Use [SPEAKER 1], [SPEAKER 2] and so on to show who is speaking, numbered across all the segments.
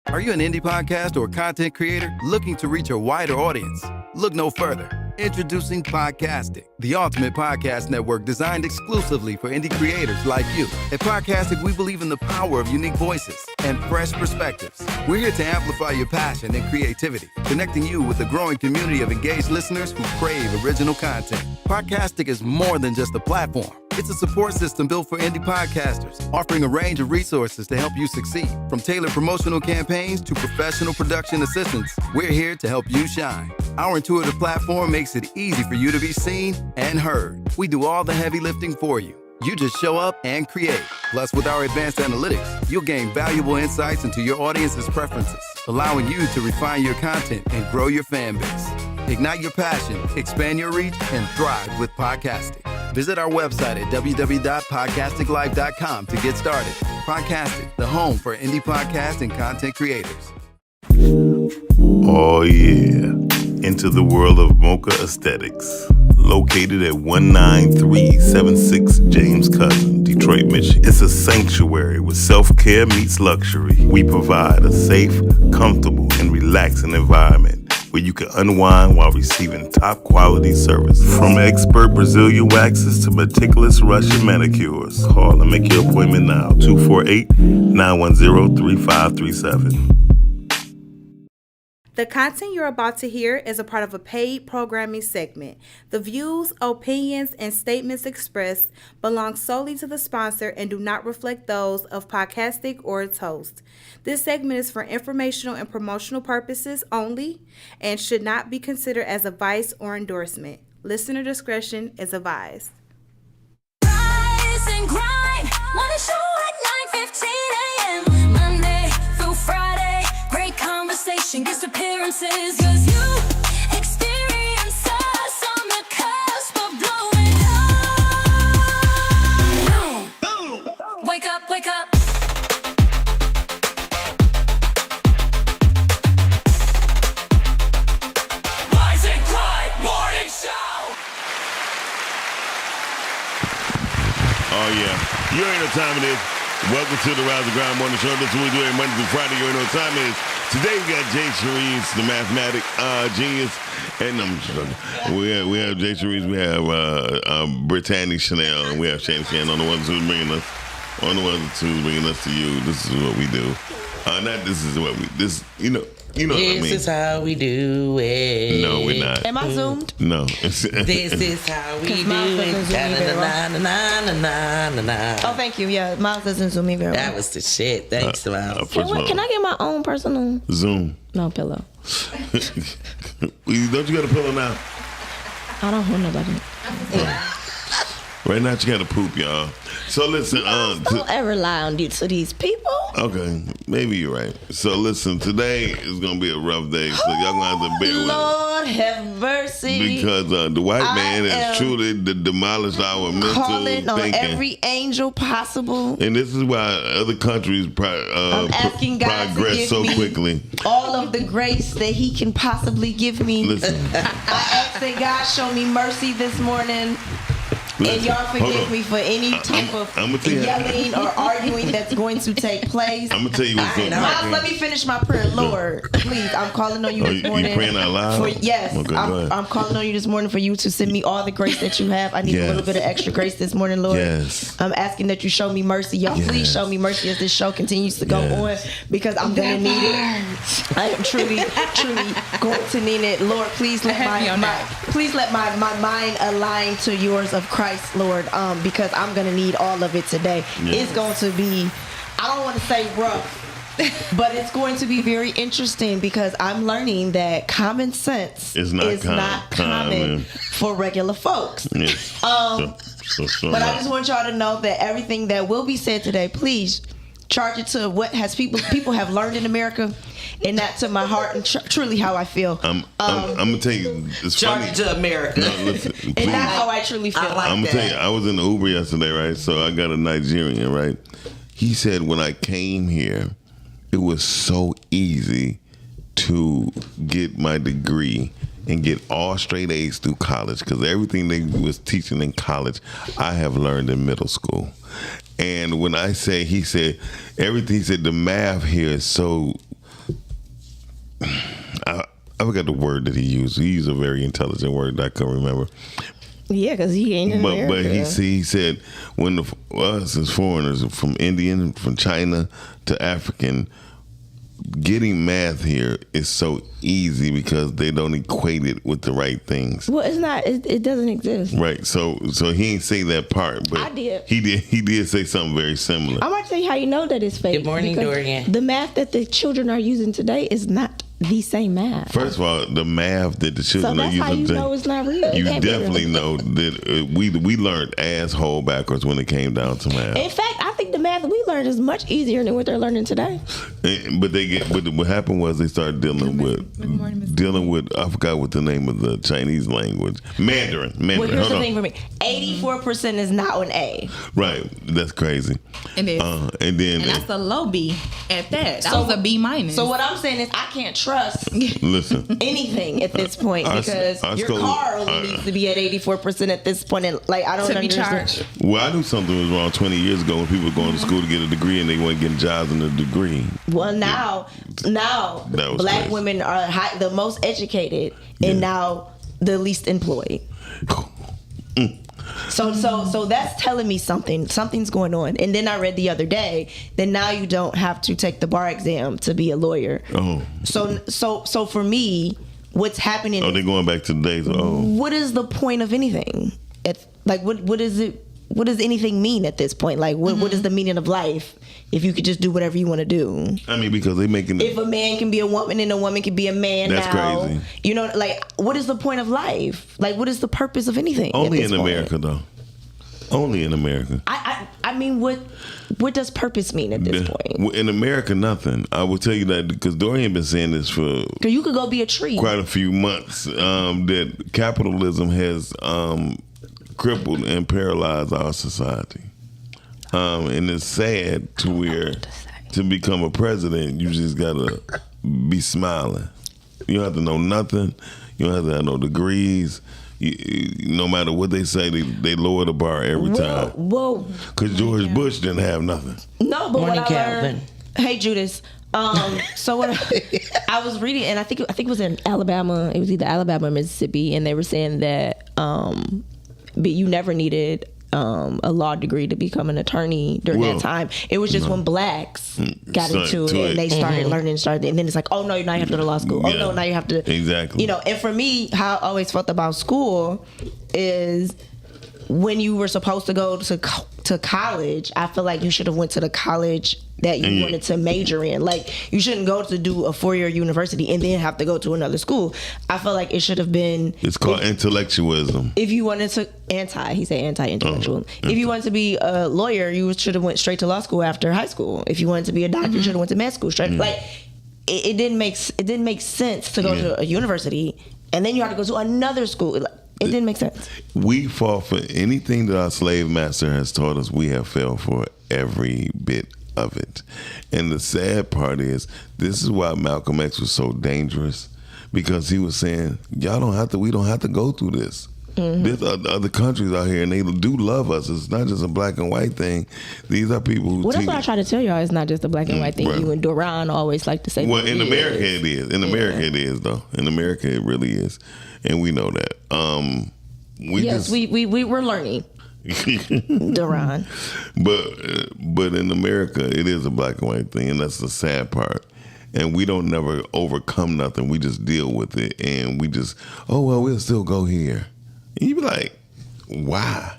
[SPEAKER 1] Are you an indie podcast or content creator looking to reach a wider audience? Look no further. Introducing Podcastic, the ultimate podcast network designed exclusively for indie creators like you. At Podcastic, we believe in the power of unique voices and fresh perspectives. We're here to amplify your passion and creativity, connecting you with a growing community of engaged listeners who crave original content. Podcastic is more than just a platform. It's a support system built for indie podcasters, offering a range of resources to help you succeed. From tailored promotional campaigns to professional production assistance, we're here to help you shine. Our intuitive platform makes it easy for you to be seen and heard. We do all the heavy lifting for you. You just show up and create. Plus, with our advanced analytics, you'll gain valuable insights into your audience's preferences, allowing you to refine your content and grow your fan base. Ignite your passion, expand your reach, and thrive with Podcastic. Visit our website at www.podcasticlife.com to get started. Podcastic, the home for indie podcast and content creators.
[SPEAKER 2] Oh yeah, into the world of Mocha Aesthetics. Located at 19376 James Cousin, Detroit, Michigan. It's a sanctuary where self-care meets luxury. We provide a safe, comfortable, and relaxing environment where you can unwind while receiving top quality service. From expert Brazilian waxes to meticulous Russian manicures. Call and make your appointment now, 248-910-3537.
[SPEAKER 3] The content you're about to hear is a part of a paid programming segment. The views, opinions, and statements expressed belong solely to the sponsor and do not reflect those of Podcastic or its host. This segment is for informational and promotional purposes only and should not be considered as advice or endorsement. Listener discretion is advised.
[SPEAKER 4] Rise and grind, wanna show at 9:15 a.m. Monday through Friday, great conversation, guest appearances, cause you experience us on the cusp of blowing up. Boom. Wake up, wake up. Rise and grind, morning show.
[SPEAKER 2] Oh yeah, you already know what time it is. Welcome to the Rise and Grind Morning Show. This is what we do every Monday through Friday. You already know what time it is. Today we got Jay Cherise, the mathematic genius, and we have Jay Cherise, we have Brittany Chanel, and we have Shane Shan on the ones who's bringing us to you. This is what we do. This is what what I mean.
[SPEAKER 5] This is how we do it.
[SPEAKER 2] No, we're not.
[SPEAKER 6] Am I zoomed?
[SPEAKER 2] No.
[SPEAKER 5] This is how we do
[SPEAKER 6] mine
[SPEAKER 5] it.
[SPEAKER 6] doesn't zoom me very well.
[SPEAKER 5] Na-na-na-na-na-na.
[SPEAKER 6] Oh, thank you. Yeah, mine doesn't zoom me very well.
[SPEAKER 5] That was the shit. Thanks, Miles.
[SPEAKER 6] Can I get my own personal?
[SPEAKER 2] Zoom.
[SPEAKER 6] No pillow.
[SPEAKER 2] Don't you got a pillow now?
[SPEAKER 6] I don't want nobody.
[SPEAKER 2] Right now you got to poop, y'all. So listen,
[SPEAKER 6] Don't ever lie on to these people.
[SPEAKER 2] okay, maybe you're right. So listen, today is gonna be a rough day, so y'all gonna have to bear with us.
[SPEAKER 6] Lord have mercy.
[SPEAKER 2] Because the white man
[SPEAKER 6] I
[SPEAKER 2] has
[SPEAKER 6] am
[SPEAKER 2] truly demolished our mental
[SPEAKER 6] calling on
[SPEAKER 2] thinking.
[SPEAKER 6] every angel possible.
[SPEAKER 2] And this is why other countries
[SPEAKER 6] I'm asking God to
[SPEAKER 2] progress
[SPEAKER 6] give
[SPEAKER 2] so
[SPEAKER 6] me
[SPEAKER 2] quickly.
[SPEAKER 6] all of the grace that He can possibly give me.
[SPEAKER 2] Listen,
[SPEAKER 6] I ask that God show me mercy this morning. And
[SPEAKER 2] listen,
[SPEAKER 6] y'all
[SPEAKER 2] hold
[SPEAKER 6] forgive
[SPEAKER 2] on.
[SPEAKER 6] me for any type of
[SPEAKER 2] I'ma tell you-
[SPEAKER 6] yelling or arguing that's going to take place.
[SPEAKER 2] I'm gonna tell you what's going on.
[SPEAKER 6] Miles, let me finish my prayer. Lord, please, I'm calling on you this
[SPEAKER 2] you
[SPEAKER 6] morning.
[SPEAKER 2] praying out loud?
[SPEAKER 6] Yes,
[SPEAKER 2] Okay, go ahead.
[SPEAKER 6] I'm calling on you this morning for you to send me all the grace that you have. I need a little
[SPEAKER 2] Yes.
[SPEAKER 6] bit of extra grace this morning, Lord.
[SPEAKER 2] Yes.
[SPEAKER 6] I'm asking that you show me mercy. Y'all,
[SPEAKER 2] Yes.
[SPEAKER 6] please show me mercy as this show continues to go on because I'm going to need it. I am truly going to need it. Lord, please let my mind align to yours of Christ, Lord, because I'm going to need all of it today.
[SPEAKER 2] Yes.
[SPEAKER 6] It's going to be, I don't want to say rough, but it's going to be very interesting because I'm learning that common sense
[SPEAKER 2] It's not
[SPEAKER 6] not
[SPEAKER 2] common.
[SPEAKER 6] common for regular folks.
[SPEAKER 2] Yes. So
[SPEAKER 6] But I just want y'all to know that everything that will be said today, please charge it to what has people have learned in America, and not to my heart and truly how I feel.
[SPEAKER 2] I'm gonna tell you, it's
[SPEAKER 5] Charge
[SPEAKER 2] funny.
[SPEAKER 5] it to America.
[SPEAKER 2] No, listen,
[SPEAKER 6] And
[SPEAKER 2] please.
[SPEAKER 6] that's how I truly feel.
[SPEAKER 5] I like
[SPEAKER 2] I'm gonna tell you,
[SPEAKER 5] that.
[SPEAKER 2] I was in the Uber yesterday, right? So I got a Nigerian, right? He said when I came here, it was so easy to get my degree and get all straight A's through college because everything they was teaching in college, I have learned in middle school. And when I say, he said, everything, he said the math here is so I forgot the word that he used. He used a very intelligent word that I couldn't remember.
[SPEAKER 6] Yeah, because he ain't in America.
[SPEAKER 2] But he said when us as foreigners from Indian, from China to African, getting math here is so easy because they don't equate it with the right things.
[SPEAKER 6] Well, it's not. It doesn't exist.
[SPEAKER 2] Right. So he ain't say that part, but
[SPEAKER 6] I did.
[SPEAKER 2] He did say something very similar.
[SPEAKER 6] I'm going to tell you how you know that it's fake.
[SPEAKER 5] Good morning,
[SPEAKER 6] because
[SPEAKER 5] Dorian.
[SPEAKER 6] The math that the children are using today is not the same math.
[SPEAKER 2] First of all, the math that the children are using
[SPEAKER 6] how you
[SPEAKER 2] today,
[SPEAKER 6] know it's not real.
[SPEAKER 2] you
[SPEAKER 6] It can't be
[SPEAKER 2] definitely
[SPEAKER 6] real.
[SPEAKER 2] know that we learned asshole backwards when it came down to math.
[SPEAKER 6] In fact, I think the math we learned is much easier than what they're learning today.
[SPEAKER 2] But what happened was they started dealing with I forgot what the name of the Chinese language, Mandarin.
[SPEAKER 6] Well, here's
[SPEAKER 2] Hold
[SPEAKER 6] the
[SPEAKER 2] on.
[SPEAKER 6] thing for me: 84% is not an A.
[SPEAKER 2] Right, that's crazy.
[SPEAKER 7] It is.
[SPEAKER 2] And then
[SPEAKER 7] And that's a low B at that. That
[SPEAKER 6] So-
[SPEAKER 7] was a B minus.
[SPEAKER 6] So what I'm saying is, I can't trust
[SPEAKER 2] listen.
[SPEAKER 6] anything at this point because
[SPEAKER 2] our
[SPEAKER 6] your
[SPEAKER 2] school-
[SPEAKER 6] car only needs to be at 84% at this point, and like I don't
[SPEAKER 7] to be
[SPEAKER 6] understand.
[SPEAKER 7] charged.
[SPEAKER 2] Well, I knew something was wrong 20 years ago when people were going to school to get a degree and they weren't getting jobs in a degree.
[SPEAKER 6] Well, now
[SPEAKER 2] That was
[SPEAKER 6] black
[SPEAKER 2] crazy.
[SPEAKER 6] women are the most educated and now the least employed. So that's telling me something's going on. And then I read the other day that now you don't have to take the bar exam to be a lawyer.
[SPEAKER 2] Oh.
[SPEAKER 6] So for me, what's happening?
[SPEAKER 2] Oh, they're going back to the days of
[SPEAKER 6] What is the point of anything? What is it? What does anything mean at this point? Like, what is the meaning of life if you could just do whatever you want to do?
[SPEAKER 2] I mean, because they making
[SPEAKER 6] If a man can be a woman and a woman can be a man
[SPEAKER 2] That's
[SPEAKER 6] now,
[SPEAKER 2] crazy.
[SPEAKER 6] you know, like, what is the point of life? Like, what is the purpose of anything?
[SPEAKER 2] only
[SPEAKER 6] at this
[SPEAKER 2] in
[SPEAKER 6] point?
[SPEAKER 2] America though. Only in America.
[SPEAKER 6] I mean, what does purpose mean at this point?
[SPEAKER 2] In America, nothing. I will tell you that because Dorian been saying this for
[SPEAKER 6] Because you could go be a tree.
[SPEAKER 2] quite a few months. That capitalism has crippled and paralyzed our society, and it's sad to where to become a president, you just gotta be smiling. You don't have to know nothing. You don't have to have no degrees. No matter what they say, they lower the bar every time.
[SPEAKER 6] Whoa.
[SPEAKER 2] Because George Bush didn't have nothing.
[SPEAKER 6] No, but
[SPEAKER 5] Morning,
[SPEAKER 6] what I learned.
[SPEAKER 5] Calvin.
[SPEAKER 6] Hey, Judas. So what I was reading, and I think it was in Alabama. It was either Alabama or Mississippi, and they were saying that but you never needed a law degree to become an attorney during that time. It was just when blacks got into it and they started learning and then it's like, oh no, now you have to go to law school. Oh no, now you have to
[SPEAKER 2] Exactly.
[SPEAKER 6] You know, and for me, how I always felt about school is when you were supposed to go to college, I feel like you should have went to the college that you wanted to major in. Like, you shouldn't go to do a 4-year university and then have to go to another school. I feel like it should have been.
[SPEAKER 2] It's called intellectualism.
[SPEAKER 6] If you wanted to anti-intellectual. If you wanted to be a lawyer, you should have went straight to law school after high school. If you wanted to be a doctor, you should have went to med school straight. Like, it didn't make sense to go to a university and then you have to go to another school. It didn't make sense.
[SPEAKER 2] We fall for anything that our slave master has taught us. We have fell for every bit of it. And the sad part is, this is why Malcolm X was so dangerous, because he was saying, we don't have to go through this. There's other countries out here and they do love us. It's not just a black and white thing. These are people who
[SPEAKER 6] Well, that's what I try to tell y'all. It's not just a black and white thing.
[SPEAKER 2] Right.
[SPEAKER 6] You and Duran always like to say.
[SPEAKER 2] Well,
[SPEAKER 6] that
[SPEAKER 2] in
[SPEAKER 6] it
[SPEAKER 2] America
[SPEAKER 6] is.
[SPEAKER 2] it is. In America it is, though. In America it really is. And we know that.
[SPEAKER 6] We're learning. Duran.
[SPEAKER 2] But in America, it is a black and white thing, and that's the sad part. And we don't never overcome nothing. We just deal with it, and we just, we'll still go here. And you be like, why?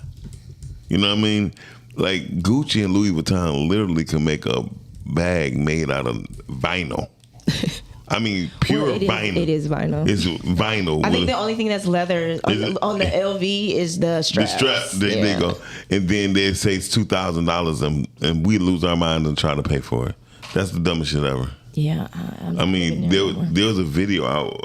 [SPEAKER 2] You know what I mean? Like, Gucci and Louis Vuitton literally can make a bag made out of vinyl. I mean, pure vinyl.
[SPEAKER 6] It is vinyl.
[SPEAKER 2] It's vinyl.
[SPEAKER 6] I think the only thing that's leather on the LV is the straps.
[SPEAKER 2] The strap, there you go. And then they say it's $2,000 and we lose our mind and try to pay for it. That's the dumbest shit ever.
[SPEAKER 6] Yeah.
[SPEAKER 2] I mean, there was a video out,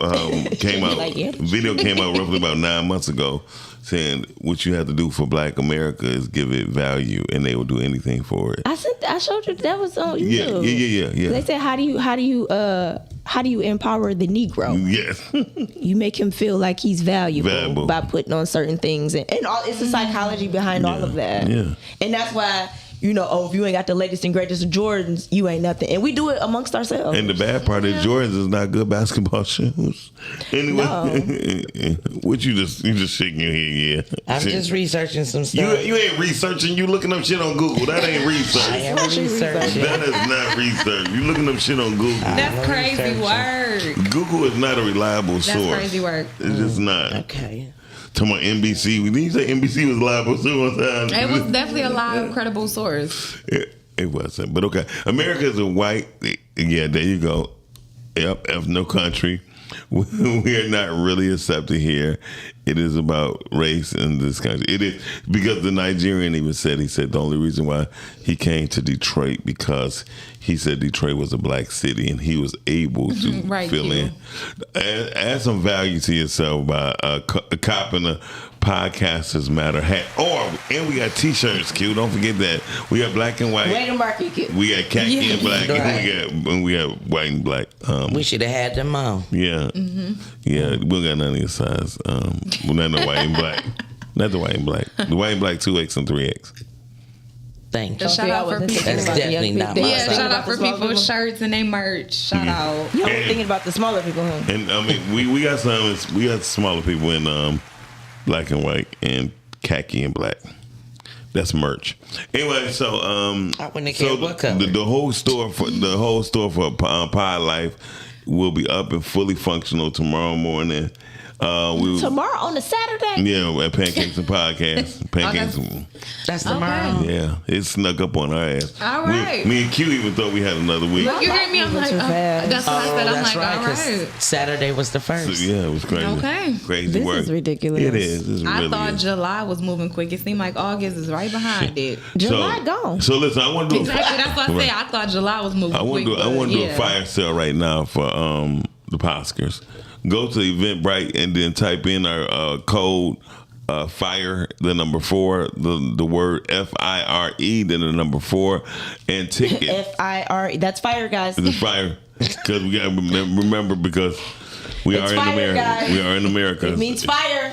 [SPEAKER 2] came out, video came out roughly about 9 months ago saying what you have to do for Black America is give it value and they will do anything for it.
[SPEAKER 6] I showed you that was on YouTube.
[SPEAKER 2] Yeah.
[SPEAKER 6] They said, how do you empower the Negro?
[SPEAKER 2] Yes.
[SPEAKER 6] You make him feel like he's valuable by putting on certain things, and all, it's the psychology behind all of that.
[SPEAKER 2] Yeah.
[SPEAKER 6] And that's why if you ain't got the latest and greatest of Jordans, you ain't nothing. And we do it amongst ourselves.
[SPEAKER 2] And the bad part is Jordans is not good basketball shoes. Anyway, what you just shaking your head? Yeah,
[SPEAKER 5] I'm just researching some stuff.
[SPEAKER 2] You ain't researching. You looking up shit on Google. That ain't research.
[SPEAKER 5] I am researching.
[SPEAKER 2] That is not research. You looking up shit on Google.
[SPEAKER 7] That's crazy work.
[SPEAKER 2] Google is not a reliable source.
[SPEAKER 7] That's crazy work.
[SPEAKER 2] It's just not.
[SPEAKER 5] Okay.
[SPEAKER 2] Talking about NBC. Didn't you say NBC was liable too one time?
[SPEAKER 7] It was definitely a live, credible source.
[SPEAKER 2] It wasn't. But okay. America is a white. Yeah, there you go. Yep. No country. We are not really accepted here. It is about race in this country. It is because the Nigerian even said, the only reason why he came to Detroit because he said Detroit was a black city and he was able to fill in. Add some value to yourself by copping a Podcasters Matter hat. And we got t-shirts, Q. Don't forget that. We got black and white.
[SPEAKER 6] Way to market, Q.
[SPEAKER 2] We got khaki and black.
[SPEAKER 5] Right.
[SPEAKER 2] And we got white and black.
[SPEAKER 5] We should have had them on.
[SPEAKER 2] Yeah. Yeah, we don't got none of your size. Well, not the white and black. Not the white and black. The white and black 2X and 3X.
[SPEAKER 5] Thank you.
[SPEAKER 7] Shout out for people.
[SPEAKER 5] That's definitely not my
[SPEAKER 7] Yeah,
[SPEAKER 5] size.
[SPEAKER 7] shout out for people's shirts and they merch. Shout out.
[SPEAKER 6] You always thinking about the smaller people, huh?
[SPEAKER 2] And I mean, we got smaller people in black and white and khaki and black. That's merch. Anyway, so
[SPEAKER 5] I wouldn't care what color.
[SPEAKER 2] the whole store for Pod Life will be up and fully functional tomorrow morning.
[SPEAKER 6] Tomorrow on a Saturday?
[SPEAKER 2] Yeah, at Pancakes and Podcast. Pancakes.
[SPEAKER 5] That's tomorrow.
[SPEAKER 2] Yeah, it snuck up on our ass.
[SPEAKER 7] All right.
[SPEAKER 2] Me and Q even thought we had another week.
[SPEAKER 7] Look, you hear me? I'm like, that's what I said. I'm
[SPEAKER 5] That's
[SPEAKER 7] like,
[SPEAKER 5] right,
[SPEAKER 7] all
[SPEAKER 5] 'cause
[SPEAKER 7] right.
[SPEAKER 5] Saturday was the first.
[SPEAKER 2] So, yeah, it was crazy.
[SPEAKER 7] Okay.
[SPEAKER 2] Crazy
[SPEAKER 6] This
[SPEAKER 2] work.
[SPEAKER 6] is ridiculous.
[SPEAKER 2] It is. It's
[SPEAKER 7] I
[SPEAKER 2] really
[SPEAKER 7] thought
[SPEAKER 2] is.
[SPEAKER 7] July was moving quick. It seemed like August is right behind it.
[SPEAKER 6] July gone.
[SPEAKER 2] So listen, I want to do
[SPEAKER 7] Exactly. That's what I
[SPEAKER 2] Right.
[SPEAKER 7] said. I thought July was moving
[SPEAKER 2] I want
[SPEAKER 7] quick.
[SPEAKER 2] to do a fire sale right now for the Oscars. Go to Eventbrite and then type in our code FIRE, the number 4, the word FIRE, then the number 4, and ticket.
[SPEAKER 6] FIRE. That's fire, guys.
[SPEAKER 2] It's fire because we got to remember because we
[SPEAKER 6] It's
[SPEAKER 2] are in
[SPEAKER 6] fire,
[SPEAKER 2] America.
[SPEAKER 6] guys.
[SPEAKER 2] We are in America.
[SPEAKER 6] It means fire.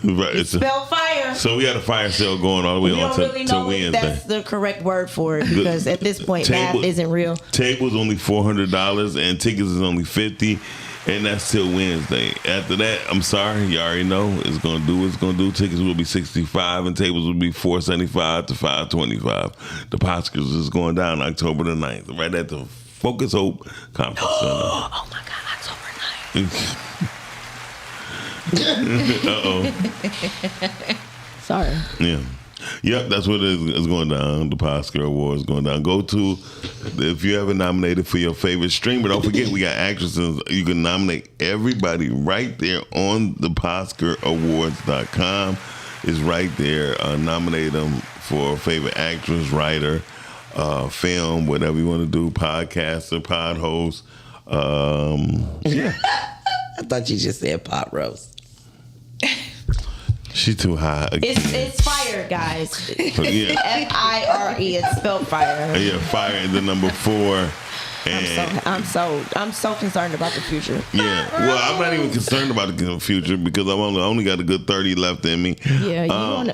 [SPEAKER 2] Right. It's
[SPEAKER 6] Spell fire.
[SPEAKER 2] so we got a fire sale going all the way
[SPEAKER 6] We
[SPEAKER 2] on
[SPEAKER 6] don't
[SPEAKER 2] to,
[SPEAKER 6] really
[SPEAKER 2] to
[SPEAKER 6] know if
[SPEAKER 2] Wednesday.
[SPEAKER 6] that's the correct word for it because at this point, math isn't real.
[SPEAKER 2] Table's only $400 and tickets is only $50, and that's till Wednesday. After that, I'm sorry, you already know it's gonna do what it's gonna do. Tickets will be $65 and tables will be $475 to $525. The Oscars is going down October the 9th, right at the Focus Hope Conference Center.
[SPEAKER 6] Oh my God, October 9th. Sorry.
[SPEAKER 2] Yeah. Yep, that's what it is going down. The Oscar Awards going down. Go to, if you ever nominated for your favorite streamer, don't forget we got actresses. You can nominate everybody right there on the OscarAwards.com. It's right there. Nominate them for favorite actress, writer, film, whatever you want to do, podcaster, pod host. Yeah.
[SPEAKER 5] I thought you just said pot roast.
[SPEAKER 2] She too high.
[SPEAKER 6] It's fire, guys.
[SPEAKER 2] Yeah.
[SPEAKER 6] FIRE. It's spelled fire.
[SPEAKER 2] Yeah, fire is the number 4. And
[SPEAKER 6] I'm so concerned about the future.
[SPEAKER 2] yeah, well, I'm not even concerned about the future because I only got a good 30 left in me.
[SPEAKER 6] Yeah, y'all on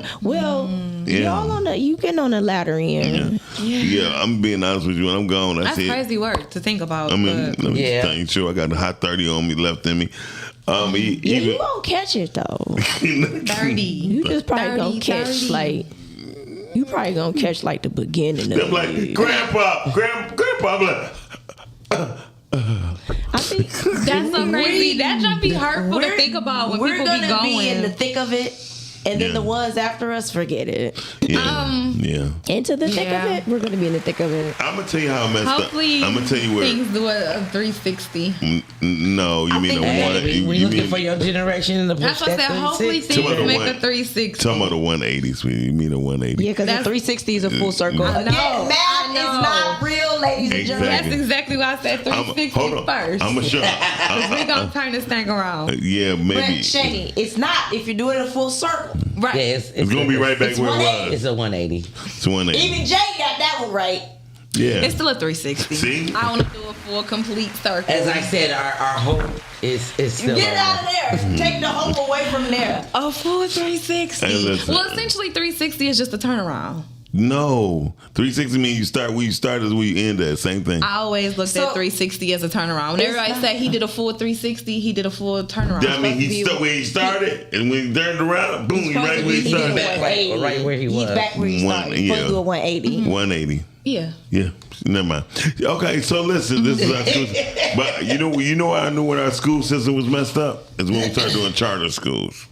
[SPEAKER 6] the you getting on the ladder end.
[SPEAKER 2] Yeah, I'm being honest with you. When I'm gone,
[SPEAKER 7] That's
[SPEAKER 2] it.
[SPEAKER 7] crazy work to think about.
[SPEAKER 2] I mean, let me
[SPEAKER 5] Yeah.
[SPEAKER 2] tell you, sure, I got a hot 30 on me left in me.
[SPEAKER 6] You gonna catch it though.
[SPEAKER 7] 30.
[SPEAKER 6] You just probably gonna catch
[SPEAKER 7] 30.
[SPEAKER 6] like. You probably gonna catch like the beginning of
[SPEAKER 2] I'm like,
[SPEAKER 6] it.
[SPEAKER 2] Grandpa. I'm like,
[SPEAKER 6] I think
[SPEAKER 7] That's so crazy. That just be hurtful to think about when
[SPEAKER 6] we're
[SPEAKER 7] people
[SPEAKER 6] gonna
[SPEAKER 7] be going.
[SPEAKER 6] be in the thick of it, and then
[SPEAKER 2] Yeah.
[SPEAKER 6] the ones after us forget it.
[SPEAKER 2] yeah.
[SPEAKER 6] Into the thick of
[SPEAKER 7] Yeah.
[SPEAKER 6] it, we're gonna be in the thick of it.
[SPEAKER 2] I'm gonna tell you how I messed
[SPEAKER 7] Hopefully,
[SPEAKER 2] up. I'm gonna tell you where.
[SPEAKER 7] things do a 360.
[SPEAKER 2] No, you mean a
[SPEAKER 5] Hey,
[SPEAKER 2] one?
[SPEAKER 5] we
[SPEAKER 2] You
[SPEAKER 5] looking
[SPEAKER 2] mean
[SPEAKER 5] for your generation in the
[SPEAKER 7] That's what I said. Hopefully, things
[SPEAKER 2] Tomorrow
[SPEAKER 7] make
[SPEAKER 2] one.
[SPEAKER 7] a 360.
[SPEAKER 2] talking about the 180s? You mean a 180?
[SPEAKER 6] Yeah, because the
[SPEAKER 7] That's-
[SPEAKER 6] 360 is a full circle.
[SPEAKER 7] I know,
[SPEAKER 6] Again,
[SPEAKER 7] I
[SPEAKER 6] math
[SPEAKER 7] know.
[SPEAKER 6] is not real, ladies and gentlemen.
[SPEAKER 7] That's exactly why I said 360
[SPEAKER 2] hold on.
[SPEAKER 7] first.
[SPEAKER 2] I'm gonna show.
[SPEAKER 7] we gonna turn this thing around.
[SPEAKER 2] Yeah,
[SPEAKER 6] But
[SPEAKER 2] maybe.
[SPEAKER 6] Shani, it's not if you're doing a full circle.
[SPEAKER 7] Right.
[SPEAKER 5] Yeah,
[SPEAKER 2] It's gonna be right back
[SPEAKER 6] It's
[SPEAKER 2] where it
[SPEAKER 6] 180.
[SPEAKER 2] was.
[SPEAKER 5] It's a 180.
[SPEAKER 2] It's 180.
[SPEAKER 6] Even Jay got that one right.
[SPEAKER 2] Yeah.
[SPEAKER 7] It's still a 360.
[SPEAKER 2] See?
[SPEAKER 7] I want to do a full, complete circle.
[SPEAKER 5] As I said, our hope is still
[SPEAKER 6] Get it out
[SPEAKER 5] on.
[SPEAKER 6] of there. Take the hope away from there.
[SPEAKER 7] A full 360.
[SPEAKER 2] Hey, listen.
[SPEAKER 7] Well, essentially, 360 is just a turnaround.
[SPEAKER 2] No, 360 means you start where you start is where you end at. Same thing.
[SPEAKER 7] I always looked at 360 as a turnaround. When everybody said he did a full 360, he did a full turnaround.
[SPEAKER 2] That mean he stuck where he started, and when he turned around, boom, he right where he started.
[SPEAKER 5] Right where he was.
[SPEAKER 6] He's back where he started. He's supposed to do a 180.
[SPEAKER 2] 180.
[SPEAKER 7] Yeah.
[SPEAKER 2] Yeah, never mind. Okay, so listen, this is our school. But you know I knew when our school system was messed up is when we started doing charter schools.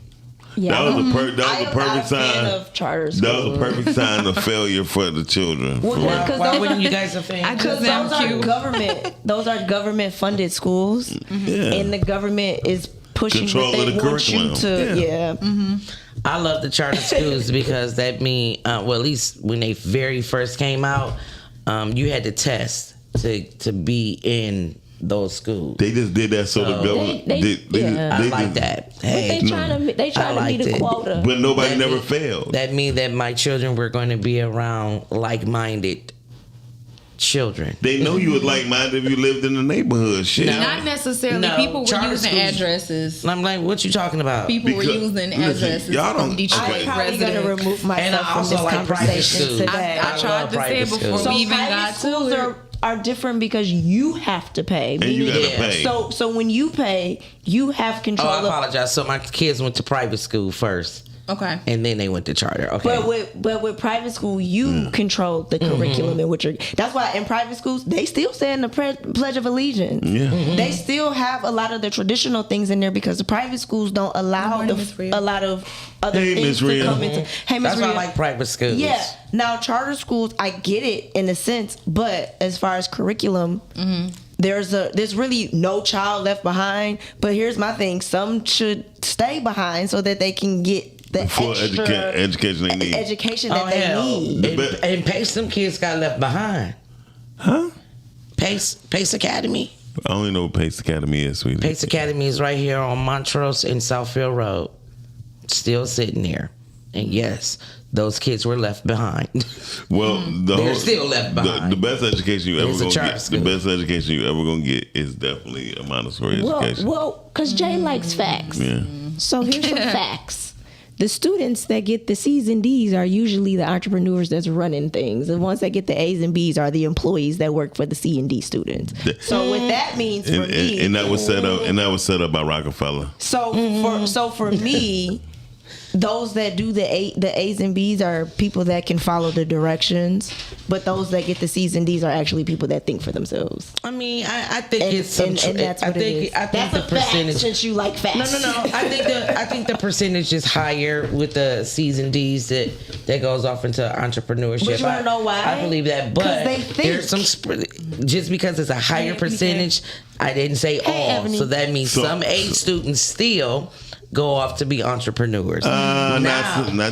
[SPEAKER 6] Yeah.
[SPEAKER 2] That was a perfect
[SPEAKER 6] I'm not a
[SPEAKER 2] sign.
[SPEAKER 6] fan of charter schools.
[SPEAKER 2] That was a perfect sign of failure for the children.
[SPEAKER 6] Well,
[SPEAKER 2] For-
[SPEAKER 6] because
[SPEAKER 5] Why
[SPEAKER 6] those
[SPEAKER 5] wouldn't
[SPEAKER 6] are-
[SPEAKER 5] you guys a fan?
[SPEAKER 7] I just
[SPEAKER 6] Because
[SPEAKER 7] am
[SPEAKER 6] those are
[SPEAKER 7] cute.
[SPEAKER 6] government. Those are government funded schools,
[SPEAKER 2] Yeah.
[SPEAKER 6] and the government is pushing
[SPEAKER 2] Control
[SPEAKER 6] what
[SPEAKER 2] of
[SPEAKER 6] they
[SPEAKER 2] the
[SPEAKER 6] want you
[SPEAKER 2] curriculum.
[SPEAKER 6] to.
[SPEAKER 2] Yeah.
[SPEAKER 6] Yeah.
[SPEAKER 5] I love the charter schools because that mean, well, at least when they very first came out, you had to test to be in those schools.
[SPEAKER 2] They just did that so the government.
[SPEAKER 6] yeah.
[SPEAKER 5] I like that. Hey,
[SPEAKER 6] They trying to meet
[SPEAKER 5] liked
[SPEAKER 6] the
[SPEAKER 5] it.
[SPEAKER 6] quota.
[SPEAKER 2] But nobody
[SPEAKER 5] That
[SPEAKER 2] never
[SPEAKER 5] mean-
[SPEAKER 2] failed.
[SPEAKER 5] That means that my children were going to be around like-minded children.
[SPEAKER 2] They know you was like minded if you lived in the neighborhood. Shit.
[SPEAKER 5] No.
[SPEAKER 7] Not necessarily.
[SPEAKER 5] No,
[SPEAKER 7] People were
[SPEAKER 5] charter
[SPEAKER 7] using
[SPEAKER 5] schools-
[SPEAKER 7] addresses.
[SPEAKER 5] And I'm like, what you talking about?
[SPEAKER 7] People were
[SPEAKER 2] Because-
[SPEAKER 7] using
[SPEAKER 2] listen,
[SPEAKER 7] addresses
[SPEAKER 2] y'all
[SPEAKER 7] from
[SPEAKER 2] don't-
[SPEAKER 7] Detroit
[SPEAKER 2] okay.
[SPEAKER 6] I'm probably going to
[SPEAKER 7] residents.
[SPEAKER 6] remove
[SPEAKER 5] And I
[SPEAKER 6] myself from
[SPEAKER 5] also
[SPEAKER 6] this
[SPEAKER 5] like private
[SPEAKER 6] conversation
[SPEAKER 5] schools.
[SPEAKER 6] today.
[SPEAKER 7] I tried
[SPEAKER 5] love
[SPEAKER 7] to say
[SPEAKER 5] private
[SPEAKER 7] it before
[SPEAKER 5] schools.
[SPEAKER 6] So
[SPEAKER 7] we even
[SPEAKER 6] private
[SPEAKER 7] got
[SPEAKER 6] schools
[SPEAKER 7] to it.
[SPEAKER 6] are different because you have to pay.
[SPEAKER 2] And you
[SPEAKER 6] Meaning-
[SPEAKER 2] gotta
[SPEAKER 5] Yeah.
[SPEAKER 2] pay.
[SPEAKER 6] So when you pay, you have
[SPEAKER 5] Oh,
[SPEAKER 6] control
[SPEAKER 5] I
[SPEAKER 6] of.
[SPEAKER 5] apologize. So my kids went to private school first,
[SPEAKER 7] Okay.
[SPEAKER 5] and then they went to charter. Okay.
[SPEAKER 6] But with private school, you
[SPEAKER 2] Mm.
[SPEAKER 6] control the curriculum in which you're. That's why in private schools they still say in the Pledge of Allegiance.
[SPEAKER 2] Yeah.
[SPEAKER 6] They still have a lot of the traditional things in there because the private schools don't allow
[SPEAKER 7] morning, Miss Rhea.
[SPEAKER 6] a lot of other
[SPEAKER 2] Hey,
[SPEAKER 6] things
[SPEAKER 2] Miss
[SPEAKER 6] to
[SPEAKER 2] Rhea.
[SPEAKER 6] come into. Hey, Miss
[SPEAKER 5] That's why I
[SPEAKER 6] Rhea.
[SPEAKER 5] like private schools.
[SPEAKER 6] Yeah. Now charter schools, I get it in a sense, but as far as curriculum, there's really no child left behind. But here's my thing: some should stay behind so that they can get the
[SPEAKER 2] Full
[SPEAKER 6] extra
[SPEAKER 2] education they need.
[SPEAKER 6] education
[SPEAKER 5] Oh,
[SPEAKER 6] that they
[SPEAKER 5] hell.
[SPEAKER 6] need.
[SPEAKER 5] And Pace, some kids got left behind.
[SPEAKER 2] Huh?
[SPEAKER 5] Pace Academy.
[SPEAKER 2] I only know what Pace Academy is, sweetie.
[SPEAKER 5] Pace Academy is right here on Montrose and Southfield Road. Still sitting there. And yes, those kids were left behind.
[SPEAKER 2] Well,
[SPEAKER 5] They're still left behind.
[SPEAKER 2] The best education you ever
[SPEAKER 5] It's a
[SPEAKER 2] gonna
[SPEAKER 5] charter
[SPEAKER 2] get.
[SPEAKER 5] school.
[SPEAKER 2] The best education you ever gonna get is definitely a Montessori education.
[SPEAKER 6] Well, because Jay likes facts.
[SPEAKER 2] Yeah.
[SPEAKER 6] So here's some facts. The students that get the C's and D's are usually the entrepreneurs that's running things. The ones that get the A's and B's are the employees that work for the C and D students. So what that means for me,
[SPEAKER 2] And that was set up. And that was set up by Rockefeller.
[SPEAKER 6] so for me, those that do the A's and B's are people that can follow the directions, but those that get the C's and D's are actually people that think for themselves.
[SPEAKER 5] I mean, I think
[SPEAKER 6] And,
[SPEAKER 5] it's some.
[SPEAKER 6] and that's
[SPEAKER 5] I
[SPEAKER 6] what
[SPEAKER 5] think
[SPEAKER 6] it is.
[SPEAKER 5] I think
[SPEAKER 6] That's
[SPEAKER 5] the
[SPEAKER 6] a fact
[SPEAKER 5] percentage.
[SPEAKER 6] since you like facts.
[SPEAKER 5] No. I think the percentage is higher with the C's and D's that goes off into entrepreneurship.
[SPEAKER 6] But you wanna know why?
[SPEAKER 5] I believe that,
[SPEAKER 6] 'Cause
[SPEAKER 5] but
[SPEAKER 6] they think.
[SPEAKER 5] there's some just because it's a higher percentage. I didn't say all,
[SPEAKER 6] Ebony.
[SPEAKER 5] so that means
[SPEAKER 2] So-
[SPEAKER 5] some A students still go off to be entrepreneurs.
[SPEAKER 2] Not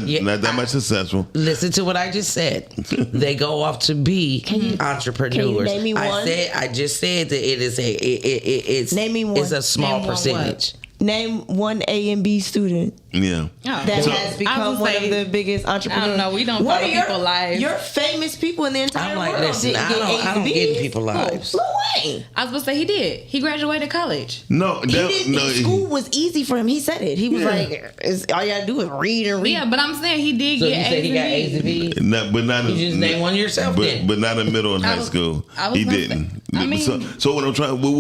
[SPEAKER 5] yeah,
[SPEAKER 2] that much successful.
[SPEAKER 5] Listen to what I just said. They go off to be entrepreneurs.
[SPEAKER 6] name me one?
[SPEAKER 5] I just said that it is it's
[SPEAKER 6] Name me one.
[SPEAKER 5] It's a small
[SPEAKER 7] Name one
[SPEAKER 5] percentage.
[SPEAKER 6] Name one A and B student
[SPEAKER 2] Yeah.
[SPEAKER 6] that
[SPEAKER 2] So-
[SPEAKER 6] has
[SPEAKER 7] I
[SPEAKER 6] become
[SPEAKER 7] was
[SPEAKER 6] one
[SPEAKER 7] say-
[SPEAKER 6] of the biggest entrepreneurs.
[SPEAKER 7] I don't know. We don't
[SPEAKER 6] What
[SPEAKER 7] follow
[SPEAKER 6] are your-
[SPEAKER 7] people's lives.
[SPEAKER 6] Your famous people in the entire
[SPEAKER 5] I'm like,
[SPEAKER 6] world
[SPEAKER 5] listen,
[SPEAKER 6] didn't
[SPEAKER 5] I
[SPEAKER 6] get
[SPEAKER 5] don't-
[SPEAKER 6] A's
[SPEAKER 5] I
[SPEAKER 6] and
[SPEAKER 5] don't get in
[SPEAKER 6] B's.
[SPEAKER 5] people's lives.
[SPEAKER 6] Lil Wayne.
[SPEAKER 7] I was supposed to say he did. He graduated college.
[SPEAKER 2] No,
[SPEAKER 6] He
[SPEAKER 2] that,
[SPEAKER 6] didn't,
[SPEAKER 2] no.
[SPEAKER 6] school was easy for him. He said it. He was like, all you gotta do is read and read.
[SPEAKER 7] Yeah, but I'm saying he did
[SPEAKER 5] So
[SPEAKER 7] get
[SPEAKER 5] you said
[SPEAKER 7] A's
[SPEAKER 5] he got
[SPEAKER 7] and
[SPEAKER 5] A's and
[SPEAKER 7] B's.
[SPEAKER 5] B's?
[SPEAKER 2] But not
[SPEAKER 5] You just name one yourself then.
[SPEAKER 2] But not in middle and high
[SPEAKER 7] was-
[SPEAKER 2] school.
[SPEAKER 7] I was
[SPEAKER 2] He
[SPEAKER 7] gonna
[SPEAKER 2] didn't.
[SPEAKER 7] say- I mean-
[SPEAKER 2] so what we're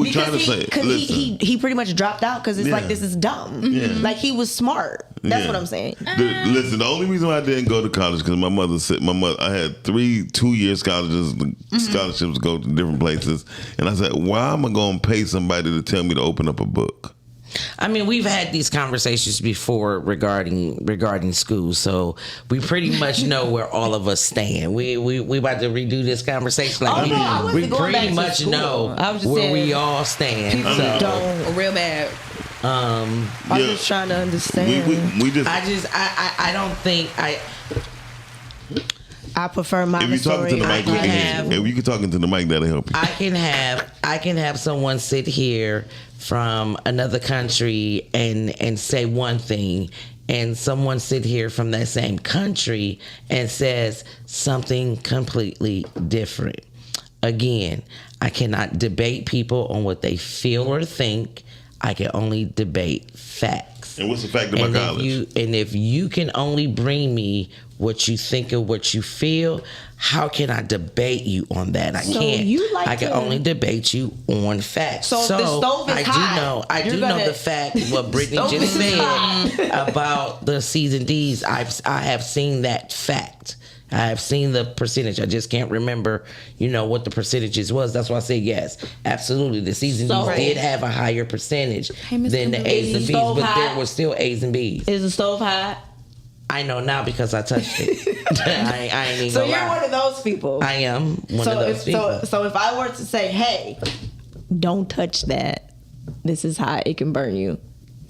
[SPEAKER 6] Because
[SPEAKER 2] trying to say.
[SPEAKER 6] Because
[SPEAKER 2] Listen,
[SPEAKER 6] he pretty much dropped out because it's
[SPEAKER 2] Yeah.
[SPEAKER 6] like, this is dumb.
[SPEAKER 2] Yeah.
[SPEAKER 6] Like, he was smart. That's
[SPEAKER 2] Yeah.
[SPEAKER 6] what I'm saying.
[SPEAKER 2] Listen, the only reason why I didn't go to college because my mother said I had 3 2-year scholarships to go to different places, and I said, why am I going to pay somebody to tell me to open up a book?
[SPEAKER 5] I mean, we've had these conversations before regarding schools, so we pretty much know where all of us stand. We about to redo this conversation. Like
[SPEAKER 6] Oh, no, I wasn't
[SPEAKER 5] we
[SPEAKER 6] going back
[SPEAKER 5] pretty
[SPEAKER 6] to
[SPEAKER 5] much
[SPEAKER 6] school.
[SPEAKER 5] know
[SPEAKER 6] I was just
[SPEAKER 5] where
[SPEAKER 6] saying,
[SPEAKER 5] we all stand.
[SPEAKER 6] People
[SPEAKER 5] So
[SPEAKER 6] don't.
[SPEAKER 7] Real bad.
[SPEAKER 6] I'm
[SPEAKER 2] Yeah.
[SPEAKER 6] just trying to understand.
[SPEAKER 2] We just.
[SPEAKER 5] I don't think
[SPEAKER 6] I prefer
[SPEAKER 2] if you're
[SPEAKER 6] Montessori.
[SPEAKER 2] talking to the mic, we
[SPEAKER 5] I
[SPEAKER 2] can hear
[SPEAKER 5] have-
[SPEAKER 2] you. If you can talk into the mic, that'll help you.
[SPEAKER 5] I can have someone sit here from another country and say one thing, and someone sit here from that same country and says something completely different. Again, I cannot debate people on what they feel or think. I can only debate facts.
[SPEAKER 2] And what's the fact about college?
[SPEAKER 5] If you can only bring me what you think or what you feel, how can I debate you on that? I can't. I can only debate you on facts.
[SPEAKER 6] So if the stove is hot,
[SPEAKER 5] I do know the fact what Brittany just said about the C's and D's. I have seen that fact. I have seen the percentage. I just can't remember, what the percentages was. That's why I said yes, absolutely. The C's and D's did have a higher percentage than the A's and B's, but there was still A's and B's.
[SPEAKER 6] Is the stove hot?
[SPEAKER 5] I know now because I touched it. I ain't even
[SPEAKER 6] So
[SPEAKER 5] gonna
[SPEAKER 6] you're
[SPEAKER 5] lie.
[SPEAKER 6] one of those people.
[SPEAKER 5] I am one of those people.
[SPEAKER 6] So if I were to say, hey, don't touch that, this is hot, it can burn you,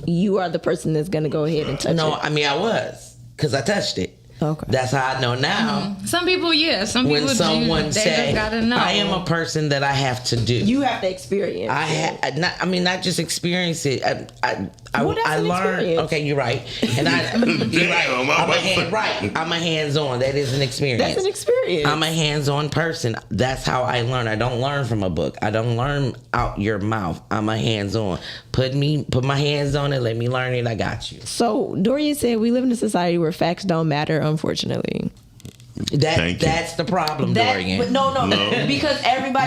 [SPEAKER 6] you are the person that's going to go ahead and touch it.
[SPEAKER 5] No, I mean I was because I touched it.
[SPEAKER 6] Okay.
[SPEAKER 5] That's how I know now.
[SPEAKER 7] Some people, some people,
[SPEAKER 5] When someone
[SPEAKER 7] they
[SPEAKER 5] say,
[SPEAKER 7] just gotta know.
[SPEAKER 5] I am a person that I have to do.
[SPEAKER 6] You have to experience.
[SPEAKER 5] Not just experience it. I
[SPEAKER 6] Well, that's an
[SPEAKER 5] learned.
[SPEAKER 6] experience.
[SPEAKER 5] Okay, you're right, and you're right. I'm a hands-on. That is an experience.
[SPEAKER 6] That's an experience.
[SPEAKER 5] I'm a hands-on person. That's how I learn. I don't learn from a book. I don't learn out your mouth. I'm a hands-on. Put my hands on it. Let me learn it. I got you.
[SPEAKER 6] So Dorian said we live in a society where facts don't matter, unfortunately.
[SPEAKER 5] That's the problem, Dorian.
[SPEAKER 6] But no, because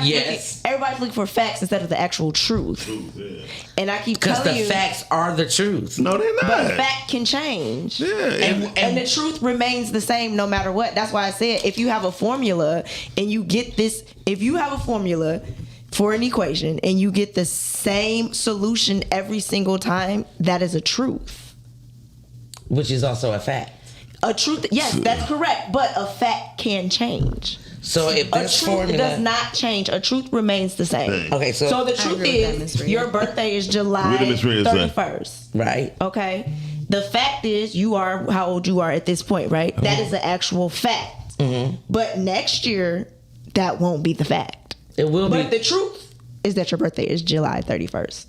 [SPEAKER 5] Yes.
[SPEAKER 6] everybody's looking for facts instead of the actual truth. And I keep
[SPEAKER 5] Because
[SPEAKER 6] telling
[SPEAKER 5] the
[SPEAKER 6] you,
[SPEAKER 5] facts are the truth.
[SPEAKER 2] No, they're not.
[SPEAKER 6] but fact can change.
[SPEAKER 2] Yeah,
[SPEAKER 6] And the truth remains the same no matter what. That's why I said if you have a formula and you get this, if you have a formula for an equation and you get the same solution every single time, that is a truth.
[SPEAKER 5] Which is also a fact.
[SPEAKER 6] A truth, yes, that's correct, but a fact can change.
[SPEAKER 5] So if
[SPEAKER 6] A
[SPEAKER 5] this
[SPEAKER 6] truth
[SPEAKER 5] formula
[SPEAKER 6] does not change. A truth remains the same.
[SPEAKER 5] Okay, so
[SPEAKER 6] the truth
[SPEAKER 3] agree with that, Miss
[SPEAKER 6] is
[SPEAKER 3] Rhea.
[SPEAKER 6] your birthday is July
[SPEAKER 2] What did Miss Rhea say?
[SPEAKER 6] 31st.
[SPEAKER 5] right.
[SPEAKER 6] Okay. The fact is you are how old you are at this point, right? That is the actual fact. But next year, that won't be the fact.
[SPEAKER 5] It will
[SPEAKER 6] But
[SPEAKER 5] be
[SPEAKER 6] the truth is that your birthday is July 31st.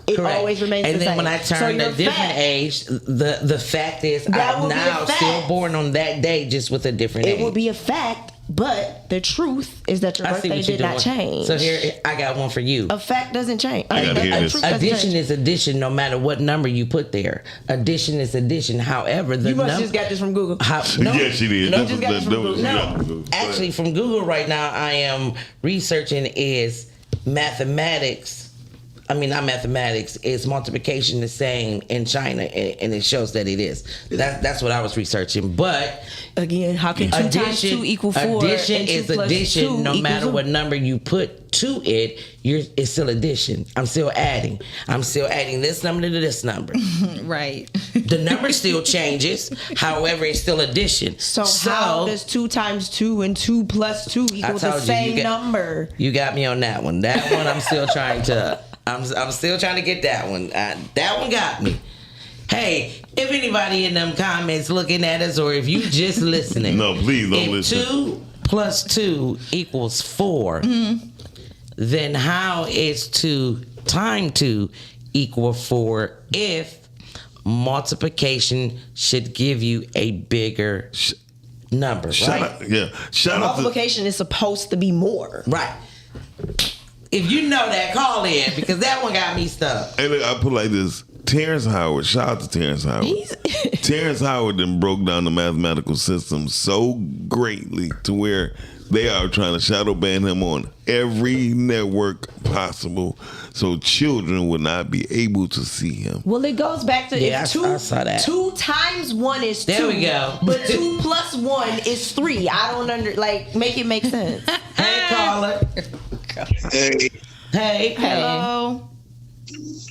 [SPEAKER 6] It
[SPEAKER 5] correct.
[SPEAKER 6] always remains
[SPEAKER 5] and
[SPEAKER 6] the
[SPEAKER 5] then
[SPEAKER 6] same.
[SPEAKER 5] when I turned
[SPEAKER 6] your
[SPEAKER 5] a different
[SPEAKER 6] fact,
[SPEAKER 5] age, the fact is
[SPEAKER 6] That
[SPEAKER 5] I'm
[SPEAKER 6] will be a
[SPEAKER 5] now
[SPEAKER 6] fact.
[SPEAKER 5] still born on that day, just with a different age.
[SPEAKER 6] It will be a fact, but the truth is that your
[SPEAKER 5] I see
[SPEAKER 6] birthday
[SPEAKER 5] what you're
[SPEAKER 6] did not
[SPEAKER 5] doing.
[SPEAKER 6] change.
[SPEAKER 5] So here I got one for you.
[SPEAKER 6] A fact doesn't change.
[SPEAKER 2] gotta hear this.
[SPEAKER 6] truth doesn't
[SPEAKER 5] Addition
[SPEAKER 6] change.
[SPEAKER 5] is addition, no matter what number you put there. Addition is addition. However, the
[SPEAKER 6] You must
[SPEAKER 5] number.
[SPEAKER 6] just got this from Google.
[SPEAKER 2] Yes, she did.
[SPEAKER 5] No,
[SPEAKER 2] That
[SPEAKER 6] just got
[SPEAKER 2] was-
[SPEAKER 6] it from
[SPEAKER 2] that was-
[SPEAKER 6] Google.
[SPEAKER 2] yeah.
[SPEAKER 5] No, actually, from Google right now, I am researching is mathematics. I mean, not mathematics. Is multiplication the same in China? And it shows that it is. That's what I was researching. But
[SPEAKER 6] Again, how can 2 times 2 equal 4?
[SPEAKER 5] addition
[SPEAKER 6] and 2
[SPEAKER 5] is
[SPEAKER 6] plus
[SPEAKER 5] addition.
[SPEAKER 6] 2
[SPEAKER 5] No
[SPEAKER 6] equals
[SPEAKER 5] matter
[SPEAKER 6] 2?
[SPEAKER 5] what number you put to it, it's still addition. I'm still adding. I'm still adding this number to this number.
[SPEAKER 7] Right.
[SPEAKER 5] The number still changes. However, it's still addition.
[SPEAKER 6] So how does 2 times 2 and 2 plus 2 equal the
[SPEAKER 5] told you,
[SPEAKER 6] same
[SPEAKER 5] you
[SPEAKER 6] number?
[SPEAKER 5] You got me on that one. That one I'm still trying to. I'm still trying to get that one. That one got me. Hey, if anybody in them comments looking at us, or if you just listening,
[SPEAKER 2] No, please don't
[SPEAKER 5] if
[SPEAKER 2] listen.
[SPEAKER 5] 2 plus 2 equals 4, then how is 2 times 2 equal 4 if multiplication should give you a bigger number,
[SPEAKER 2] Shout
[SPEAKER 5] right?
[SPEAKER 2] out, yeah. Shout out to
[SPEAKER 6] Multiplication is supposed to be more.
[SPEAKER 5] Right. If you know that, call in because that one got me stuck.
[SPEAKER 2] Hey, look, I put it like this. Terrence Howard, shout out to Terrence Howard. Terrence Howard then broke down the mathematical system so greatly to where they are trying to shadow ban him on every network possible so children will not be able to see him.
[SPEAKER 6] Well, it goes back to
[SPEAKER 5] Yeah,
[SPEAKER 6] if
[SPEAKER 5] I saw that.
[SPEAKER 6] 2 times 1 is 2.
[SPEAKER 5] There we go.
[SPEAKER 6] But 2 plus 1 is 3. I don't make it make sense.
[SPEAKER 5] Hey, caller.
[SPEAKER 8] Hey,
[SPEAKER 5] Hey.
[SPEAKER 7] Hello.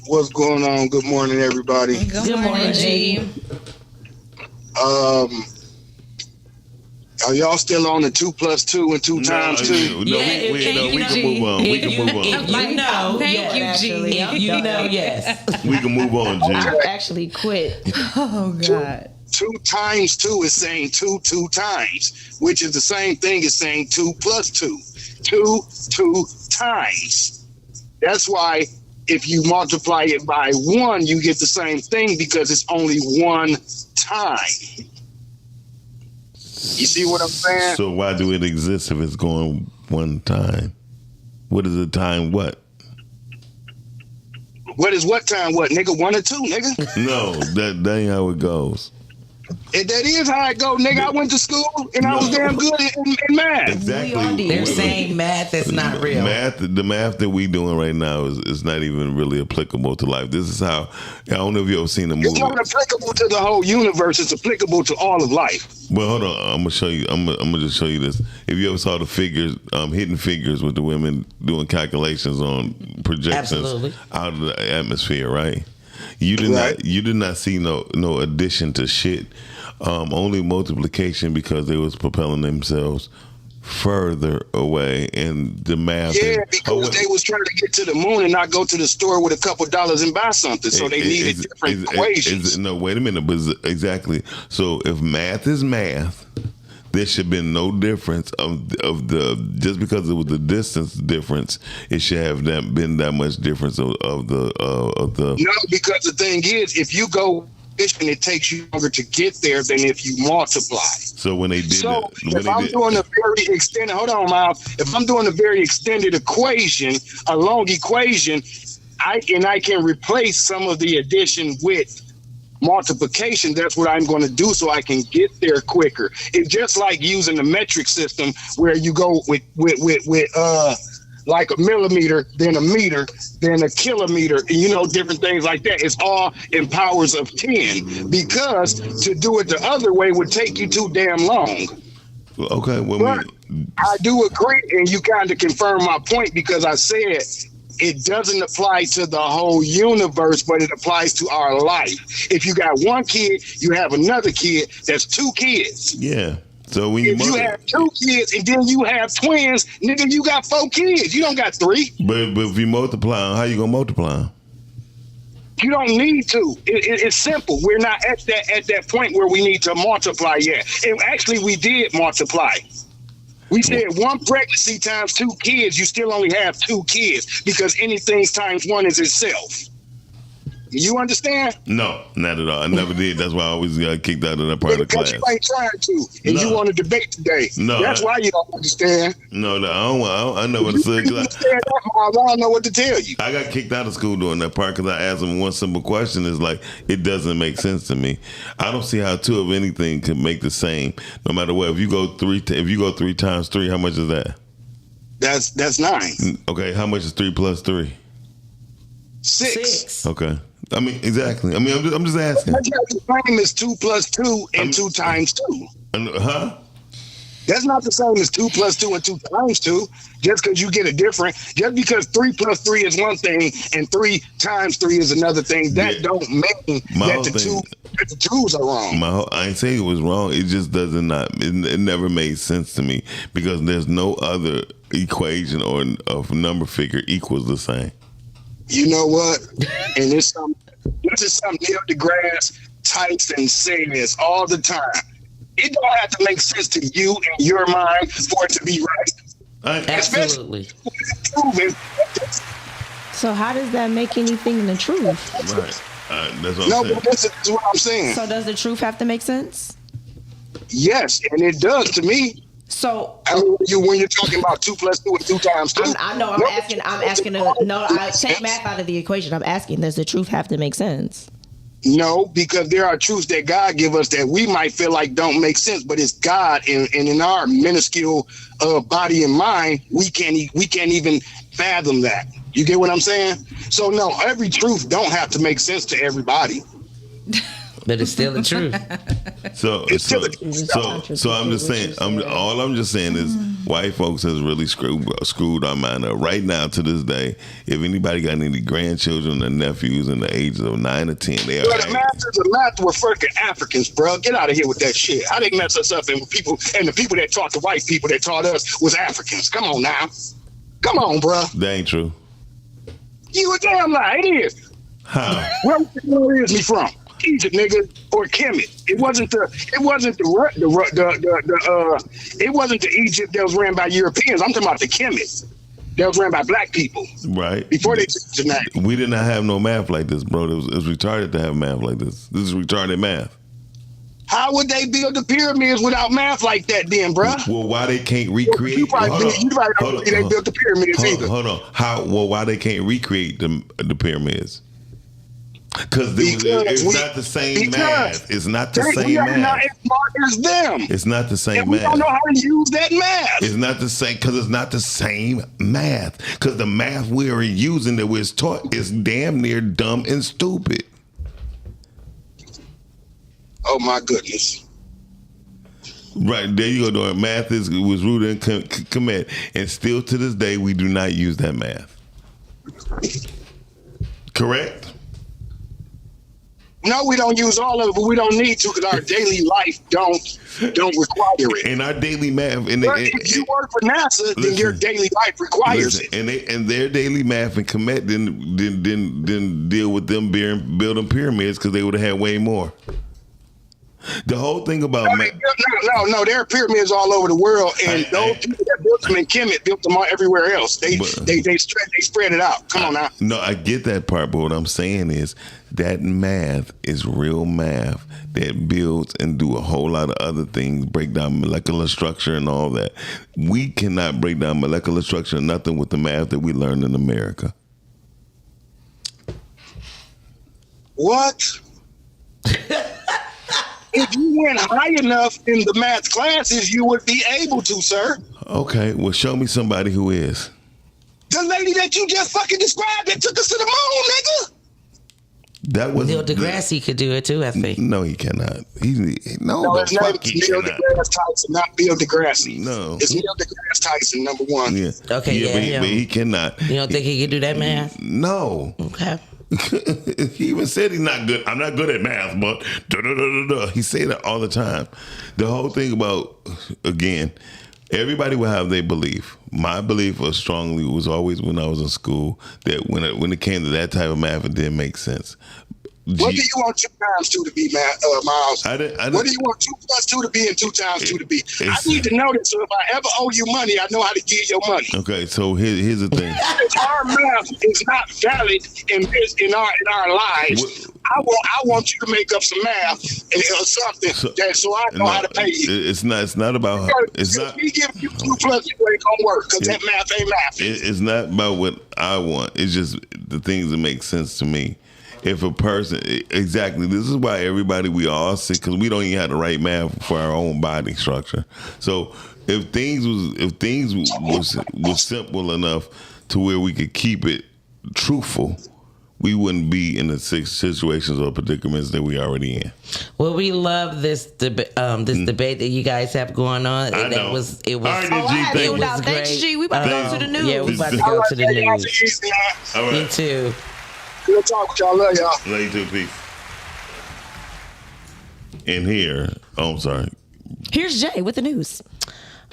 [SPEAKER 8] what's going on? Good morning, everybody.
[SPEAKER 7] Good morning, G.
[SPEAKER 8] Are y'all still on the 2 plus 2 and 2 times 2?
[SPEAKER 2] No,
[SPEAKER 5] Yeah,
[SPEAKER 2] we
[SPEAKER 5] you
[SPEAKER 2] can
[SPEAKER 5] know,
[SPEAKER 2] move on. We can move on.
[SPEAKER 5] If you know,
[SPEAKER 7] Thank you,
[SPEAKER 6] actually.
[SPEAKER 7] G.
[SPEAKER 5] if you know, yes.
[SPEAKER 2] We can move on, Jim.
[SPEAKER 6] I actually quit.
[SPEAKER 7] Oh God.
[SPEAKER 8] 2 times 2 is saying 2 times, which is the same thing as saying 2 plus 2. 2 times. That's why if you multiply it by 1, you get the same thing because it's only 1 time. You see what I'm saying?
[SPEAKER 2] So why do it exist if it's going one time? What is the time? What?
[SPEAKER 8] What is what time? What, nigga? 1 or 2, nigga?
[SPEAKER 2] No, that ain't how it goes.
[SPEAKER 8] That is how it go, nigga. I went to school and I was damn good in math.
[SPEAKER 2] Exactly.
[SPEAKER 5] They're saying math is not real.
[SPEAKER 2] The math that we doing right now is not even really applicable to life. This is how, I don't know if you ever seen the movie.
[SPEAKER 8] It's not applicable to the whole universe. It's applicable to all of life.
[SPEAKER 2] Well, hold on. I'm gonna show you. I'm gonna just show you this. If you ever saw the figures, hidden figures with the women doing calculations on projections
[SPEAKER 5] Absolutely.
[SPEAKER 2] out of the atmosphere, right? You did not see no addition to shit. Only multiplication because they was propelling themselves further away, and the math.
[SPEAKER 8] Yeah, because they was trying to get to the moon and not go to the store with a couple dollars and buy something. So they needed different equations.
[SPEAKER 2] No, wait a minute. But exactly. So if math is math, there should have been no difference of the just because it was the distance difference. It should have been that much difference of the.
[SPEAKER 8] No, because the thing is, if you go and it takes you longer to get there than if you multiply.
[SPEAKER 2] So when they did
[SPEAKER 8] if I'm doing a very extended, hold on, Miles. If I'm doing a very extended equation, a long equation, I can replace some of the addition with multiplication. That's what I'm going to do so I can get there quicker. It's just like using the metric system where you go with like a millimeter, then a meter, then a kilometer, different things like that. It's all in powers of 10 because to do it the other way would take you too damn long.
[SPEAKER 2] Okay,
[SPEAKER 8] but I do agree, and you kind of confirm my point because I said it doesn't apply to the whole universe, but it applies to our life. If you got one kid, you have another kid. That's 2 kids.
[SPEAKER 2] Yeah. So when
[SPEAKER 8] if you have 2 kids and then you have twins, nigga, you got 4 kids. You don't got 3.
[SPEAKER 2] But if you multiply them, how you gonna multiply them?
[SPEAKER 8] You don't need to. It's simple. We're not at that point where we need to multiply yet. And actually, we did multiply. We said 1 pregnancy times 2 kids. You still only have 2 kids because anything times 1 is itself. You understand?
[SPEAKER 2] No, not at all. I never did. That's why I always got kicked out of that part of the class.
[SPEAKER 8] Because you ain't trying to, and you want to debate today.
[SPEAKER 2] No,
[SPEAKER 8] that's why you don't understand.
[SPEAKER 2] No, I know what to say.
[SPEAKER 8] I don't know what to tell you.
[SPEAKER 2] I got kicked out of school during that part because I asked them one simple question. Is like it doesn't make sense to me. I don't see how 2 of anything could make the same, no matter what. If you go 3 times 3, how much is that?
[SPEAKER 8] That's 9.
[SPEAKER 2] Okay, how much is 3 plus 3?
[SPEAKER 8] 6.
[SPEAKER 2] Okay. I mean, exactly. I mean, I'm just asking.
[SPEAKER 8] That's not the same as 2 plus 2 and 2 times 2.
[SPEAKER 2] Huh?
[SPEAKER 8] That's not the same as 2 plus 2 and 2 times 2. Just because you get a different, just because 3 plus 3 is one thing and 3 times 3 is another thing, that don't mean that the 2's are wrong.
[SPEAKER 2] I ain't saying it was wrong. It just it never made sense to me because there's no other equation or of number figure equals the same.
[SPEAKER 8] You know what? And this is something Neil deGrasse Tyson says all the time. It don't have to make sense to you in your mind for it to be right.
[SPEAKER 5] Absolutely.
[SPEAKER 6] So how does that make anything the truth?
[SPEAKER 2] Right. That's what I'm saying.
[SPEAKER 8] But this is what I'm saying.
[SPEAKER 6] So does the truth have to make sense?
[SPEAKER 8] Yes, and it does to me.
[SPEAKER 6] So
[SPEAKER 8] I mean, when you're talking about 2 plus 2 and 2 times 2.
[SPEAKER 6] I'm asking. I take math out of the equation. I'm asking, does the truth have to make sense?
[SPEAKER 8] No, because there are truths that God give us that we might feel like don't make sense, but it's God, and in our minuscule body and mind, we can't even fathom that. You get what I'm saying? So no, every truth don't have to make sense to everybody.
[SPEAKER 5] But it's still the truth.
[SPEAKER 2] So I'm just saying. I'm just saying is white folks has really screwed our mind up. Right now, to this day, if anybody got any grandchildren or nephews in the ages of 9 or 10, they are.
[SPEAKER 8] The masters of math were freaking Africans, bro. Get out of here with that shit. How they mess us up? And the people that taught the white people that taught us was Africans. Come on now. Come on, bro.
[SPEAKER 2] That ain't true.
[SPEAKER 8] You a damn lie. It is.
[SPEAKER 2] How?
[SPEAKER 8] Where is me from? Egypt, nigga, or Kemet. It wasn't the Egypt that was ran by Europeans. I'm talking about the Kemet that was ran by black people.
[SPEAKER 2] Right.
[SPEAKER 8] Before they took the name.
[SPEAKER 2] We did not have no math like this, bro. It was retarded to have math like this. This is retarded math.
[SPEAKER 8] How would they build the pyramids without math like that, then, bruh?
[SPEAKER 2] Well, why they can't recreate?
[SPEAKER 8] You probably don't think they built the pyramids either.
[SPEAKER 2] Hold on. Why they can't recreate the pyramids? Because it's not the same math. It's not the same
[SPEAKER 8] we are
[SPEAKER 2] math.
[SPEAKER 8] not as smart as them.
[SPEAKER 2] It's not the same
[SPEAKER 8] and
[SPEAKER 2] math.
[SPEAKER 8] We don't know how to use that math.
[SPEAKER 2] It's not the same because it's not the same math. Because the math we are using that we're taught is damn near dumb and stupid.
[SPEAKER 8] Oh my goodness.
[SPEAKER 2] Right, there you go. Math was rooted in Kemet, and still to this day we do not use that math. Correct?
[SPEAKER 8] No, we don't use all of it, but we don't need to because our daily life don't require it.
[SPEAKER 2] And our daily math,
[SPEAKER 8] if you work for NASA, then your daily life requires it.
[SPEAKER 2] And their daily math and Kemet didn't deal with them building pyramids because they would have had way more. The whole thing about
[SPEAKER 8] no, there are pyramids all over the world, and those people that built them in Kemet built them everywhere else. They spread it out. Come on now.
[SPEAKER 2] No, I get that part, but what I'm saying is that math is real math that builds and do a whole lot of other things, break down molecular structure and all that. We cannot break down molecular structure or nothing with the math that we learned in America.
[SPEAKER 8] What? If you went high enough in the math classes, you would be able to, sir.
[SPEAKER 2] Okay, well, show me somebody who is.
[SPEAKER 8] The lady that you just fucking described that took us to the moon, nigga.
[SPEAKER 2] That was
[SPEAKER 5] Neil deGrasse could do it too, I think.
[SPEAKER 2] No, he cannot.
[SPEAKER 8] His name is Neil deGrasse Tyson, not Bill deGrasse.
[SPEAKER 2] No,
[SPEAKER 8] it's Neil deGrasse Tyson, number one.
[SPEAKER 2] Yeah.
[SPEAKER 5] Okay,
[SPEAKER 2] but he cannot.
[SPEAKER 5] You don't think he could do that math?
[SPEAKER 2] No.
[SPEAKER 5] Okay.
[SPEAKER 2] He even said he's not good. I'm not good at math, but he said that all the time. The whole thing about, again, everybody will have their belief. My belief was always when I was in school that when it came to that type of math, it didn't make sense.
[SPEAKER 8] What do you want 2 times 2 to be, Miles?
[SPEAKER 2] What
[SPEAKER 8] do you want 2 plus 2 to be and 2 times 2 to be? I need to know this, so if I ever owe you money, I know how to give your money.
[SPEAKER 2] Okay, so here's the thing.
[SPEAKER 8] Our math is not valid in our lives. I want you to make up some math or something so I know how to pay you.
[SPEAKER 2] It's not about
[SPEAKER 8] me giving you 2 plus 2 ain't gonna work because that math ain't math.
[SPEAKER 2] It's not about what I want. It's just the things that make sense to me. If a person, exactly, this is why we all sick because we don't even have the right math for our own body structure. So if things was simple enough to where we could keep it truthful, we wouldn't be in the situations or predicaments that we already in.
[SPEAKER 5] Well, we love this debate that you guys have going on.
[SPEAKER 2] I know.
[SPEAKER 5] It was great.
[SPEAKER 6] Thanks, G. We about to go to the news.
[SPEAKER 5] Yeah, we about to go to the news.
[SPEAKER 2] All right.
[SPEAKER 5] Me too.
[SPEAKER 8] Good talk with y'all. Love y'all.
[SPEAKER 2] Love you too, peace. And here, I'm sorry.
[SPEAKER 6] Here's Jay with the news.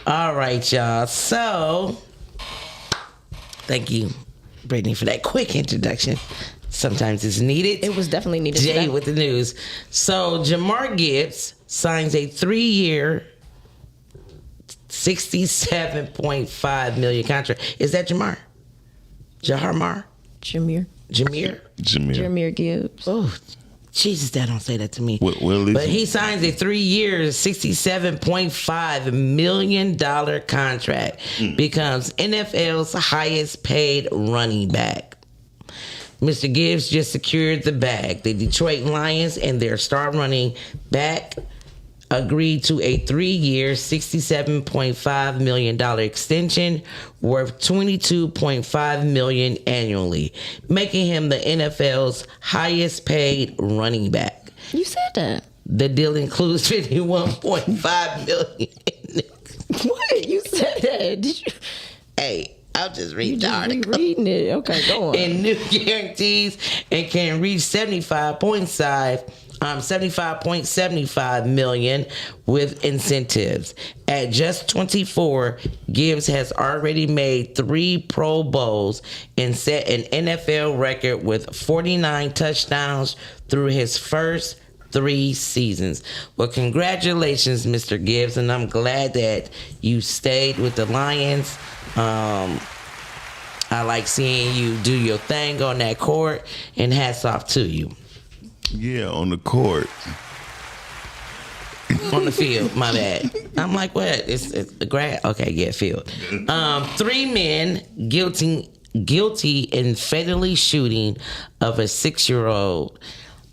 [SPEAKER 5] All right, y'all. So, thank you, Brittany, for that quick introduction. Sometimes it's needed.
[SPEAKER 6] It was definitely needed.
[SPEAKER 5] Jay
[SPEAKER 6] today.
[SPEAKER 5] with the news. So, Jamar Gibbs signs a 3-year, $67.5 million contract. Is that Jamar? Jaharmar? Jameer
[SPEAKER 6] Gibbs.
[SPEAKER 5] Oh, Jesus, Dad, don't say that to me.
[SPEAKER 2] Well,
[SPEAKER 5] but he signs a 3-year, $67.5 million contract. Becomes NFL's highest paid running back. Mr. Gibbs just secured the bag. The Detroit Lions and their star running back agreed to a 3-year, $67.5 million extension worth $22.5 million annually, making him the NFL's highest paid running back.
[SPEAKER 6] You said that.
[SPEAKER 5] The deal includes $51.5 million.
[SPEAKER 6] What? You said that. Did you?
[SPEAKER 5] Hey, I'll just read the article.
[SPEAKER 6] Reading it. Okay, go on.
[SPEAKER 5] And new guarantees and can reach $75.75 million with incentives. At just 24, Gibbs has already made 3 Pro Bowls and set an NFL record with 49 touchdowns through his first 3 seasons. Well, congratulations, Mr. Gibbs, and I'm glad that you stayed with the Lions. I like seeing you do your thing on that court, and hats off to you.
[SPEAKER 2] Yeah, on the court.
[SPEAKER 5] On the field, my bad. I'm like, what? It's a grass. Okay, yeah, field. 3 men guilty in fatally shooting of a 6-year-old.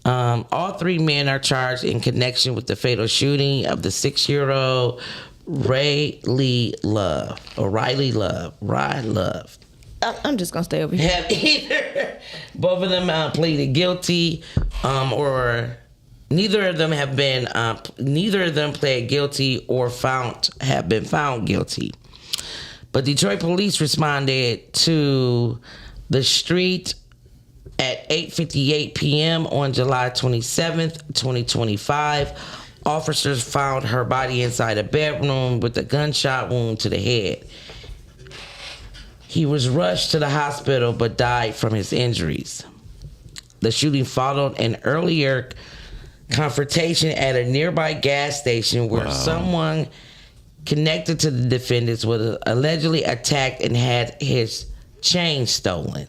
[SPEAKER 5] All 3 men are charged in connection with the fatal shooting of the 6-year-old Riley Love.
[SPEAKER 6] I'm just gonna stay over here.
[SPEAKER 5] Have either both of them pleaded guilty, or neither of them have been. Neither of them pled guilty or have been found guilty. But Detroit police responded to the street at 8:58 p.m. on July 27th, 2025. Officers found her body inside a bedroom with a gunshot wound to the head. He was rushed to the hospital but died from his injuries. The shooting followed an earlier confrontation at a nearby gas station where someone connected to the defendants was allegedly attacked and had his chain stolen.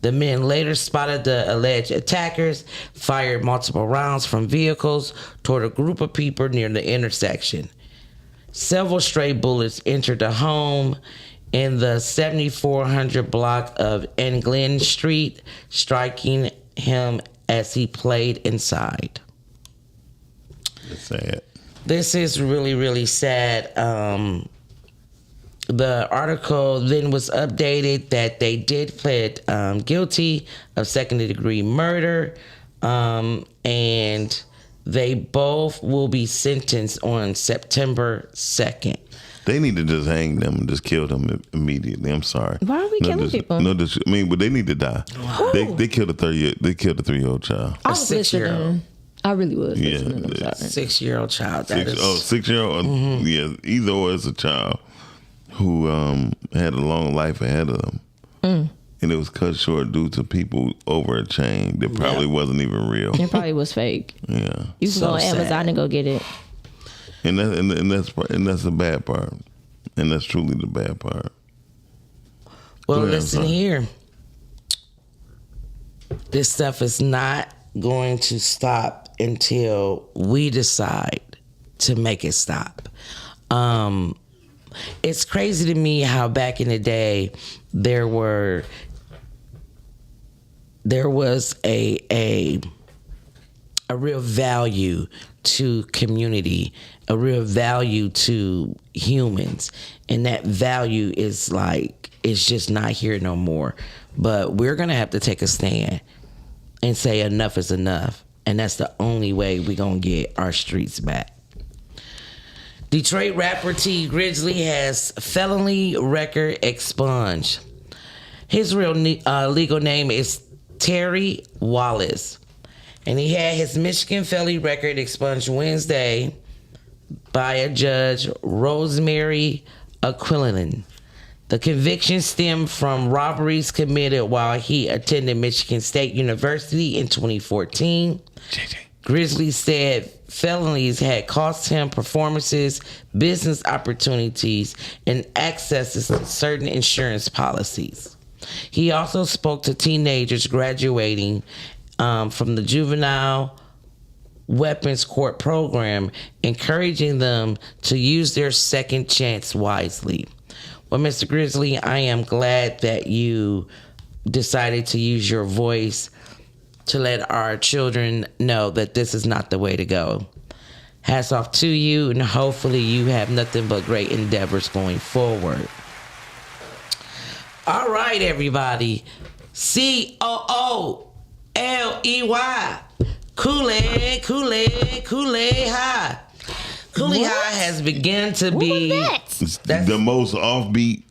[SPEAKER 5] The men later spotted the alleged attackers, fired multiple rounds from vehicles toward a group of people near the intersection. Several stray bullets entered the home in the 7400 block of England Street, striking him as he played inside.
[SPEAKER 2] It's sad.
[SPEAKER 5] This is really, really sad. The article then was updated that they did plead guilty of second-degree murder, and they both will be sentenced on September 2nd.
[SPEAKER 2] They need to just hang them and just kill them immediately. I'm sorry.
[SPEAKER 6] Why are we killing people?
[SPEAKER 2] No, but they need to die. They killed a 3-year-old child.
[SPEAKER 6] I was listening. I really was.
[SPEAKER 2] Yeah,
[SPEAKER 6] listening. I'm sorry.
[SPEAKER 5] 6-year-old child.
[SPEAKER 2] 6-year-old. Mm-hmm. Yeah, either or as a child who had a long life ahead of them, and it was cut short due to people over a chain that probably wasn't even real.
[SPEAKER 6] It probably was fake.
[SPEAKER 2] Yeah,
[SPEAKER 6] you can go on Amazon and go get it.
[SPEAKER 2] And that's the bad part, and that's truly the bad part.
[SPEAKER 5] Well, listen here. This stuff is not going to stop until we decide to make it stop. It's crazy to me how back in the day there was a real value to community, a real value to humans, and that value is it's just not here no more. But we're gonna have to take a stand and say enough is enough, and that's the only way we're gonna get our streets back. Detroit rapper T Grizzly has felony record expunged. His real legal name is Terry Wallace, and he had his Michigan felony record expunged Wednesday by a judge, Rosemary Aquilin. The conviction stemmed from robberies committed while he attended Michigan State University in 2014. Grizzly said felonies had cost him performances, business opportunities, and access to certain insurance policies. He also spoke to teenagers graduating from the Juvenile Weapons Court program, encouraging them to use their second chance wisely. Well, Mr. Grizzly, I am glad that you decided to use your voice to let our children know that this is not the way to go. Hats off to you, and hopefully you have nothing but great endeavors going forward. All right, everybody. COOLEY. Kool-Aid High. Kool-Aid High has begun to be
[SPEAKER 2] the most offbeat.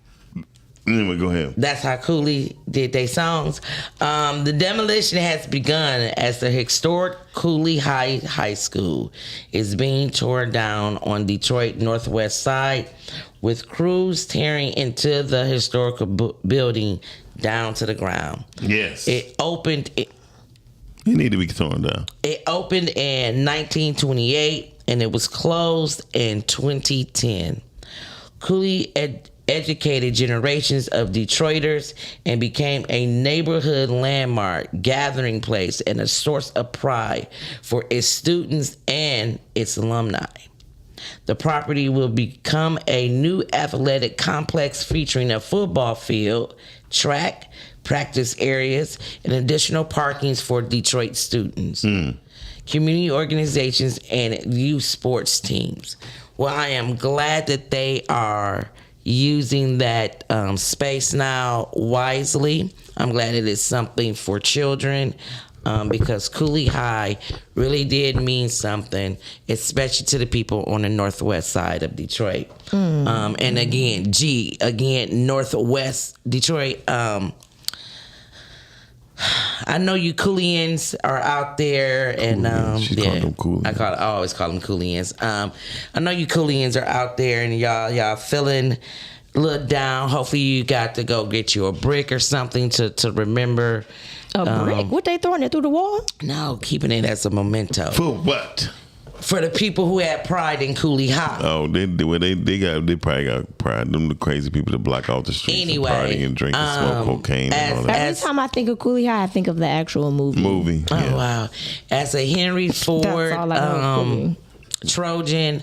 [SPEAKER 2] Anyway, go ahead.
[SPEAKER 5] That's how Kool-Aid did their songs. The demolition has begun as the historic Kool-Aid High School is being torn down on Detroit northwest side, with crews tearing into the historical building down to the ground.
[SPEAKER 2] Yes.
[SPEAKER 5] It opened.
[SPEAKER 2] It need to be torn down.
[SPEAKER 5] It opened in 1928 and it was closed in 2010. Kool-Aid educated generations of Detroiters and became a neighborhood landmark, gathering place, and a source of pride for its students and its alumni. The property will become a new athletic complex featuring a football field, track, practice areas, and additional parkings for Detroit students, community organizations, and youth sports teams. Well, I am glad that they are using that space now wisely. I'm glad it is something for children. Because Cooley High really did mean something, especially to the people on the northwest side of Detroit. And again, northwest Detroit. I know you Cooleyans are out there, and I always call them Cooleyans. I know you Cooleyans are out there, and y'all feeling a little down. Hopefully, you got to go get you a brick or something to remember.
[SPEAKER 6] A brick? What, they throwing it through the wall?
[SPEAKER 5] No, keeping it as a memento.
[SPEAKER 2] For what?
[SPEAKER 5] For the people who had pride in Cooley High.
[SPEAKER 2] Oh, they probably got pride. Them the crazy people that block off the streets
[SPEAKER 5] anyway,
[SPEAKER 2] and party and drink and smoke cocaine and all that.
[SPEAKER 6] Every time I think of Cooley High, I think of the actual movie.
[SPEAKER 5] Oh, wow. As a Henry Ford Trojan,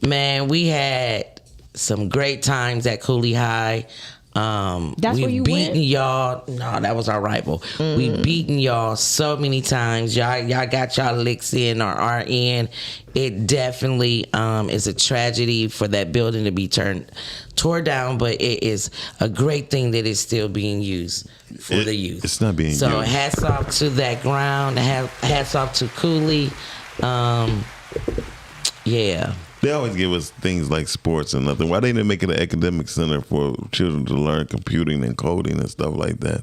[SPEAKER 5] man, we had some great times at Cooley High.
[SPEAKER 6] That's where you
[SPEAKER 5] beaten
[SPEAKER 6] went?
[SPEAKER 5] y'all. No, that was our rival. We beaten y'all so many times. Y'all got y'all licks in or our end. It definitely is a tragedy for that building to be tore down, but it is a great thing that it's still being used for the youth.
[SPEAKER 2] It's not being used.
[SPEAKER 5] So hats off to that ground. Hats off to Cooley. Yeah.
[SPEAKER 2] They always give us things like sports and nothing. Why they didn't make it an academic center for children to learn computing and coding and stuff like that?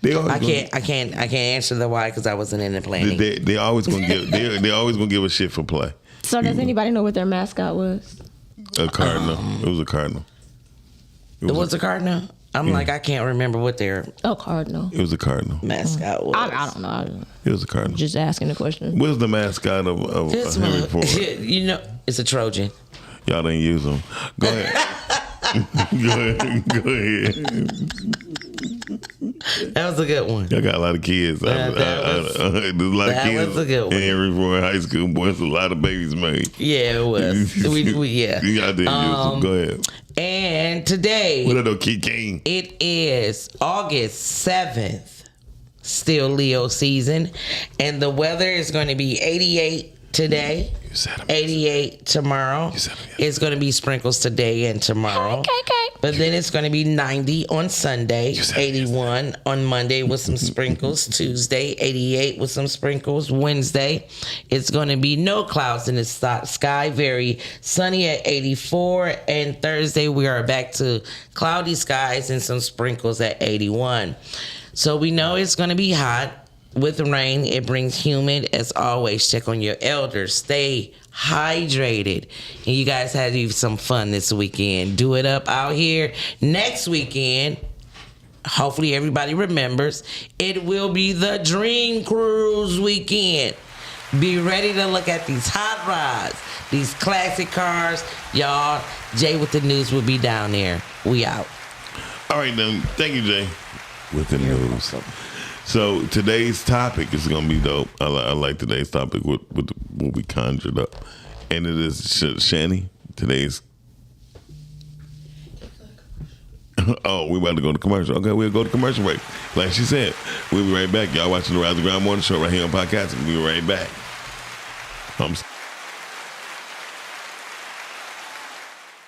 [SPEAKER 2] I
[SPEAKER 5] can't answer the why because I wasn't in the planning.
[SPEAKER 2] They always gonna give. They always gonna give a shit for play.
[SPEAKER 6] So does anybody know what their mascot was?
[SPEAKER 2] A cardinal. It was a cardinal.
[SPEAKER 5] It was a cardinal. I'm like, I can't remember what their
[SPEAKER 6] cardinal.
[SPEAKER 2] It was a cardinal
[SPEAKER 5] mascot was.
[SPEAKER 6] I don't know.
[SPEAKER 2] It was a cardinal.
[SPEAKER 6] Just asking the question.
[SPEAKER 2] What's the mascot of Henry Ford?
[SPEAKER 5] You know, it's a Trojan.
[SPEAKER 2] Y'all didn't use them. Go ahead. Go ahead.
[SPEAKER 5] That was a good one.
[SPEAKER 2] Y'all got a lot of kids. There's a lot of kids
[SPEAKER 5] was a good one.
[SPEAKER 2] in Henry Ford High School. Boy, it's a lot of babies made.
[SPEAKER 5] Yeah, it was. Yeah.
[SPEAKER 2] Y'all didn't use them. Go ahead.
[SPEAKER 5] And today,
[SPEAKER 2] what are King?
[SPEAKER 5] It is August 7th, still Leo season, and the weather is going to be 88 today, 88 tomorrow. It's going to be sprinkles today and tomorrow. Okay. But then it's going to be 90 on Sunday, 81 on Monday with some sprinkles, Tuesday 88 with some sprinkles, Wednesday it's going to be no clouds in the sky, very sunny at 84, and Thursday we are back to cloudy skies and some sprinkles at 81. So we know it's going to be hot. With rain, it brings humid. As always, check on your elders. Stay hydrated. And you guys had some fun this weekend. Do it up out here. Next weekend, hopefully everybody remembers, it will be the Dream Cruise weekend. Be ready to look at these hot rods, these classic cars. Y'all, Jay with the news will be down there. We out.
[SPEAKER 2] All right, then. Thank you, Jay, with the news. So today's topic is going to be dope. I like today's topic with what we conjured up. And it is, Shani, today's... Oh, we about to go to commercial. Okay, we'll go to commercial break. Like she said, we'll be right back. Y'all watching the Rise of Ground Morning Show right here on Podcast. We'll be right back.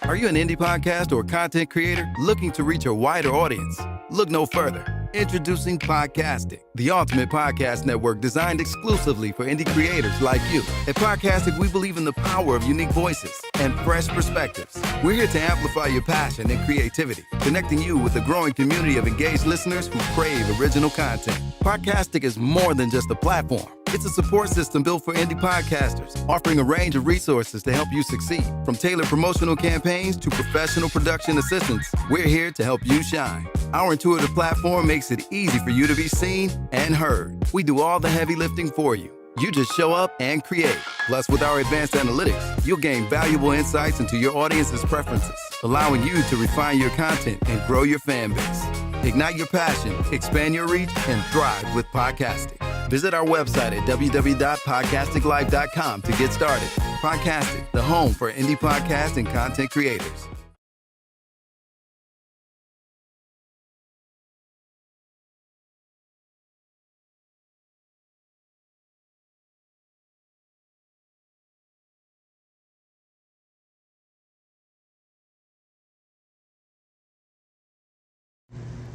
[SPEAKER 1] Are you an indie podcast or content creator looking to reach a wider audience? Look no further. Introducing Podcastic, the ultimate podcast network designed exclusively for indie creators like you. At Podcastic, we believe in the power of unique voices and fresh perspectives. We're here to amplify your passion and creativity, connecting you with a growing community of engaged listeners who crave original content. Podcastic is more than just a platform. It's a support system built for indie podcasters, offering a range of resources to help you succeed. From tailored promotional campaigns to professional production assistance, we're here to help you shine. Our intuitive platform makes it easy for you to be seen and heard. We do all the heavy lifting for you. You just show up and create. Plus, with our advanced analytics, you'll gain valuable insights into your audience's preferences, allowing you to refine your content and grow your fan base. Ignite your passion, expand your reach, and thrive with Podcastic. Visit our website at www.podcasticlife.com to get started. Podcastic, the home for indie podcasts and content creators.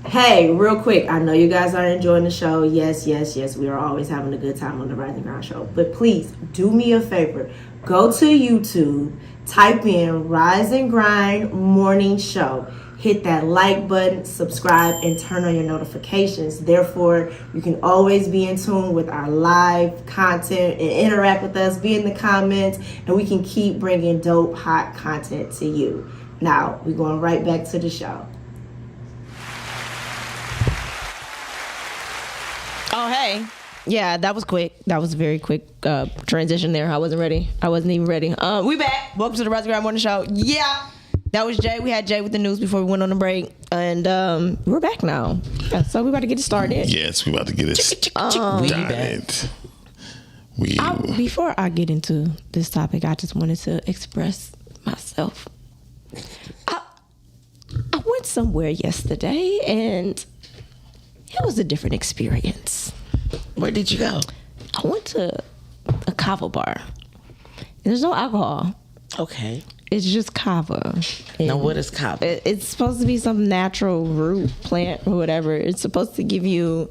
[SPEAKER 6] Hey, real quick, I know you guys are enjoying the show. Yes, we are always having a good time on the Rise and Grind show. But please, do me a favor. Go to YouTube, type in Rise and Grind Morning Show. Hit that like button, subscribe, and turn on your notifications. Therefore, you can always be in tune with our live content and interact with us, be in the comments, and we can keep bringing dope, hot content to you. Now, we're going right back to the show. Oh, hey. Yeah, that was quick. That was a very quick transition there. I wasn't ready. I wasn't even ready. We back. Welcome to the Rise and Grind Morning Show. Yeah. That was Jay. We had Jay with the news before we went on the break. And we're back now. Yeah, so we about to get it started.
[SPEAKER 2] Yes, we about to get it started.
[SPEAKER 6] Before I get into this topic, I just wanted to express myself. I went somewhere yesterday and it was a different experience.
[SPEAKER 5] Where did you go?
[SPEAKER 6] I went to a kava bar. There's no alcohol.
[SPEAKER 5] Okay.
[SPEAKER 6] It's just kava.
[SPEAKER 5] Now, what is kava?
[SPEAKER 6] It's supposed to be some natural root plant or whatever. It's supposed to give you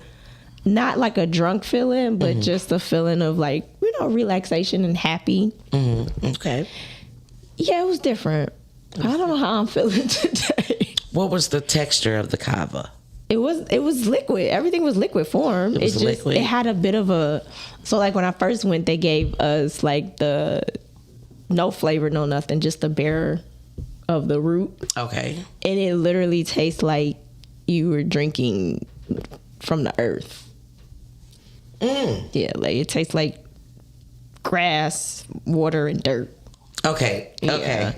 [SPEAKER 6] not like a drunk feeling, but just a feeling of like, relaxation and happy.
[SPEAKER 5] Mm-hmm. Okay.
[SPEAKER 6] Yeah, it was different. I don't know how I'm feeling today.
[SPEAKER 5] What was the texture of the kava?
[SPEAKER 6] It was liquid. Everything was liquid form.
[SPEAKER 5] It was liquid.
[SPEAKER 6] It had a bit of a, so like when I first went, they gave us like the no flavor, no nothing, just the bare of the root.
[SPEAKER 5] Okay.
[SPEAKER 6] And it literally tastes like you were drinking from the earth. Yeah, like it tastes like grass, water, and dirt.
[SPEAKER 5] Okay.
[SPEAKER 6] Yeah.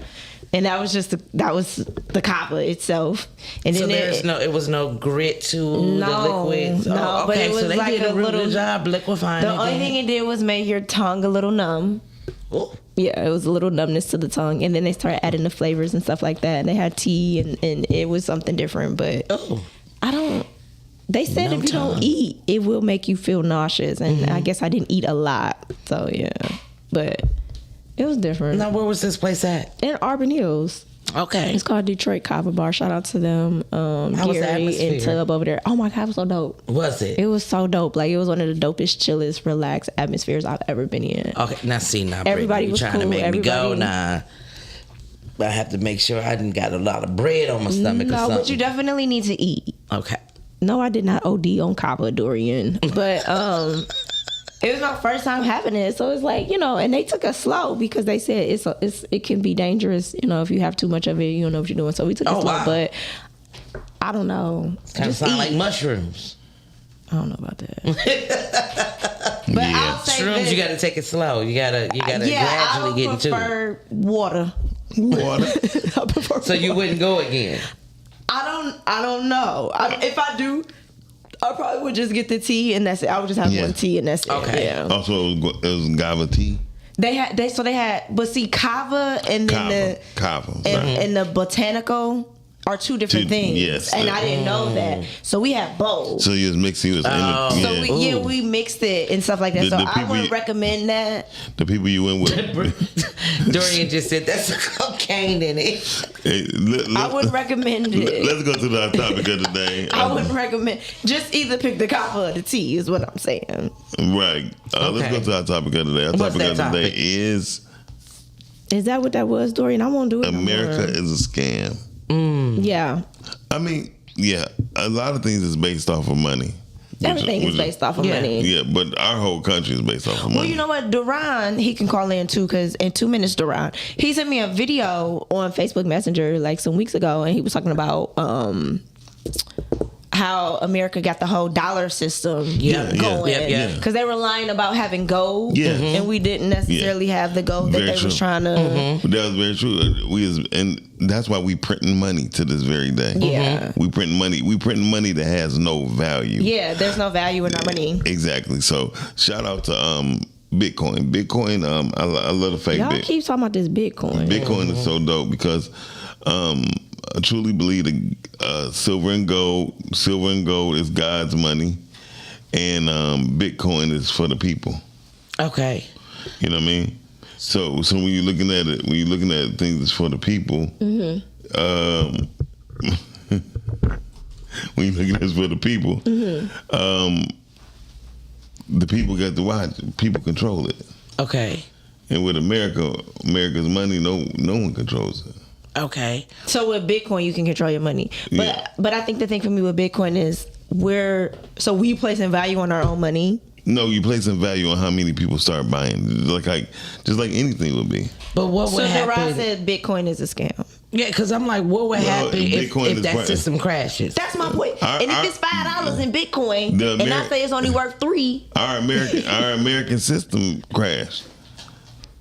[SPEAKER 6] And that was the kava itself. And
[SPEAKER 5] so
[SPEAKER 6] then
[SPEAKER 5] it was no grit to the liquid.
[SPEAKER 6] No, but it was
[SPEAKER 5] so they
[SPEAKER 6] like
[SPEAKER 5] did
[SPEAKER 6] a little
[SPEAKER 5] good job liquefying.
[SPEAKER 6] The only thing it did was make your tongue a little numb.
[SPEAKER 5] Ooh.
[SPEAKER 6] Yeah, it was a little numbness to the tongue, and then they started adding the flavors and stuff like that. And they had tea, and it was something different. But They said if you don't eat, it will make you feel nauseous, and I guess I didn't eat a lot, so yeah. But it was different.
[SPEAKER 5] Now, where was this place at?
[SPEAKER 6] In Auburn Hills.
[SPEAKER 5] Okay.
[SPEAKER 6] It's called Detroit Kava Bar. Shout out to them.
[SPEAKER 5] How was the
[SPEAKER 6] Gary
[SPEAKER 5] atmosphere?
[SPEAKER 6] and Tub over there. Oh my God, it was so dope.
[SPEAKER 5] Was it?
[SPEAKER 6] It was so dope. Like, it was one of the dopest, chillest, relaxed atmospheres I've ever been in.
[SPEAKER 5] Okay, now see,
[SPEAKER 6] Everybody
[SPEAKER 5] you
[SPEAKER 6] was
[SPEAKER 5] trying
[SPEAKER 6] cool.
[SPEAKER 5] to make me go
[SPEAKER 6] Everybody-
[SPEAKER 5] now. I have to make sure I didn't got a lot of bread on my stomach or
[SPEAKER 6] No,
[SPEAKER 5] something.
[SPEAKER 6] but you definitely need to eat.
[SPEAKER 5] Okay.
[SPEAKER 6] No, I did not OD on Kava, Dorian. But it was my first time having it, so it's like, and they took us slow because they said it can be dangerous, if you have too much of it, you don't know what you're doing. So we took it slow,
[SPEAKER 5] wow.
[SPEAKER 6] but I don't know.
[SPEAKER 5] Kind of sound like mushrooms.
[SPEAKER 6] I don't know about that. But I'll say
[SPEAKER 5] Shrooms,
[SPEAKER 6] this.
[SPEAKER 5] you got to take it slow. You gotta gradually get into it.
[SPEAKER 6] I prefer water. I prefer
[SPEAKER 5] So you wouldn't go again?
[SPEAKER 6] I don't know. If I do, I probably would just get the tea and that's it. I would just have one tea and that's it.
[SPEAKER 5] Okay.
[SPEAKER 6] Yeah.
[SPEAKER 2] Also, it was Gava tea.
[SPEAKER 6] They had, but see, Kava and then
[SPEAKER 2] Kava,
[SPEAKER 6] and the Botanical are two different things.
[SPEAKER 2] Yes.
[SPEAKER 6] And I didn't know that. So we had both.
[SPEAKER 2] So you was mixing it.
[SPEAKER 6] So we mixed it and stuff like that. So I wouldn't recommend that.
[SPEAKER 2] The people you went with.
[SPEAKER 5] Dorian just said that's a cocaine in it.
[SPEAKER 2] Hey,
[SPEAKER 6] I wouldn't recommend it.
[SPEAKER 2] Let's go to the topic of the day.
[SPEAKER 6] I wouldn't recommend. Just either pick the Kava or the tea is what I'm saying.
[SPEAKER 2] Right. Let's go to our topic of the day. Our
[SPEAKER 5] What's
[SPEAKER 2] topic of the
[SPEAKER 5] that
[SPEAKER 2] day
[SPEAKER 5] topic?
[SPEAKER 2] is
[SPEAKER 6] that what that was, Dorian? I won't do it.
[SPEAKER 2] America
[SPEAKER 6] no more.
[SPEAKER 2] is a scam.
[SPEAKER 6] Yeah.
[SPEAKER 2] I mean, yeah, a lot of things is based off of money.
[SPEAKER 6] Everything is based off of money.
[SPEAKER 2] Yeah, but our whole country is based off of money.
[SPEAKER 6] Well, you know what? Duran, he can call in too, because in 2 minutes, Duran, he sent me a video on Facebook Messenger like some weeks ago, and he was talking about, how America got the whole dollar system
[SPEAKER 5] Yeah.
[SPEAKER 6] going.
[SPEAKER 5] Yeah.
[SPEAKER 6] Because they were lying about having gold,
[SPEAKER 2] Yeah.
[SPEAKER 6] and we didn't necessarily have the gold that
[SPEAKER 2] Very
[SPEAKER 6] they
[SPEAKER 2] true.
[SPEAKER 6] was trying to.
[SPEAKER 2] That was very true. And that's why we printing money to this very day.
[SPEAKER 6] Yeah.
[SPEAKER 2] We printing money that has no value.
[SPEAKER 6] Yeah, there's no value in our money.
[SPEAKER 2] Exactly. So shout out to Bitcoin. Bitcoin, I love the fact
[SPEAKER 6] Y'all
[SPEAKER 2] that
[SPEAKER 6] keep talking about this Bitcoin.
[SPEAKER 2] Bitcoin is so dope because I truly believe that silver and gold is God's money, and Bitcoin is for the people.
[SPEAKER 5] Okay.
[SPEAKER 2] You know what I mean? So when you're looking at it, when you're looking at things that's for the people, when you're looking at it for the people, the people got to watch. People control it.
[SPEAKER 5] Okay.
[SPEAKER 2] And with America's money, no one controls it.
[SPEAKER 5] Okay.
[SPEAKER 6] So with Bitcoin, you can control your money.
[SPEAKER 2] Yeah.
[SPEAKER 6] But I think the thing for me with Bitcoin is we placing value on our own money.
[SPEAKER 2] No, you placing value on how many people start buying, just like anything would be.
[SPEAKER 5] But what
[SPEAKER 6] So
[SPEAKER 5] would
[SPEAKER 6] Gerard
[SPEAKER 5] happen?
[SPEAKER 6] said Bitcoin is a scam.
[SPEAKER 5] Yeah, because I'm like, what would happen if
[SPEAKER 2] Bitcoin is
[SPEAKER 5] that
[SPEAKER 2] part-
[SPEAKER 5] system crashes?
[SPEAKER 6] That's my point. And if it's $5 in Bitcoin,
[SPEAKER 2] The
[SPEAKER 6] and I say it's only worth $3,
[SPEAKER 2] Our American system crashed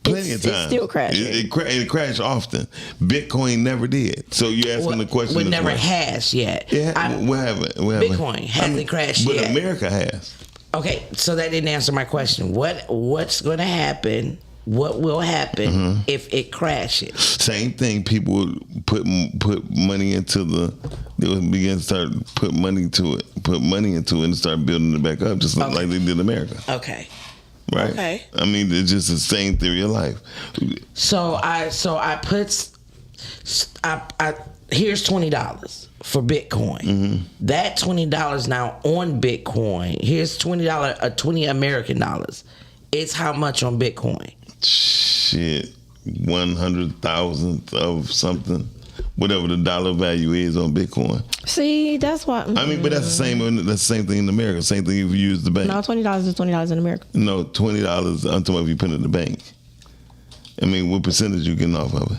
[SPEAKER 2] plenty of
[SPEAKER 6] It's
[SPEAKER 2] times.
[SPEAKER 6] still crashing.
[SPEAKER 2] It crashed often. Bitcoin never did. So you asking the question?
[SPEAKER 5] Well,
[SPEAKER 2] is
[SPEAKER 5] never
[SPEAKER 2] what?
[SPEAKER 5] has yet.
[SPEAKER 2] Yeah, what happened?
[SPEAKER 5] Bitcoin hasn't crashed
[SPEAKER 2] but
[SPEAKER 5] yet.
[SPEAKER 2] America has.
[SPEAKER 5] Okay, so that didn't answer my question. What's going to happen? What will happen if it crashes?
[SPEAKER 2] Same thing. People would put money into they would begin to start put money into it, and start building it back up, just like they did in America.
[SPEAKER 5] Okay.
[SPEAKER 2] Right.
[SPEAKER 5] Okay.
[SPEAKER 2] I mean, it's just the same theory of life.
[SPEAKER 5] So I put here's $20 for Bitcoin. That $20 now on Bitcoin. Here's $20 American dollars. It's how much on Bitcoin?
[SPEAKER 2] Shit, 100,000th of something, whatever the dollar value is on Bitcoin.
[SPEAKER 6] see, that's why.
[SPEAKER 2] I mean, but that's the same thing in America. Same thing if you use the bank.
[SPEAKER 6] No, $20 is $20 in America.
[SPEAKER 2] No, $20. I'm talking about if you put it in the bank. I mean, what percentage you getting off of it?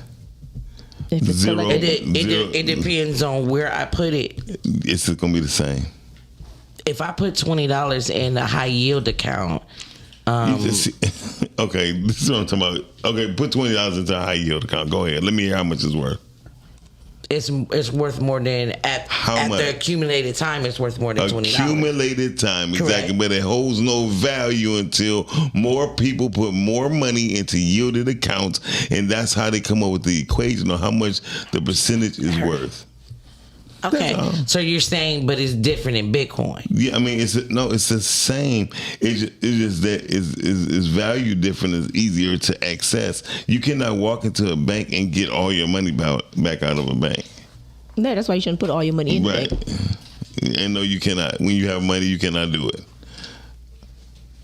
[SPEAKER 6] If it's
[SPEAKER 2] Zero.
[SPEAKER 6] collected.
[SPEAKER 5] It depends on where I put it.
[SPEAKER 2] It's just gonna be the same.
[SPEAKER 5] If I put $20 in a high yield account,
[SPEAKER 2] You just okay, this is what I'm talking about. Okay, put $20 into a high yield account. Go ahead. Let me hear how much it's worth.
[SPEAKER 5] it's worth more than at
[SPEAKER 2] much?
[SPEAKER 5] the accumulated time. It's worth more than $20.
[SPEAKER 2] Accumulated time, exactly.
[SPEAKER 5] Correct.
[SPEAKER 2] But it holds no value until more people put more money into yielded accounts, and that's how they come up with the equation on how much the percentage is worth.
[SPEAKER 5] Okay,
[SPEAKER 2] That's all.
[SPEAKER 5] so you're saying, but it's different in Bitcoin.
[SPEAKER 2] Yeah, I mean, it's the same. It's just that is value different. Is easier to access. You cannot walk into a bank and get all your money back out of a bank.
[SPEAKER 6] No, that's why you shouldn't put all your money in the
[SPEAKER 2] Right.
[SPEAKER 6] bank.
[SPEAKER 2] And no, you cannot. When you have money, you cannot do it.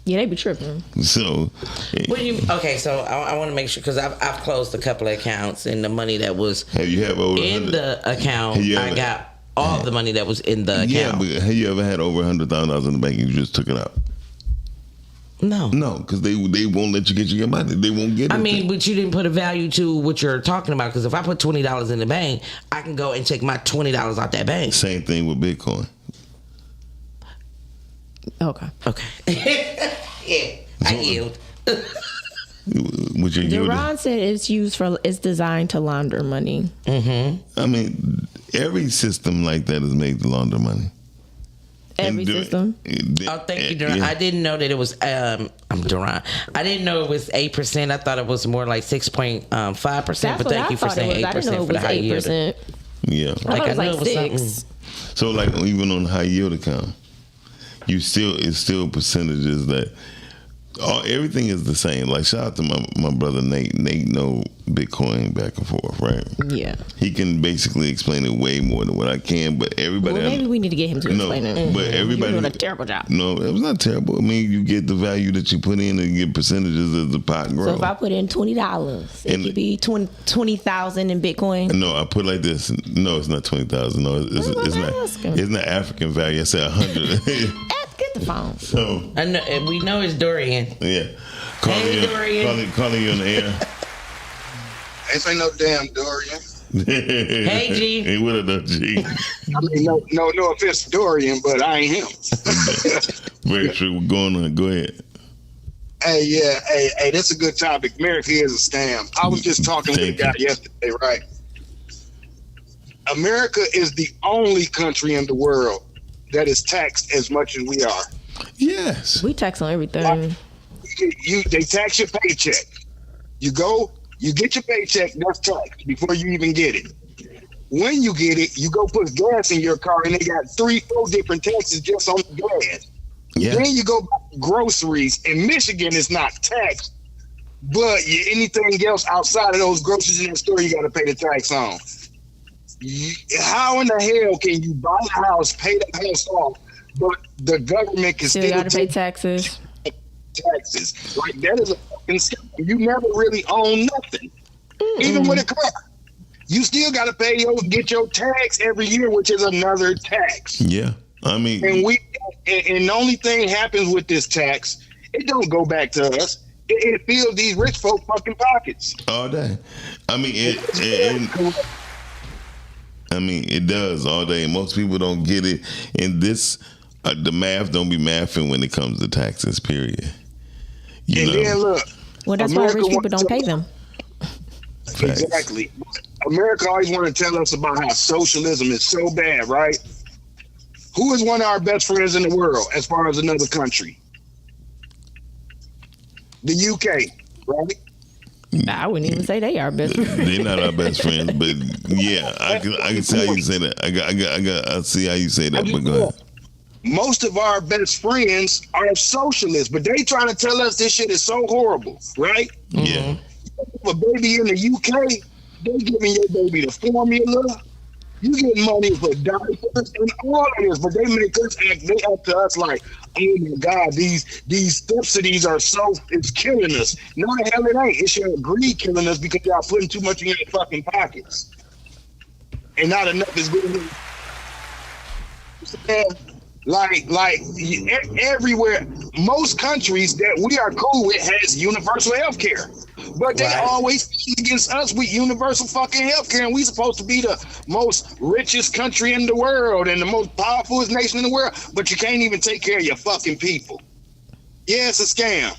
[SPEAKER 6] Yeah, they be tripping.
[SPEAKER 2] So,
[SPEAKER 5] Okay, so I want to make sure, because I've closed a couple of accounts, and the money that was
[SPEAKER 2] have you ever over
[SPEAKER 5] in
[SPEAKER 2] 100?
[SPEAKER 5] the account,
[SPEAKER 2] Have you
[SPEAKER 5] I
[SPEAKER 2] ever-
[SPEAKER 5] got all the money that was in the account.
[SPEAKER 2] Yeah, but have you ever had over $100,000 in the bank and you just took it out?
[SPEAKER 5] No.
[SPEAKER 2] No, because they won't let you get your money. They won't get it.
[SPEAKER 5] I mean, but you didn't put a value to what you're talking about, because if I put $20 in the bank, I can go and take my $20 out that bank.
[SPEAKER 2] Same thing with Bitcoin.
[SPEAKER 6] Okay.
[SPEAKER 5] Okay. Yeah, I yield.
[SPEAKER 2] With your yield.
[SPEAKER 6] Deron said it's designed to launder money.
[SPEAKER 2] I mean, every system like that is made to launder money.
[SPEAKER 6] Every system.
[SPEAKER 5] Oh, thank you, Duran.
[SPEAKER 2] Yeah.
[SPEAKER 5] I didn't know that it was. I'm Duran. I didn't know it was 8%. I thought it was more like 6.5%.
[SPEAKER 6] That's
[SPEAKER 5] But
[SPEAKER 6] what
[SPEAKER 5] thank
[SPEAKER 6] I
[SPEAKER 5] you for
[SPEAKER 6] thought it
[SPEAKER 5] saying
[SPEAKER 6] was. I
[SPEAKER 5] 8%
[SPEAKER 6] didn't know
[SPEAKER 5] for
[SPEAKER 6] it
[SPEAKER 5] the
[SPEAKER 6] was
[SPEAKER 5] high yield.
[SPEAKER 6] 8%.
[SPEAKER 2] Yeah.
[SPEAKER 6] I thought it was like
[SPEAKER 5] something.
[SPEAKER 6] 6.
[SPEAKER 2] So like even on the high yield account, it's still percentages that everything is the same. Like shout out to my brother Nate. Nate know Bitcoin back and forth, right?
[SPEAKER 6] Yeah.
[SPEAKER 2] He can basically explain it way more than what I can, but everybody
[SPEAKER 6] Well, maybe we need to get him to explain it.
[SPEAKER 2] but everybody
[SPEAKER 6] You're doing a terrible job.
[SPEAKER 2] No, it was not terrible. I mean, you get the value that you put in and you get percentages as the pot grows.
[SPEAKER 6] So if I put in $20, it
[SPEAKER 2] And-
[SPEAKER 6] could be 20,000 in Bitcoin.
[SPEAKER 2] No, I put it like this. No, it's not 20,000. No, it's not.
[SPEAKER 6] asking.
[SPEAKER 2] It's not African value. I said 100.
[SPEAKER 6] Get the phone.
[SPEAKER 2] So
[SPEAKER 5] I know, and we know it's Dorian.
[SPEAKER 2] yeah,
[SPEAKER 5] Hey, Dorian.
[SPEAKER 2] calling you on the air.
[SPEAKER 8] This ain't no damn Dorian.
[SPEAKER 5] Hey, G.
[SPEAKER 2] Hey, what up, G?
[SPEAKER 8] I mean, no offense to Dorian, but I ain't him.
[SPEAKER 2] Very true. What's going on? Go ahead.
[SPEAKER 8] Hey, yeah, hey, that's a good topic. America is a scam. I was just talking with a guy yesterday, right? America is the only country in the world that is taxed as much as we are.
[SPEAKER 2] Yes.
[SPEAKER 6] We tax on everything.
[SPEAKER 8] They tax your paycheck. You get your paycheck, that's taxed before you even get it. When you get it, you go put gas in your car, and they got 3-4 different taxes just on the gas.
[SPEAKER 2] Yeah.
[SPEAKER 8] Then you go buy groceries. In Michigan, it's not taxed, but anything else outside of those groceries in the store, you got to pay the tax on. How in the hell can you buy a house, pay the house off, but the government can still
[SPEAKER 6] got to pay
[SPEAKER 8] take
[SPEAKER 6] taxes?
[SPEAKER 8] Taxes. Like, that is a fucking scam. You never really own nothing. Even with a car. You still got to get your tax every year, which is another tax.
[SPEAKER 2] Yeah. I mean,
[SPEAKER 8] and the only thing happens with this tax, it don't go back to us. It fills these rich folk fucking pockets
[SPEAKER 2] all day. I mean, it does all day. Most people don't get it. And this, the math don't be mathing when it comes to taxes. Period.
[SPEAKER 8] Then look.
[SPEAKER 6] Well, that's why rich people don't pay them.
[SPEAKER 2] Facts.
[SPEAKER 8] Exactly. America always want to tell us about how socialism is so bad, right? Who is one of our best friends in the world as far as another country? The UK, right?
[SPEAKER 6] I wouldn't even say they are best friends.
[SPEAKER 2] They're not our best friends, but yeah, I can see how you say that. I see how you say that, but go ahead.
[SPEAKER 8] Most of our best friends are socialists, but they trying to tell us this shit is so horrible, right?
[SPEAKER 2] Yeah.
[SPEAKER 8] A baby in the UK, they giving your baby the formula. You get money for diapers and all of this, but they make us act to us like, oh my God, these subsidies are it's killing us. No, the hell it ain't. It's your greed killing us because y'all putting too much in your fucking pockets. And not enough is good. Like everywhere, most countries that we are cool with has universal health care. But they always fight against us with universal fucking health care, and we supposed to be the most richest country in the world and the most powerful nation in the world, but you can't even take care of your fucking people. Yeah, it's a scam.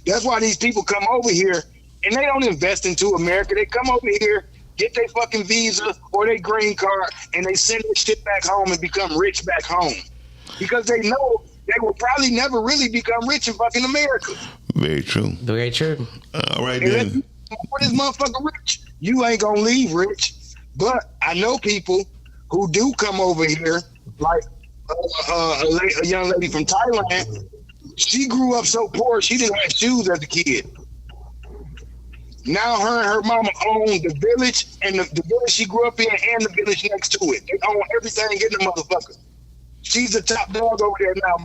[SPEAKER 8] That's why these people come over here and they don't invest into America. They come over here, get their fucking visa or their green card, and they send their shit back home and become rich back home. Because they know they will probably never really become rich in fucking America.
[SPEAKER 2] Very true.
[SPEAKER 5] Very true.
[SPEAKER 2] All right, then.
[SPEAKER 8] For this motherfucker rich, you ain't gonna leave rich. But I know people who do come over here, like a young lady from Thailand. She grew up so poor, she didn't have shoes as a kid. Now her and her mama own the village, and the village she grew up in and the village next to it. They own everything in the motherfucker. She's the top dog over there now,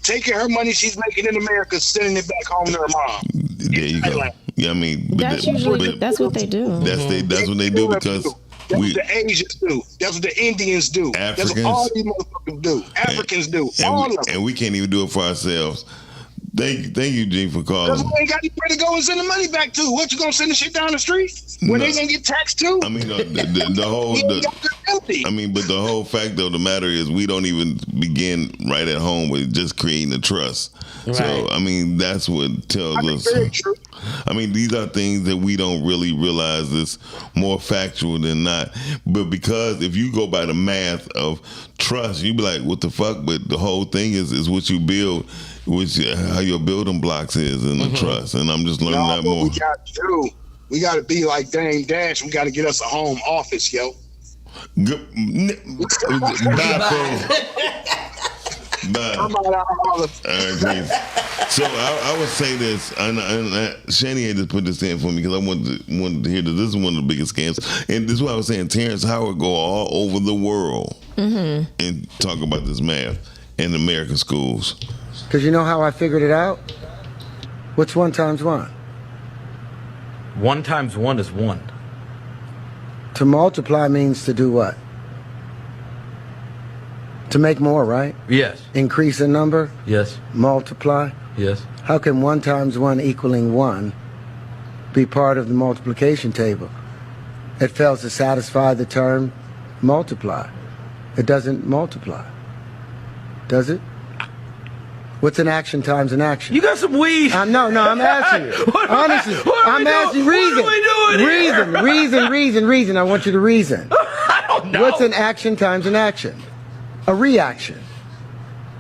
[SPEAKER 8] taking her money she's making in America, sending it back home to her mom.
[SPEAKER 2] There you go. Yeah, I mean,
[SPEAKER 6] that's what they do.
[SPEAKER 2] That's what they do because
[SPEAKER 8] that's what the Asians do. That's what the Indians do.
[SPEAKER 2] Africans,
[SPEAKER 8] that's what all these motherfuckers do. Africans do. All of them.
[SPEAKER 2] And we can't even do it for ourselves. Thank you, G, for calling.
[SPEAKER 8] Because we ain't got anywhere to go and send the money back to. What, you gonna send the shit down the street? When they gonna get taxed too?
[SPEAKER 2] I mean, the whole. But the whole fact of the matter is, we don't even begin right at home with just creating a trust. Right. So, I mean, that's what tells us.
[SPEAKER 8] Very true.
[SPEAKER 2] I mean, these are things that we don't really realize is more factual than not. But because if you go by the math of trust, you be like, what the fuck? But the whole thing is what you build, how your building blocks is in the trust. And I'm just learning that more.
[SPEAKER 8] We got to be like Dame Dash. We got to get us a home office, yo.
[SPEAKER 2] Bye. So I would say this, and Shani had just put this in for me because I wanted to hear this. This is one of the biggest scams, and this is why I was saying Terrence Howard go all over the world and talk about this math in American schools.
[SPEAKER 9] Because you know how I figured it out? What's 1 times 1?
[SPEAKER 10] 1 times 1 is 1.
[SPEAKER 9] To multiply means to do what? To make more, right?
[SPEAKER 10] Yes.
[SPEAKER 9] Increase in number?
[SPEAKER 10] Yes.
[SPEAKER 9] Multiply?
[SPEAKER 10] Yes.
[SPEAKER 9] How can 1 times 1 equaling 1 be part of the multiplication table? It fails to satisfy the term multiply. It doesn't multiply. Does it? What's an action times an action?
[SPEAKER 10] You got some weed.
[SPEAKER 9] No, I'm asking you. Honestly, I'm asking reason.
[SPEAKER 10] What are we doing
[SPEAKER 9] Reason. I want you to reason.
[SPEAKER 10] I don't know.
[SPEAKER 9] What's an action times an action? A reaction.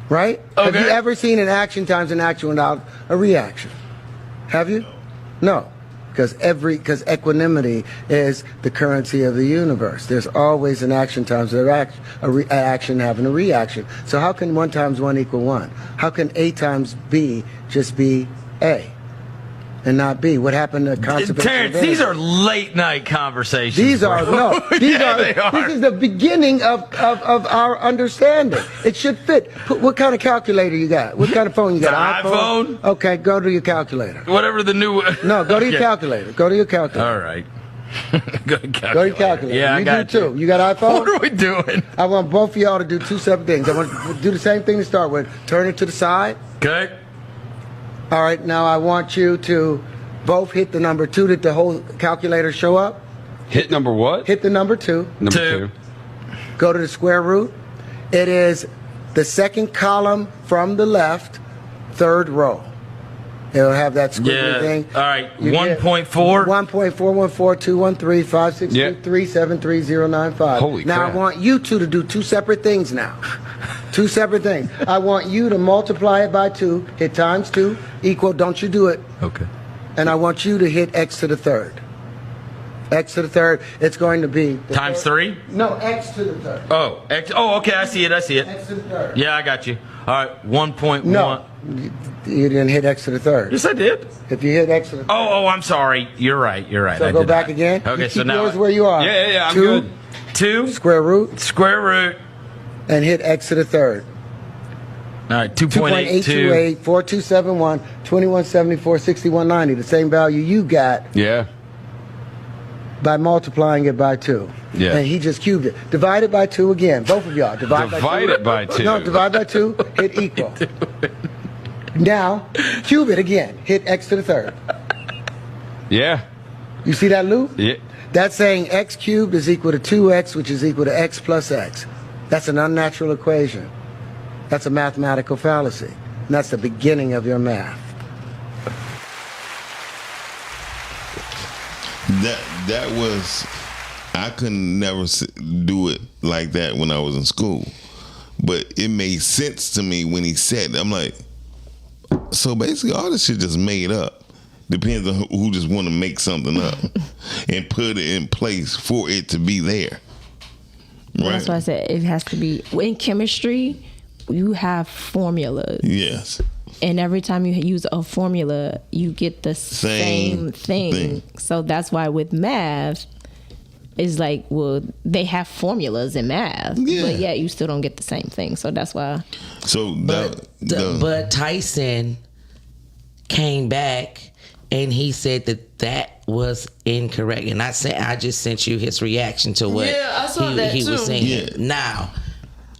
[SPEAKER 9] Right?
[SPEAKER 10] Okay.
[SPEAKER 9] Have you ever seen an action times an action without a reaction? Have you? No. Because equanimity is the currency of the universe. There's always an action times an action having a reaction. So how can 1 times 1 equal 1? How can A times B just be A and not B? What happened to conservation?
[SPEAKER 10] Terrence, these are late night conversations.
[SPEAKER 9] These are
[SPEAKER 10] they are.
[SPEAKER 9] This is the beginning of our understanding. It should fit. What kind of calculator you got? What kind of phone you got?
[SPEAKER 10] An iPhone?
[SPEAKER 9] Okay, go to your calculator.
[SPEAKER 10] Whatever the new.
[SPEAKER 9] No, go to your calculator. Go to your calculator.
[SPEAKER 10] All right. Go to calculator.
[SPEAKER 9] Go to your calculator.
[SPEAKER 10] Yeah, I got
[SPEAKER 9] you. You got iPhone?
[SPEAKER 10] What are we doing?
[SPEAKER 9] I want both of y'all to do 2 separate things. I want to do the same thing to start with. Turn it to the side.
[SPEAKER 10] Okay.
[SPEAKER 9] All right, now I want you to both hit the number 2. Did the whole calculator show up?
[SPEAKER 11] Hit number what?
[SPEAKER 9] Hit the number 2.
[SPEAKER 11] Number 2.
[SPEAKER 9] Go to the square root. It is the second column from the left, 3rd row. It'll have that squiggly thing.
[SPEAKER 10] All right.
[SPEAKER 9] 1.4. 1.4142135623733095.
[SPEAKER 11] Holy
[SPEAKER 9] now
[SPEAKER 11] crap.
[SPEAKER 9] I want you two to do 2 separate things now. 2 separate things. I want you to multiply it by 2, hit times 2, equal, don't you do it.
[SPEAKER 10] Okay.
[SPEAKER 9] And I want you to hit x to the 3rd. X to the 3rd, it's going to be...
[SPEAKER 10] Times 3?
[SPEAKER 9] No, x to the 3rd.
[SPEAKER 10] Oh, X. Oh, okay. I see it.
[SPEAKER 9] X to the 3rd.
[SPEAKER 10] Yeah, I got you. All right. 1.1.
[SPEAKER 9] No, you didn't hit x to the 3rd.
[SPEAKER 10] Yes, I did.
[SPEAKER 9] If you hit x to the 3rd.
[SPEAKER 10] Oh, I'm sorry. You're right.
[SPEAKER 9] So
[SPEAKER 10] I
[SPEAKER 9] go
[SPEAKER 10] did
[SPEAKER 9] back
[SPEAKER 10] not.
[SPEAKER 9] again.
[SPEAKER 10] Okay,
[SPEAKER 9] You
[SPEAKER 10] so
[SPEAKER 9] keep
[SPEAKER 10] now
[SPEAKER 9] yours where you are.
[SPEAKER 11] Yeah, I'm
[SPEAKER 9] 2,
[SPEAKER 11] good.
[SPEAKER 10] 2
[SPEAKER 9] square root, and hit x to the 3rd.
[SPEAKER 10] All right. 2.82.
[SPEAKER 9] 2.828, 4271, 2174, 6190. The same value you got
[SPEAKER 11] Yeah.
[SPEAKER 9] by multiplying it by 2.
[SPEAKER 11] Yeah.
[SPEAKER 9] And he just cubed it. Divide it by 2 again. Both of y'all. Divide
[SPEAKER 11] it by 2.
[SPEAKER 9] No, divide by 2. Hit equal. Now, cube it again. Hit x to the 3rd.
[SPEAKER 11] Yeah.
[SPEAKER 9] You see that loop?
[SPEAKER 11] Yeah.
[SPEAKER 9] That's saying x cubed is equal to 2x, which is equal to x plus x. That's an unnatural equation. That's a mathematical fallacy. And that's the beginning of your math.
[SPEAKER 2] That was, I could never do it like that when I was in school, but it made sense to me when he said it. I'm like, so basically all this shit just made up. Depends on who just want to make something up and put it in place for it to be there. Right?
[SPEAKER 6] That's why I said it has to be. In chemistry, you have formulas.
[SPEAKER 2] Yes.
[SPEAKER 6] And every time you use a formula, you get the same thing. So that's why with math, it's like, well, they have formulas in math, but yet you still don't get the same thing. So that's why.
[SPEAKER 2] So,
[SPEAKER 5] but Tyson came back and he said that was incorrect, and I just sent you his reaction to what he was saying.
[SPEAKER 2] Yeah.
[SPEAKER 5] Now,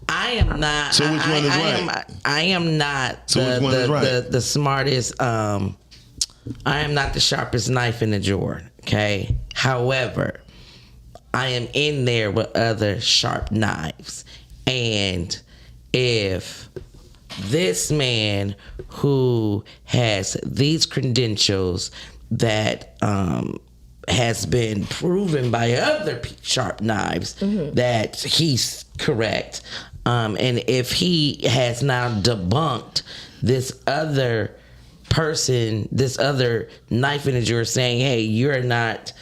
[SPEAKER 5] I am not.
[SPEAKER 2] So which one is right?
[SPEAKER 5] I am not the smartest. I am not the sharpest knife in the drawer. Okay. However, I am in there with other sharp knives, and if this man who has these credentials that has been proven by other sharp knives that he's correct. And if he has now debunked this other person, this other knife in the drawer saying, hey, you're not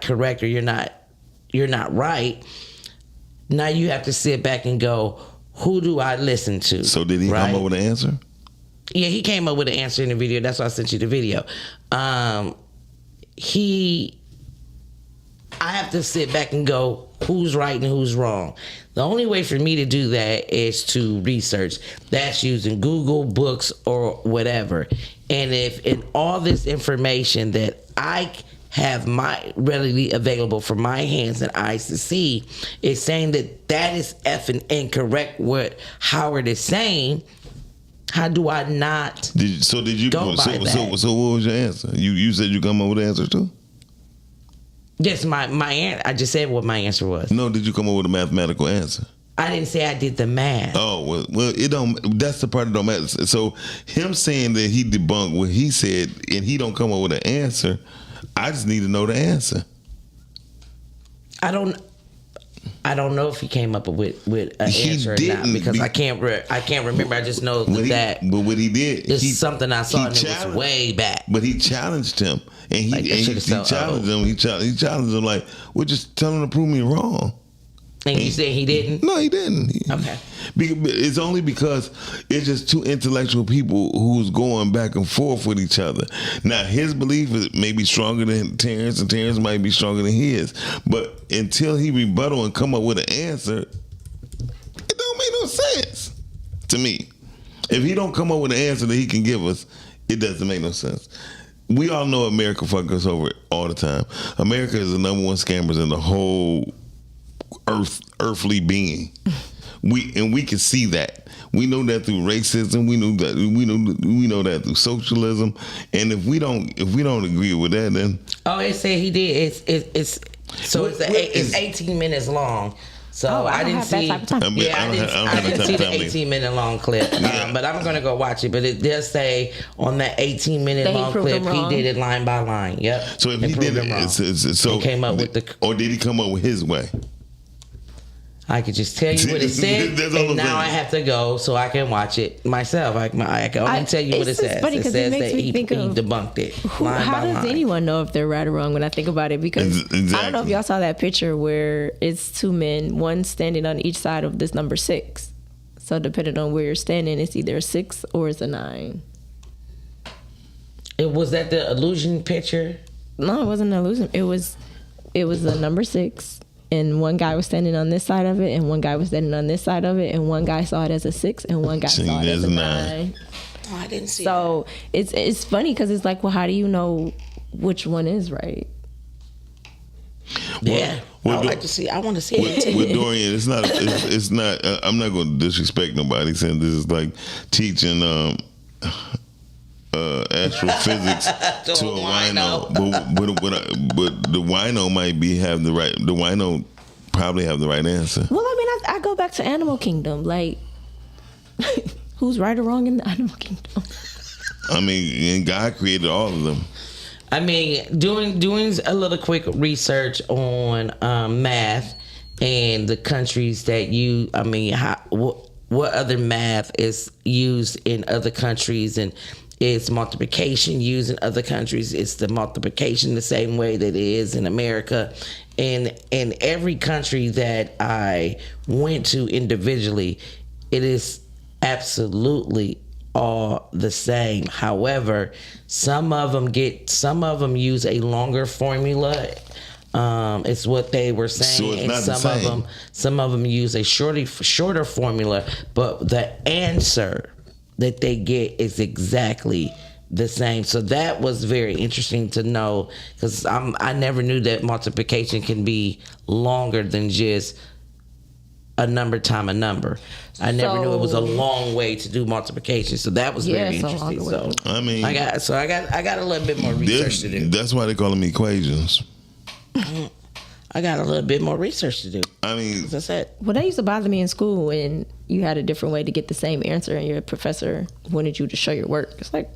[SPEAKER 5] correct, or you're not right. Now you have to sit back and go, who do I listen to?
[SPEAKER 2] So did he come up with an answer?
[SPEAKER 5] Yeah, he came up with an answer in the video. That's why I sent you the video. I have to sit back and go, who's right and who's wrong. The only way for me to do that is to research. That's using Google, books, or whatever. And if in all this information that I have readily available for my hands and eyes to see is saying that is effing incorrect what Howard is saying, how do I not
[SPEAKER 2] Did you
[SPEAKER 5] go by that?
[SPEAKER 2] So what was your answer? You said you come up with an answer too?
[SPEAKER 5] Yes, I just said what my answer was.
[SPEAKER 2] No, did you come up with a mathematical answer?
[SPEAKER 5] I didn't say I did the math.
[SPEAKER 2] Oh, well, it don't. That's the part that don't matter. So him saying that he debunked what he said and he don't come up with an answer, I just need to know the answer.
[SPEAKER 5] I don't know if he came up with an answer or not because I can't remember. I just know that.
[SPEAKER 2] But what he did,
[SPEAKER 5] it's something I saw and it was way back.
[SPEAKER 2] But he challenged him, and he challenged him. He challenged him like, "Well, just tell him to prove me wrong."
[SPEAKER 5] And you said he didn't?
[SPEAKER 2] No, he didn't.
[SPEAKER 5] Okay.
[SPEAKER 2] It's only because it's just two intellectual people who's going back and forth with each other. Now, his belief is maybe stronger than Terrence, and Terrence might be stronger than his. But until he rebuttal and come up with an answer, it don't make no sense to me. If he don't come up with an answer that he can give us, it doesn't make no sense. We all know America fuck us over all the time. America is the number one scammers in the whole earthly being. We can see that. We know that through racism. We know that through socialism. And if we don't agree with that, then
[SPEAKER 5] it said he did. It's 18 minutes long. So I didn't see. I didn't see the 18-minute long clip. But I'm gonna go watch it. But it does say on that 18-minute long clip, he did it line by line. Yep.
[SPEAKER 2] So if he did it, so
[SPEAKER 5] he came up with
[SPEAKER 2] or did he come up with his way?
[SPEAKER 5] I could just tell you what it said, and now I have to go so I can watch it myself. I can only tell you what it says.
[SPEAKER 6] Funny
[SPEAKER 5] it says
[SPEAKER 6] it makes
[SPEAKER 5] that
[SPEAKER 6] me
[SPEAKER 5] he
[SPEAKER 6] think of,
[SPEAKER 5] debunked it.
[SPEAKER 6] How does anyone know if they're right or wrong when I think about it? Because I don't know if y'all saw that picture where it's two men, one standing on each side of this number 6. So depending on where you're standing, it's either a 6 or it's a 9.
[SPEAKER 5] Was that the illusion picture?
[SPEAKER 6] No, it wasn't an illusion. It was the number 6. And one guy was standing on this side of it, and one guy was standing on this side of it, and one guy saw it as a 6, and one guy saw it as a 9.
[SPEAKER 5] Oh, I didn't see.
[SPEAKER 6] So it's funny because it's like, well, how do you know which one is right?
[SPEAKER 5] Yeah, I like to see. I want to see it.
[SPEAKER 2] With Dorian, it's not. I'm not going to disrespect nobody saying this is like teaching astrophysics to a wino, but the wino might have the right. The wino probably have the right answer.
[SPEAKER 6] Well, I mean, I go back to Animal Kingdom. Like, who's right or wrong in the Animal Kingdom?
[SPEAKER 2] I mean, and God created all of them.
[SPEAKER 5] I mean, doing a little quick research on math and the countries that what other math is used in other countries, and it's multiplication used in other countries. It's the multiplication the same way that it is in America. And in every country that I went to individually, it is absolutely all the same. However, some of them use a longer formula. It's what they were saying,
[SPEAKER 2] so
[SPEAKER 5] and some of them use a shorter formula, but the answer that they get is exactly the same. So that was very interesting to know, because I never knew that multiplication can be longer than just a number time a number. I never knew it was a long way to do multiplication. So that was very interesting. So
[SPEAKER 2] I mean,
[SPEAKER 5] I got a little bit more research to do.
[SPEAKER 2] That's why they call them equations.
[SPEAKER 5] I got a little bit more research to do.
[SPEAKER 2] I mean,
[SPEAKER 5] as I said.
[SPEAKER 6] Well, that used to bother me in school when you had a different way to get the same answer, and your professor wanted you to show your work. It's like,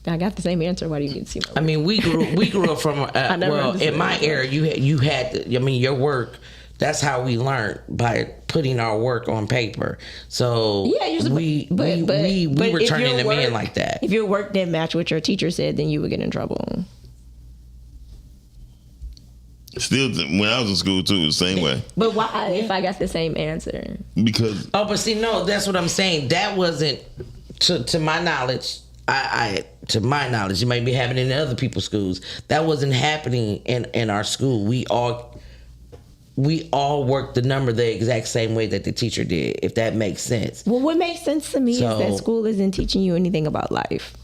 [SPEAKER 6] I got the same answer. Why do you need to see my work?
[SPEAKER 5] I mean, we grew up from in my era, you had your work. That's how we learned, by putting our work on paper. So we were turning them in like that.
[SPEAKER 6] If your work didn't match what your teacher said, then you would get in trouble.
[SPEAKER 2] Still, when I was in school too, the same way.
[SPEAKER 6] But why? If I got the same answer?
[SPEAKER 2] Because
[SPEAKER 5] but see, no, that's what I'm saying. That wasn't to my knowledge. To my knowledge, it might be happening in other people's schools. That wasn't happening in our school. We all worked the number the exact same way that the teacher did, if that makes sense.
[SPEAKER 6] Well, what makes sense to me is that school isn't teaching you anything about life.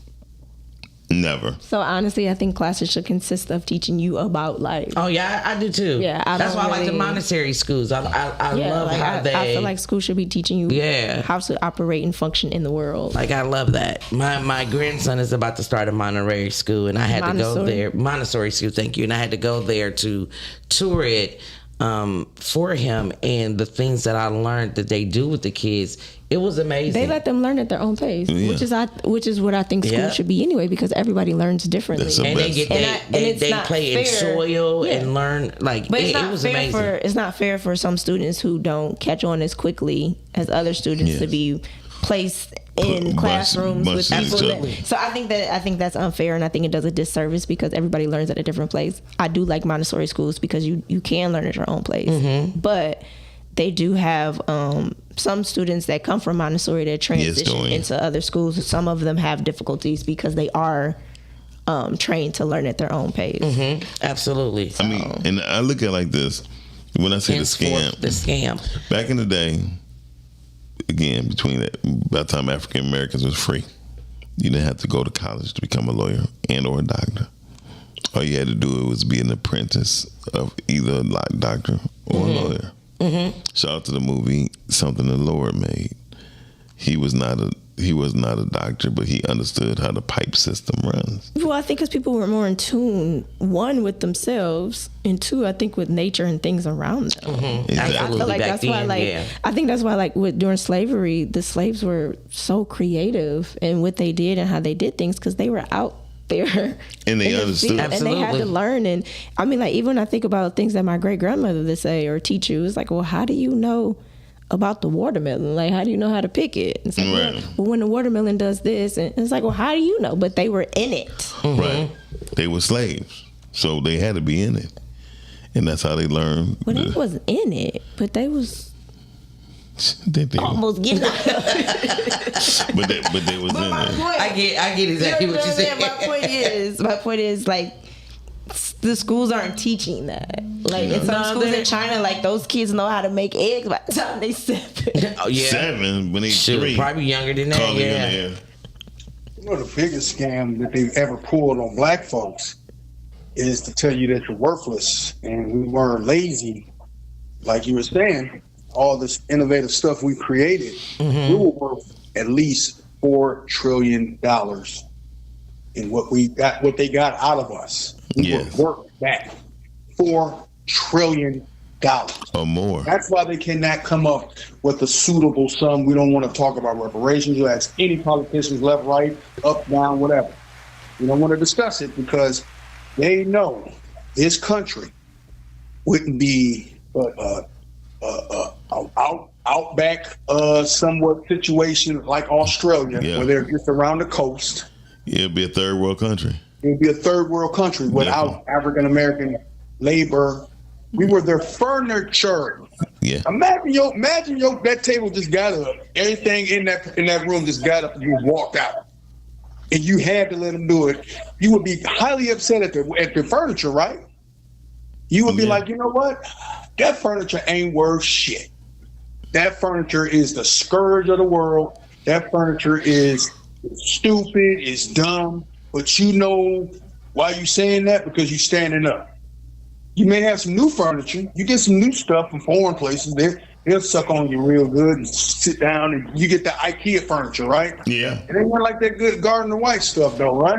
[SPEAKER 2] Never.
[SPEAKER 6] So honestly, I think classes should consist of teaching you about life.
[SPEAKER 5] Oh yeah, I do too.
[SPEAKER 6] Yeah,
[SPEAKER 5] that's why I like the Montessori schools. I love
[SPEAKER 6] like
[SPEAKER 5] how they.
[SPEAKER 6] I feel like school should be teaching you how to operate and function in the world.
[SPEAKER 5] Like I love that. My grandson is about to start a Montessori school, and I had to go there. Montessori school, thank you. And I had to go there to tour it for him, and the things that I learned that they do with the kids. It was amazing.
[SPEAKER 6] They let them learn at their own pace, which is what I think school should be anyway, because everybody learns differently.
[SPEAKER 5] And they get they play in soil and learn like.
[SPEAKER 6] But
[SPEAKER 5] it was amazing.
[SPEAKER 6] It's not fair for some students who don't catch on as quickly as other students to be placed in classrooms with people. So I think that's unfair, and I think it does a disservice because everybody learns at a different place. I do like Montessori schools because you can learn at your own place, but they do have some students that come from Montessori that transition into other schools. Some of them have difficulties because they are trained to learn at their own pace.
[SPEAKER 5] Absolutely.
[SPEAKER 2] So. I mean, and I look at it like this. When I say the scam. Back in the day, again, by the time African Americans was free, you didn't have to go to college to become a lawyer and or a doctor. All you had to do was be an apprentice of either a doctor or a lawyer. Shout out to the movie Something the Lord Made. He was not a doctor, but he understood how the pipe system runs.
[SPEAKER 6] Well, I think because people were more in tune, one, with themselves, and two, I think with nature and things around them.
[SPEAKER 2] Exactly.
[SPEAKER 6] I feel like that's why, I think that's why, during slavery, the slaves were so creative in what they did and how they did things because they were out there
[SPEAKER 2] and they understood,
[SPEAKER 6] and they had to learn. And I mean, like, even when I think about things that my great grandmother would say or teach you, it's like, well, how do you know about the watermelon? Like, how do you know how to pick it? It's like, well, when the watermelon does this, and it's like, well, how do you know? But they were in it.
[SPEAKER 2] Right. They were slaves, so they had to be in it, and that's how they learned.
[SPEAKER 6] Well, they was in it, but they was.
[SPEAKER 2] They
[SPEAKER 6] almost getting out of
[SPEAKER 2] it. but they was in it.
[SPEAKER 5] I get exactly what you're saying.
[SPEAKER 6] My point is, like, the schools aren't teaching that. Like, in some schools in China, like, those kids know how to make eggs by the time they 7.
[SPEAKER 5] Oh, yeah.
[SPEAKER 2] 7 when they 3.
[SPEAKER 5] Probably younger than that. Yeah.
[SPEAKER 12] You know, the biggest scam that they've ever pulled on black folks is to tell you that you're worthless and we weren't lazy. Like you were saying, all this innovative stuff we created, we were worth at least $4 trillion in what they got out of us. We were worth that $4 trillion or
[SPEAKER 2] more.
[SPEAKER 12] That's why they cannot come up with a suitable sum. We don't want to talk about reparations. You ask any politicians, left, right, up, down, whatever. We don't want to discuss it because they know this country wouldn't be outback somewhat situation like Australia, where they're just around the coast.
[SPEAKER 2] Yeah, it'd be a third world country.
[SPEAKER 12] It'd be a third world country without African American labor. We were their furniture.
[SPEAKER 2] Yeah.
[SPEAKER 12] Imagine that table just got up. Everything in that room just got up and you walked out. And you had to let them do it. You would be highly upset at the furniture, right? You would be like, you know what? That furniture ain't worth shit. That furniture is the scourge of the world. That furniture is stupid, it's dumb. But you know why you saying that? Because you standing up. You may have some new furniture. You get some new stuff from foreign places. They'll suck on you real good and sit down, and you get the IKEA furniture, right?
[SPEAKER 2] Yeah.
[SPEAKER 12] It ain't like that good Gardner White stuff, though, right?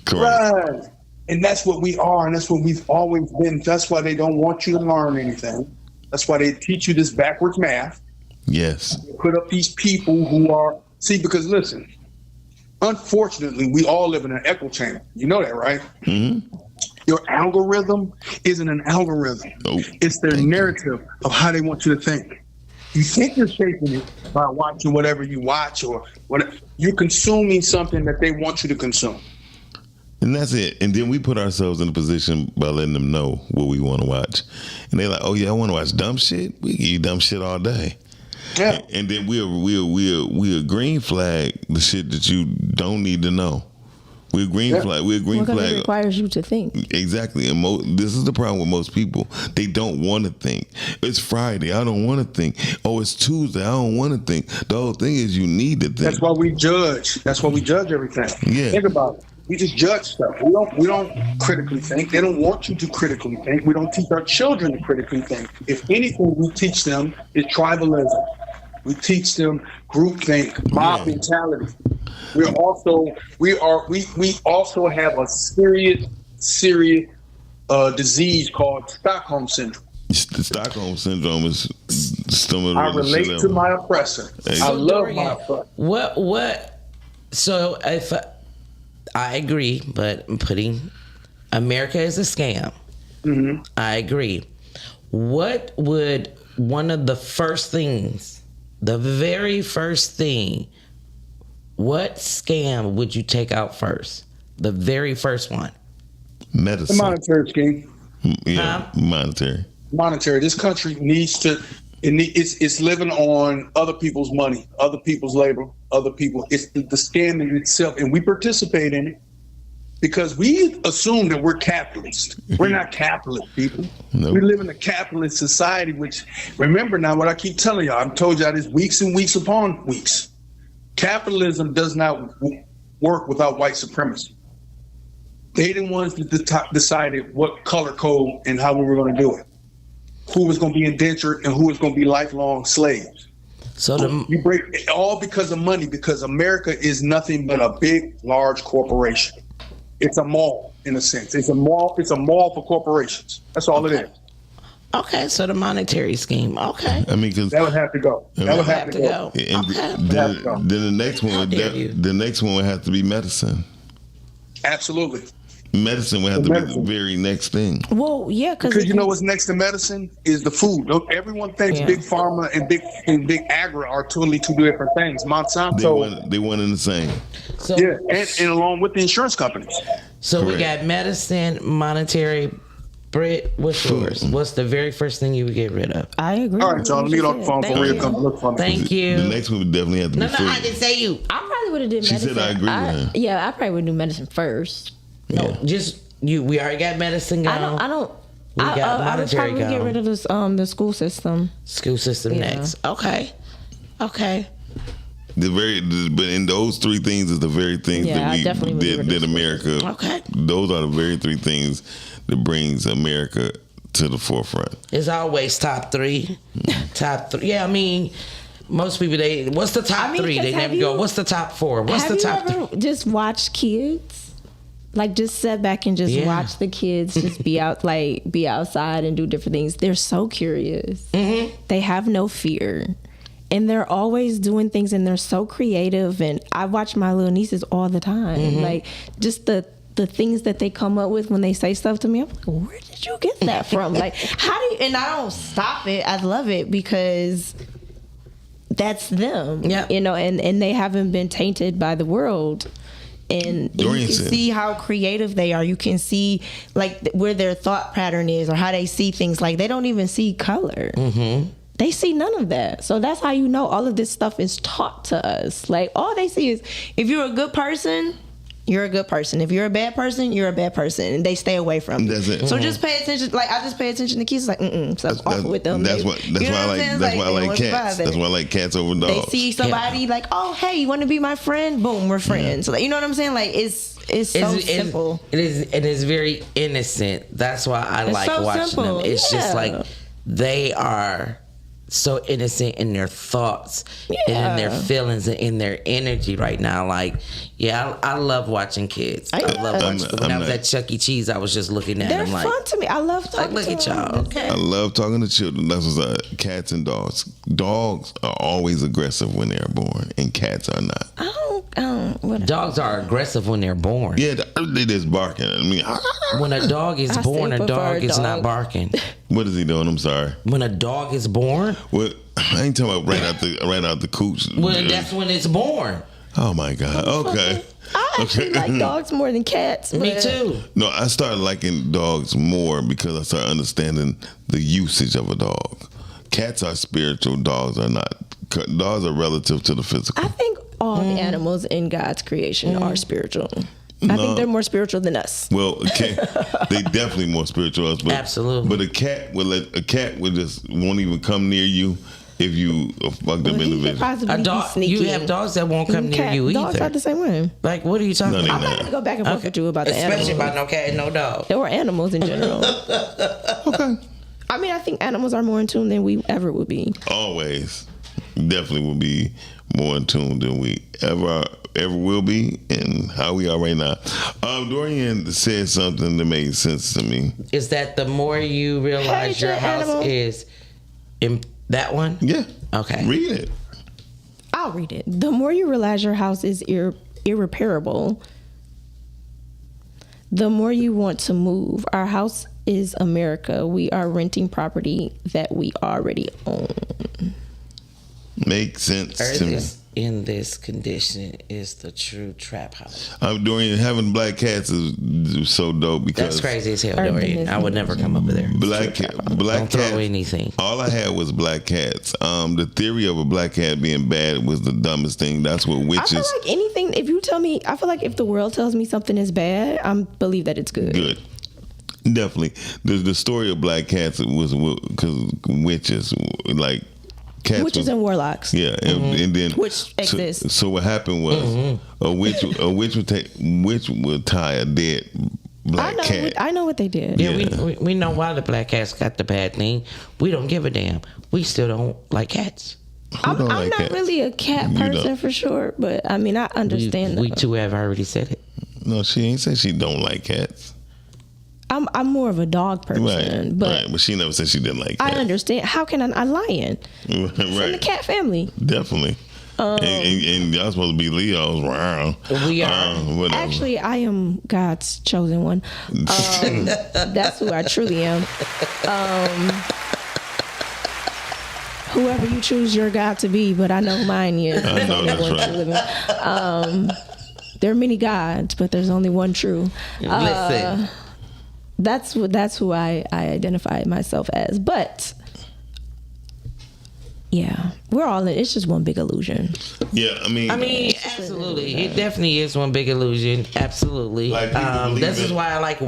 [SPEAKER 2] Correct.
[SPEAKER 12] Right. And that's what we are, and that's what we've always been. That's why they don't want you to learn anything. That's why they teach you this backwards math.
[SPEAKER 2] Yes.
[SPEAKER 12] They put up these people who are because listen, unfortunately, we all live in an echo chamber. You know that, right? Mm-hmm. Your algorithm isn't an algorithm.
[SPEAKER 2] Nope.
[SPEAKER 12] It's their narrative of how they want you to think. You think you're shaping it by watching whatever you watch or whatever. You're consuming something that they want you to consume.
[SPEAKER 2] And that's it. And then we put ourselves in a position by letting them know what we want to watch. And they're like, oh, yeah, I want to watch dumb shit? We give you dumb shit all day.
[SPEAKER 12] Yeah.
[SPEAKER 2] And then we'll green flag the shit that you don't need to know. We're green flag.
[SPEAKER 6] It requires you to think.
[SPEAKER 2] Exactly. And this is the problem with most people. They don't want to think. It's Friday. I don't want to think. Oh, it's Tuesday. I don't want to think. The whole thing is you need to think.
[SPEAKER 12] That's why we judge. That's why we judge everything.
[SPEAKER 2] Yeah.
[SPEAKER 12] Think about it. We just judge stuff. We don't critically think. They don't want you to critically think. We don't teach our children to critically think. If anything, we teach them is tribalism. We teach them groupthink, mob mentality. We also have a serious disease called Stockholm syndrome.
[SPEAKER 2] The Stockholm syndrome is some of the
[SPEAKER 12] I relate to my oppressor. I love my oppressor.
[SPEAKER 5] What? So if I agree, but I'm putting America is a scam.
[SPEAKER 12] Mm-hmm.
[SPEAKER 5] I agree. What would one of the first things, the very first thing, what scam would you take out first? The very first one.
[SPEAKER 2] Medicine.
[SPEAKER 12] The monetary scheme.
[SPEAKER 2] Yeah, monetary. This country needs to. It's living on other people's money, other people's labor, other people. It's the scam in itself, and we participate in it because we assume that we're capitalist. We're not capitalist people. Nope. We live in a capitalist society. Which, remember now, what I keep telling y'all. I've told y'all this weeks and weeks upon weeks. Capitalism does not work without white supremacy. They the ones that decided what color code and how we were going to do it. Who was going to be indentured and who was going to be lifelong slaves.
[SPEAKER 5] So
[SPEAKER 12] you break it all because of money, because America is nothing but a big, large corporation. It's a mall in a sense. It's a mall for corporations. That's all it is.
[SPEAKER 5] Okay, so the monetary scheme. Okay.
[SPEAKER 2] I mean, because
[SPEAKER 12] that would have to go. That would have to go.
[SPEAKER 2] Then the next one would have to be medicine.
[SPEAKER 12] Absolutely.
[SPEAKER 2] Medicine would have to be the very next thing.
[SPEAKER 6] Well, yeah,
[SPEAKER 12] because you know what's next to medicine is the food. Everyone thinks big pharma and big agri are totally two different things. Monsanto,
[SPEAKER 2] they one and the same.
[SPEAKER 5] So,
[SPEAKER 12] yeah, and along with the insurance companies.
[SPEAKER 5] So we got medicine, monetary. Britt, what's yours? What's the very first thing you would get rid of?
[SPEAKER 6] I agree.
[SPEAKER 12] All right, y'all. Let me get off the phone for real. Come look for me.
[SPEAKER 5] Thank you.
[SPEAKER 2] The next one would definitely have to be food.
[SPEAKER 5] I didn't say you.
[SPEAKER 6] I probably would have did medicine.
[SPEAKER 2] She said I agree with her.
[SPEAKER 6] Yeah, I probably would do medicine first.
[SPEAKER 5] No, just you. We already got medicine gone.
[SPEAKER 6] I don't.
[SPEAKER 5] We got
[SPEAKER 6] I would probably get rid of this, the school system.
[SPEAKER 5] School system next. Okay.
[SPEAKER 2] But in those three things is the very things that we did America.
[SPEAKER 5] Okay.
[SPEAKER 2] Those are the very three things that brings America to the forefront.
[SPEAKER 5] It's always top three. Top three. Yeah, I mean, most people what's the top three? They never go. What's the top four? What's the top three?
[SPEAKER 6] Have you ever just watched kids? Like just sit back and just watch the kids just be out, like be outside and do different things. They're so curious. Mm-hmm. They have no fear. And they're always doing things and they're so creative. And I watch my little nieces all the time. Mm-hmm. Like just the things that they come up with when they say stuff to me. I'm like, where did you get that from? Like, how do you, and I don't stop it. I love it because that's them. Yeah. You know, and they haven't been tainted by the world. And you can see how creative they are. You can see like where their thought pattern is or how they see things. Like they don't even see color. Mm-hmm. They see none of that. So that's how you know all of this stuff is taught to us. Like all they see is if you're a good person, you're a good person. If you're a bad person, you're a bad person. And they stay away from you.
[SPEAKER 2] That's it.
[SPEAKER 6] So just pay attention. Like I just pay attention to kids. Like, stop off with them.
[SPEAKER 2] That's why I like cats. That's why I like cats over dogs.
[SPEAKER 6] They see somebody like, oh, hey, you want to be my friend? Boom, we're friends. So, you know what I'm saying? Like it's so simple.
[SPEAKER 5] It is very innocent. That's why I like watching them. It's just like they are so innocent in their thoughts and in their feelings and in their energy right now. Like, I love watching kids. I love watching. When I was at Chuck E. Cheese, I was just looking at them like,
[SPEAKER 6] they're fun to me. I love talking
[SPEAKER 5] look at y'all. Okay.
[SPEAKER 2] I love talking to children. That's what's cats and dogs. Dogs are always aggressive when they're born, and cats are not.
[SPEAKER 5] Dogs are aggressive when they're born.
[SPEAKER 2] Yeah, they just barking. I mean,
[SPEAKER 5] when a dog is born, a dog is not barking.
[SPEAKER 2] What is he doing? I'm sorry.
[SPEAKER 5] When a dog is born?
[SPEAKER 2] Well, I ain't talking about right out the cooch.
[SPEAKER 5] Well, that's when it's born.
[SPEAKER 2] Oh my God. Okay.
[SPEAKER 6] I actually like dogs more than cats.
[SPEAKER 5] Me too.
[SPEAKER 2] No, I started liking dogs more because I started understanding the usage of a dog. Cats are spiritual. Dogs are not. Dogs are relative to the physical.
[SPEAKER 6] I think all the animals in God's creation are spiritual. I think they're more spiritual than us.
[SPEAKER 2] Well, they definitely more spiritual than us. But,
[SPEAKER 5] absolutely.
[SPEAKER 2] But a cat would just won't even come near you if you a fucked up individual.
[SPEAKER 6] Possibly
[SPEAKER 5] A dog,
[SPEAKER 6] be sneaky.
[SPEAKER 5] you have dogs that won't come near you
[SPEAKER 6] Dogs
[SPEAKER 5] either.
[SPEAKER 6] are the same way.
[SPEAKER 5] Like, what are you talking
[SPEAKER 2] No, they
[SPEAKER 5] about?
[SPEAKER 6] I'm not gonna go back and forth with you about the
[SPEAKER 5] Especially
[SPEAKER 6] animals.
[SPEAKER 5] about no cat and no dog.
[SPEAKER 6] Or animals in general.
[SPEAKER 2] Okay.
[SPEAKER 6] I mean, I think animals are more in tune than we ever would be.
[SPEAKER 2] Always, definitely will be more in tune than we ever will be, and how we are right now. Dorian said something that made sense to me.
[SPEAKER 5] Is that the more you realize
[SPEAKER 6] Hey,
[SPEAKER 5] your house
[SPEAKER 6] animal.
[SPEAKER 5] is in that one?
[SPEAKER 2] Yeah.
[SPEAKER 5] Okay.
[SPEAKER 2] Read it.
[SPEAKER 6] I'll read it. The more you realize your house is irreparable, the more you want to move. Our house is America. We are renting property that we already own.
[SPEAKER 2] Makes sense
[SPEAKER 5] Earth
[SPEAKER 2] to me.
[SPEAKER 5] is in this condition is the true trap house.
[SPEAKER 2] Dorian, having black cats is so dope because
[SPEAKER 5] That's crazy as hell,
[SPEAKER 6] Urban
[SPEAKER 5] Dorian.
[SPEAKER 6] is-
[SPEAKER 5] I would never come over there.
[SPEAKER 2] black
[SPEAKER 5] Don't throw
[SPEAKER 2] cats.
[SPEAKER 5] anything.
[SPEAKER 2] All I had was black cats. The theory of a black cat being bad was the dumbest thing. That's what
[SPEAKER 6] I feel
[SPEAKER 2] witches
[SPEAKER 6] like anything, if you tell me, I feel like if the world tells me something is bad, I believe that it's good.
[SPEAKER 2] good. Definitely, the story of black cats was because witches like. Cats
[SPEAKER 6] Witches
[SPEAKER 2] was,
[SPEAKER 6] and warlocks.
[SPEAKER 2] yeah, and then
[SPEAKER 6] Which exists.
[SPEAKER 2] So what happened was a witch would tie a dead black cat.
[SPEAKER 6] I know what they did.
[SPEAKER 5] Yeah, we know why the black cats got the bad thing. We don't give a damn. We still don't like cats.
[SPEAKER 6] I'm
[SPEAKER 2] don't
[SPEAKER 6] not
[SPEAKER 2] like cats?
[SPEAKER 6] really a cat
[SPEAKER 2] You
[SPEAKER 6] person
[SPEAKER 2] don't.
[SPEAKER 6] for sure, but I mean, I understand.
[SPEAKER 5] We too have already said it.
[SPEAKER 2] No, she ain't said she don't like cats.
[SPEAKER 6] I'm more of a dog person,
[SPEAKER 2] Right,
[SPEAKER 6] but
[SPEAKER 2] right, but she never said she didn't like
[SPEAKER 6] I
[SPEAKER 2] cats.
[SPEAKER 6] understand. How can I lion?
[SPEAKER 2] Right,
[SPEAKER 6] From the cat family.
[SPEAKER 2] definitely. And y'all supposed to be Leos. Wow.
[SPEAKER 5] We are.
[SPEAKER 2] Whatever.
[SPEAKER 6] Actually, I am God's chosen one. That's who I truly am. Whoever you choose your God to be, but I know mine is.
[SPEAKER 2] I know
[SPEAKER 6] There's only
[SPEAKER 2] that's
[SPEAKER 6] one true living. There are many gods, but there's only one true.
[SPEAKER 5] Listen.
[SPEAKER 6] That's who I identify myself as. But yeah, we're all in. It's just one big illusion.
[SPEAKER 2] Yeah, I mean,
[SPEAKER 5] absolutely. It definitely is one big illusion. Absolutely.
[SPEAKER 2] Like, people believe
[SPEAKER 5] this
[SPEAKER 2] it.
[SPEAKER 5] is why I like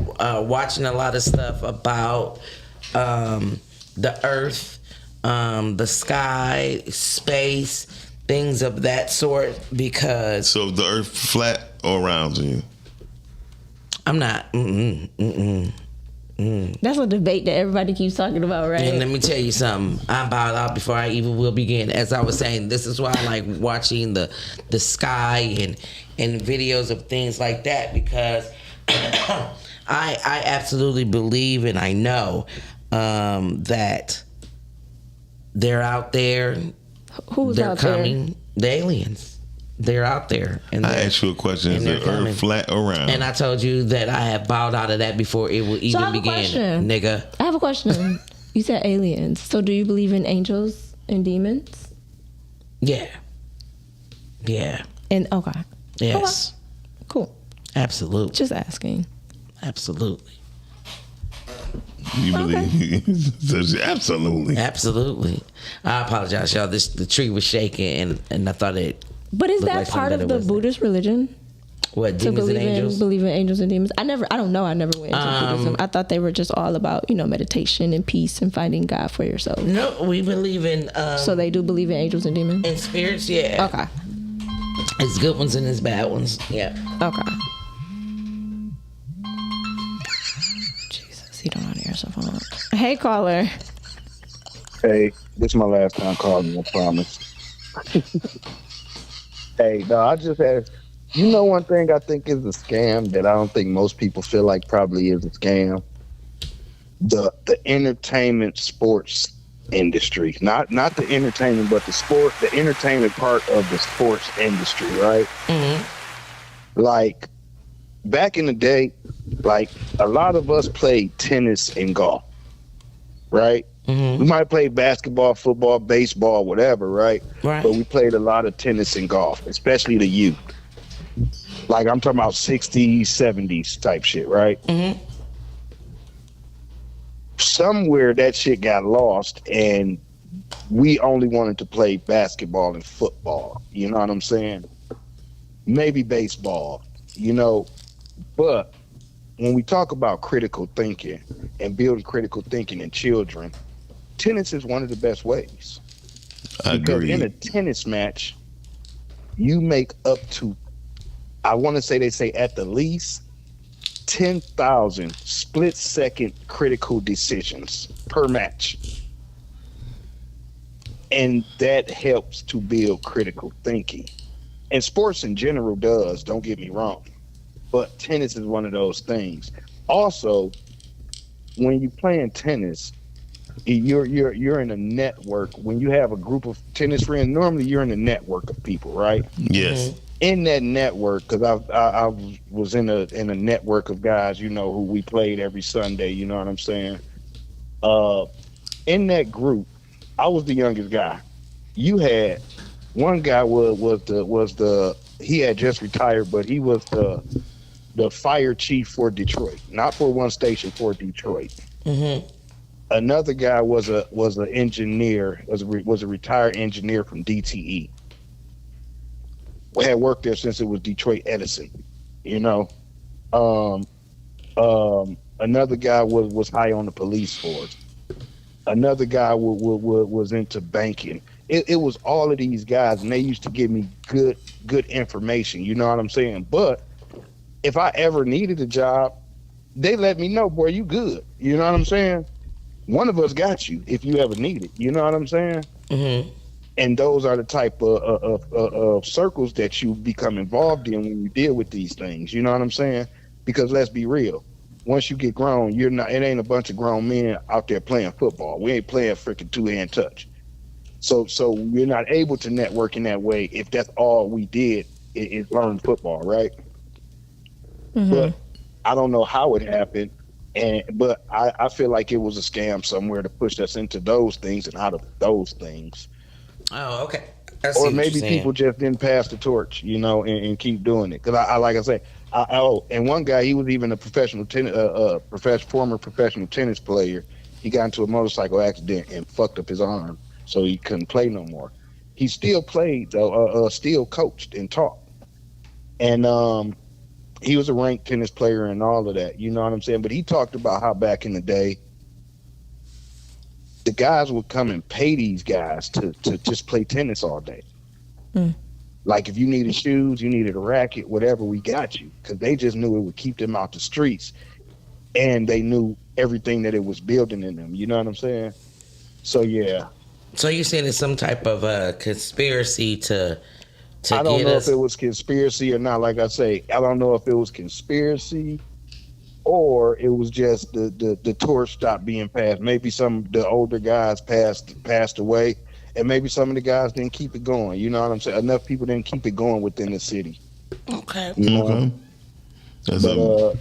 [SPEAKER 5] watching a lot of stuff about the earth, the sky, space, things of that sort, because
[SPEAKER 2] so if the earth flat or round to you?
[SPEAKER 5] I'm not.
[SPEAKER 6] That's a debate that everybody keeps talking about, right?
[SPEAKER 5] And let me tell you something. I bowed out before I even will begin. As I was saying, this is why I like watching the sky and videos of things like that, because I absolutely believe and I know that they're out there.
[SPEAKER 6] Who's
[SPEAKER 5] they're
[SPEAKER 6] out there?
[SPEAKER 5] coming. The aliens. They're out there. And
[SPEAKER 2] I asked you a question: is
[SPEAKER 5] and
[SPEAKER 2] the
[SPEAKER 5] they're coming.
[SPEAKER 2] earth flat or round?
[SPEAKER 5] And I told you that I have bowed out of that before it will
[SPEAKER 6] I
[SPEAKER 5] even
[SPEAKER 6] have a
[SPEAKER 5] begin,
[SPEAKER 6] question.
[SPEAKER 5] nigga.
[SPEAKER 6] I have a question. You said aliens. So do you believe in angels and demons?
[SPEAKER 5] Yeah. Yeah.
[SPEAKER 6] And okay.
[SPEAKER 5] Yes.
[SPEAKER 6] Okay. Cool.
[SPEAKER 5] Absolutely.
[SPEAKER 6] Just asking.
[SPEAKER 5] Absolutely.
[SPEAKER 2] You believe? So she- absolutely.
[SPEAKER 5] Absolutely. I apologize, y'all. The tree was shaking, and I thought it.
[SPEAKER 6] But is
[SPEAKER 5] looked
[SPEAKER 6] that
[SPEAKER 5] like something
[SPEAKER 6] part of
[SPEAKER 5] that it
[SPEAKER 6] the
[SPEAKER 5] wasn't.
[SPEAKER 6] Buddhist religion?
[SPEAKER 5] What,
[SPEAKER 6] To
[SPEAKER 5] demons and
[SPEAKER 6] believe
[SPEAKER 5] angels?
[SPEAKER 6] believe in angels and demons? I don't know. I never went into Buddhism. I thought they were just all about, meditation and peace and finding God for yourself.
[SPEAKER 5] No, we believe in.
[SPEAKER 6] So they do believe in angels and demons?
[SPEAKER 5] In spirits, yeah.
[SPEAKER 6] Okay.
[SPEAKER 5] It's good ones and it's bad ones. Yeah.
[SPEAKER 6] Okay. Jesus, he don't know how to answer the phone. Hey, caller.
[SPEAKER 8] Hey, this is my last time calling, I promise. Hey, no, I just had, one thing I think is a scam that I don't think most people feel like probably is a scam? The entertainment sports industry. Not the entertainment, but the entertainment part of the sports industry, right? Mm-hmm. Like, back in the day, like, a lot of us played tennis and golf, right? Mm-hmm. We might play basketball, football, baseball, whatever, right?
[SPEAKER 5] Right.
[SPEAKER 8] But we played a lot of tennis and golf, especially the youth. Like, I'm talking about 60s, 70s type shit, right? Mm-hmm. Somewhere that shit got lost, and we only wanted to play basketball and football. You know what I'm saying? Maybe baseball, But when we talk about critical thinking and building critical thinking in children, tennis is one of the best ways.
[SPEAKER 2] I
[SPEAKER 8] Because
[SPEAKER 2] agree.
[SPEAKER 8] in a tennis match, you make up to, I want to say they say at the least 10,000 split-second critical decisions per match. And that helps to build critical thinking. And sports in general does, don't get me wrong. But tennis is one of those things. Also, when you're playing tennis, you're in a network. When you have a group of tennis friends, normally you're in a network of people, right?
[SPEAKER 2] Yes.
[SPEAKER 8] In that network, because I was in a network of guys, who we played every Sunday. You know what I'm saying? In that group, I was the youngest guy. You had one guy he had just retired, but he was the fire chief for Detroit, not for one station, for Detroit.
[SPEAKER 5] Mm-hmm.
[SPEAKER 8] Another guy was an engineer, was a retired engineer from DTE. We had worked there since it was Detroit Edison. Another guy was high on the police force. Another guy was into banking. It was all of these guys, and they used to give me good information. You know what I'm saying? But if I ever needed a job, they let me know, boy, you good. You know what I'm saying? One of us got you if you ever need it. You know what I'm saying?
[SPEAKER 5] Mm-hmm.
[SPEAKER 8] And those are the type of circles that you become involved in when you deal with these things. You know what I'm saying? Because let's be real. Once you get grown, it ain't a bunch of grown men out there playing football. We ain't playing freaking two-hand touch. So we're not able to network in that way if that's all we did is learn football, right?
[SPEAKER 6] Mm-hmm.
[SPEAKER 8] But I don't know how it happened. But I feel like it was a scam somewhere to push us into those things and out of those things.
[SPEAKER 5] Oh, okay.
[SPEAKER 8] Or maybe people just didn't pass the torch, and keep doing it. Because I like I say, and one guy, he was even a former professional tennis player. He got into a motorcycle accident and fucked up his arm, so he couldn't play no more. He still played, though, still coached and taught, and he was a ranked tennis player and all of that. You know what I'm saying? But he talked about how back in the day, the guys would come and pay these guys to just play tennis all day.
[SPEAKER 6] Mm.
[SPEAKER 8] Like if you needed shoes, you needed a racket, whatever, we got you. Because they just knew it would keep them out the streets. And they knew everything that it was building in them. You know what I'm saying? So, yeah.
[SPEAKER 5] So you're saying it's some type of conspiracy to
[SPEAKER 8] I don't
[SPEAKER 5] get
[SPEAKER 8] know
[SPEAKER 5] us...
[SPEAKER 8] if it was conspiracy or not. Like I say, I don't know if it was conspiracy or it was just the torch stopped being passed. Maybe some of the older guys passed away, and maybe some of the guys didn't keep it going. You know what I'm saying? Enough people didn't keep it going within the city.
[SPEAKER 5] Okay.
[SPEAKER 8] You know?
[SPEAKER 2] Okay.
[SPEAKER 8] But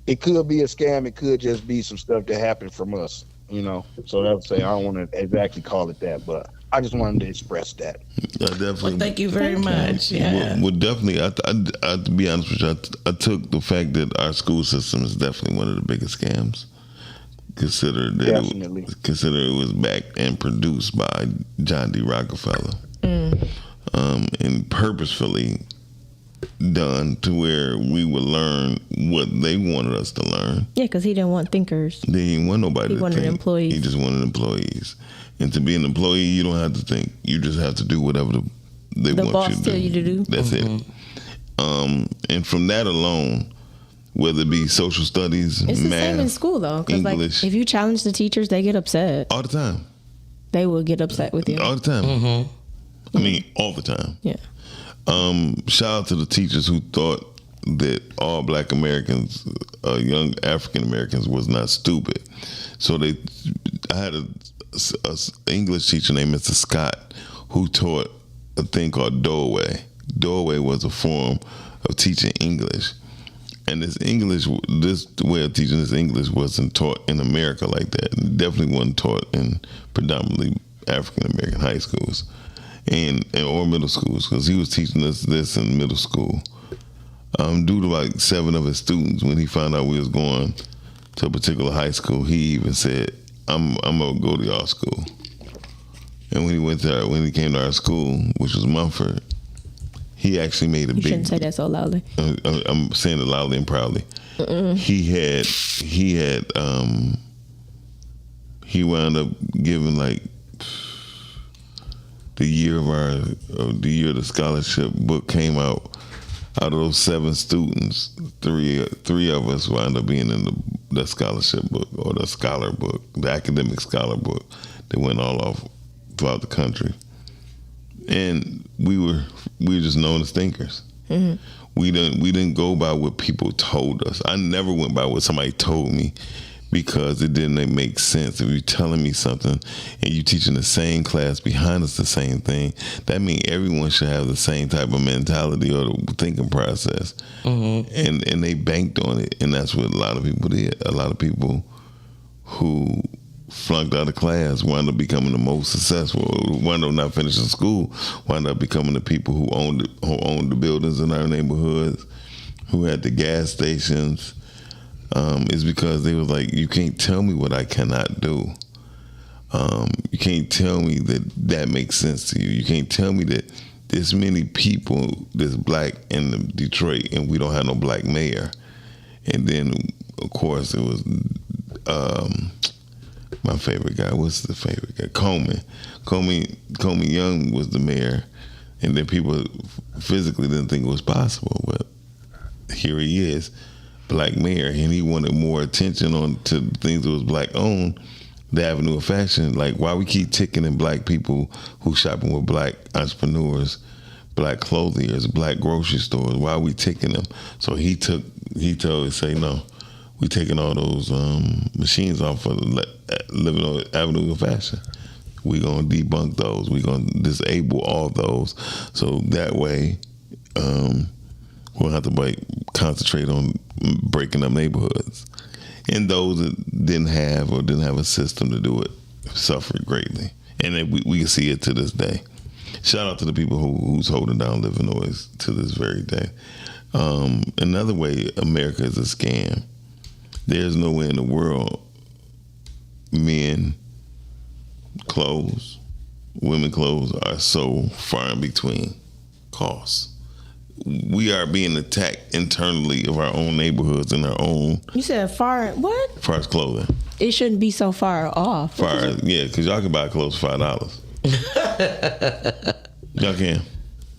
[SPEAKER 8] it could be a scam. It could just be some stuff that happened from us. So that would say I don't want to exactly call it that, but I just wanted to express that.
[SPEAKER 2] Definitely.
[SPEAKER 5] Well, thank you very much. Yeah.
[SPEAKER 2] Well, definitely. I to be honest with you, I took the fact that our school system is definitely one of the biggest scams. Consider it was backed and produced by John D. Rockefeller, and purposefully done to where we would learn what they wanted us to learn.
[SPEAKER 6] Yeah, because he didn't want thinkers.
[SPEAKER 2] They didn't want nobody
[SPEAKER 6] He
[SPEAKER 2] to
[SPEAKER 6] wanted
[SPEAKER 2] think.
[SPEAKER 6] employees.
[SPEAKER 2] He just wanted employees. And to be an employee, you don't have to think. You just have to do whatever they
[SPEAKER 6] The
[SPEAKER 2] want
[SPEAKER 6] boss
[SPEAKER 2] you to
[SPEAKER 6] tell
[SPEAKER 2] do.
[SPEAKER 6] you to do.
[SPEAKER 2] That's it. And from that alone, whether it be social studies,
[SPEAKER 6] It's the
[SPEAKER 2] math,
[SPEAKER 6] same in school, though. Because
[SPEAKER 2] English,
[SPEAKER 6] if you challenge the teachers, they get upset.
[SPEAKER 2] all the time.
[SPEAKER 6] They will get upset with you.
[SPEAKER 2] All the time.
[SPEAKER 5] Mm-hmm.
[SPEAKER 2] I mean, all the time.
[SPEAKER 6] Yeah.
[SPEAKER 2] Shout out to the teachers who thought that all Black Americans, young African Americans, was not stupid. So I had a English teacher named Mr. Scott who taught a thing called Doorway. Doorway was a form of teaching English. And this way of teaching this English wasn't taught in America like that. It definitely wasn't taught in predominantly African American high schools or middle schools, because he was teaching us this in middle school. Due to like 7 of his students, when he found out we was going to a particular high school, he even said, I'm gonna go to y'all school. And when he came to our school, which was Mumford, he actually made a
[SPEAKER 6] You
[SPEAKER 2] big...
[SPEAKER 6] shouldn't say that so loudly.
[SPEAKER 2] I'm saying it loudly and proudly. He wound up giving like the year of the scholarship book came out. Out of those 7 students, three of us wound up being in the scholarship book or the scholar book, the academic scholar book that went all off throughout the country. And we were just known as thinkers. Mm-hmm. We didn't go by what people told us. I never went by what somebody told me, because it didn't make sense. If you're telling me something and you're teaching the same class behind us the same thing, that means everyone should have the same type of mentality or the thinking process. Mm-hmm. And they banked on it, and that's what a lot of people did. A lot of people who flunked out of class wound up becoming the most successful, wound up not finishing school, wound up becoming the people who owned the buildings in our neighborhoods, who had the gas stations. Is because they was like, you can't tell me what I cannot do. You can't tell me that makes sense to you. You can't tell me that there's many people that's black in Detroit and we don't have no black mayor. And then, of course, it was my favorite guy. What's the favorite guy? Coleman Young was the mayor, and then people physically didn't think it was possible, but here he is, black mayor, and he wanted more attention on to things that was black owned. The Avenue of Fashion, like, why we keep ticking in black people who shopping with black entrepreneurs, black clothiers, black grocery stores? Why are we ticking them? So he told us, say, no, we taking all those machines off of living on Avenue of Fashion. We gonna debunk those. We gonna disable all those. So that way, we'll have to concentrate on breaking up neighborhoods. And those that didn't have a system to do it suffered greatly. And we can see it to this day. Shout out to the people who's holding down Livernois to this very day. Another way America is a scam. There's no way in the world men clothes, women clothes are so far in between costs. We are being attacked internally of our own neighborhoods and our own.
[SPEAKER 6] You said far what?
[SPEAKER 2] Far as clothing.
[SPEAKER 6] It shouldn't be so far off.
[SPEAKER 2] Yeah, because y'all can buy clothes for $5. Y'all can.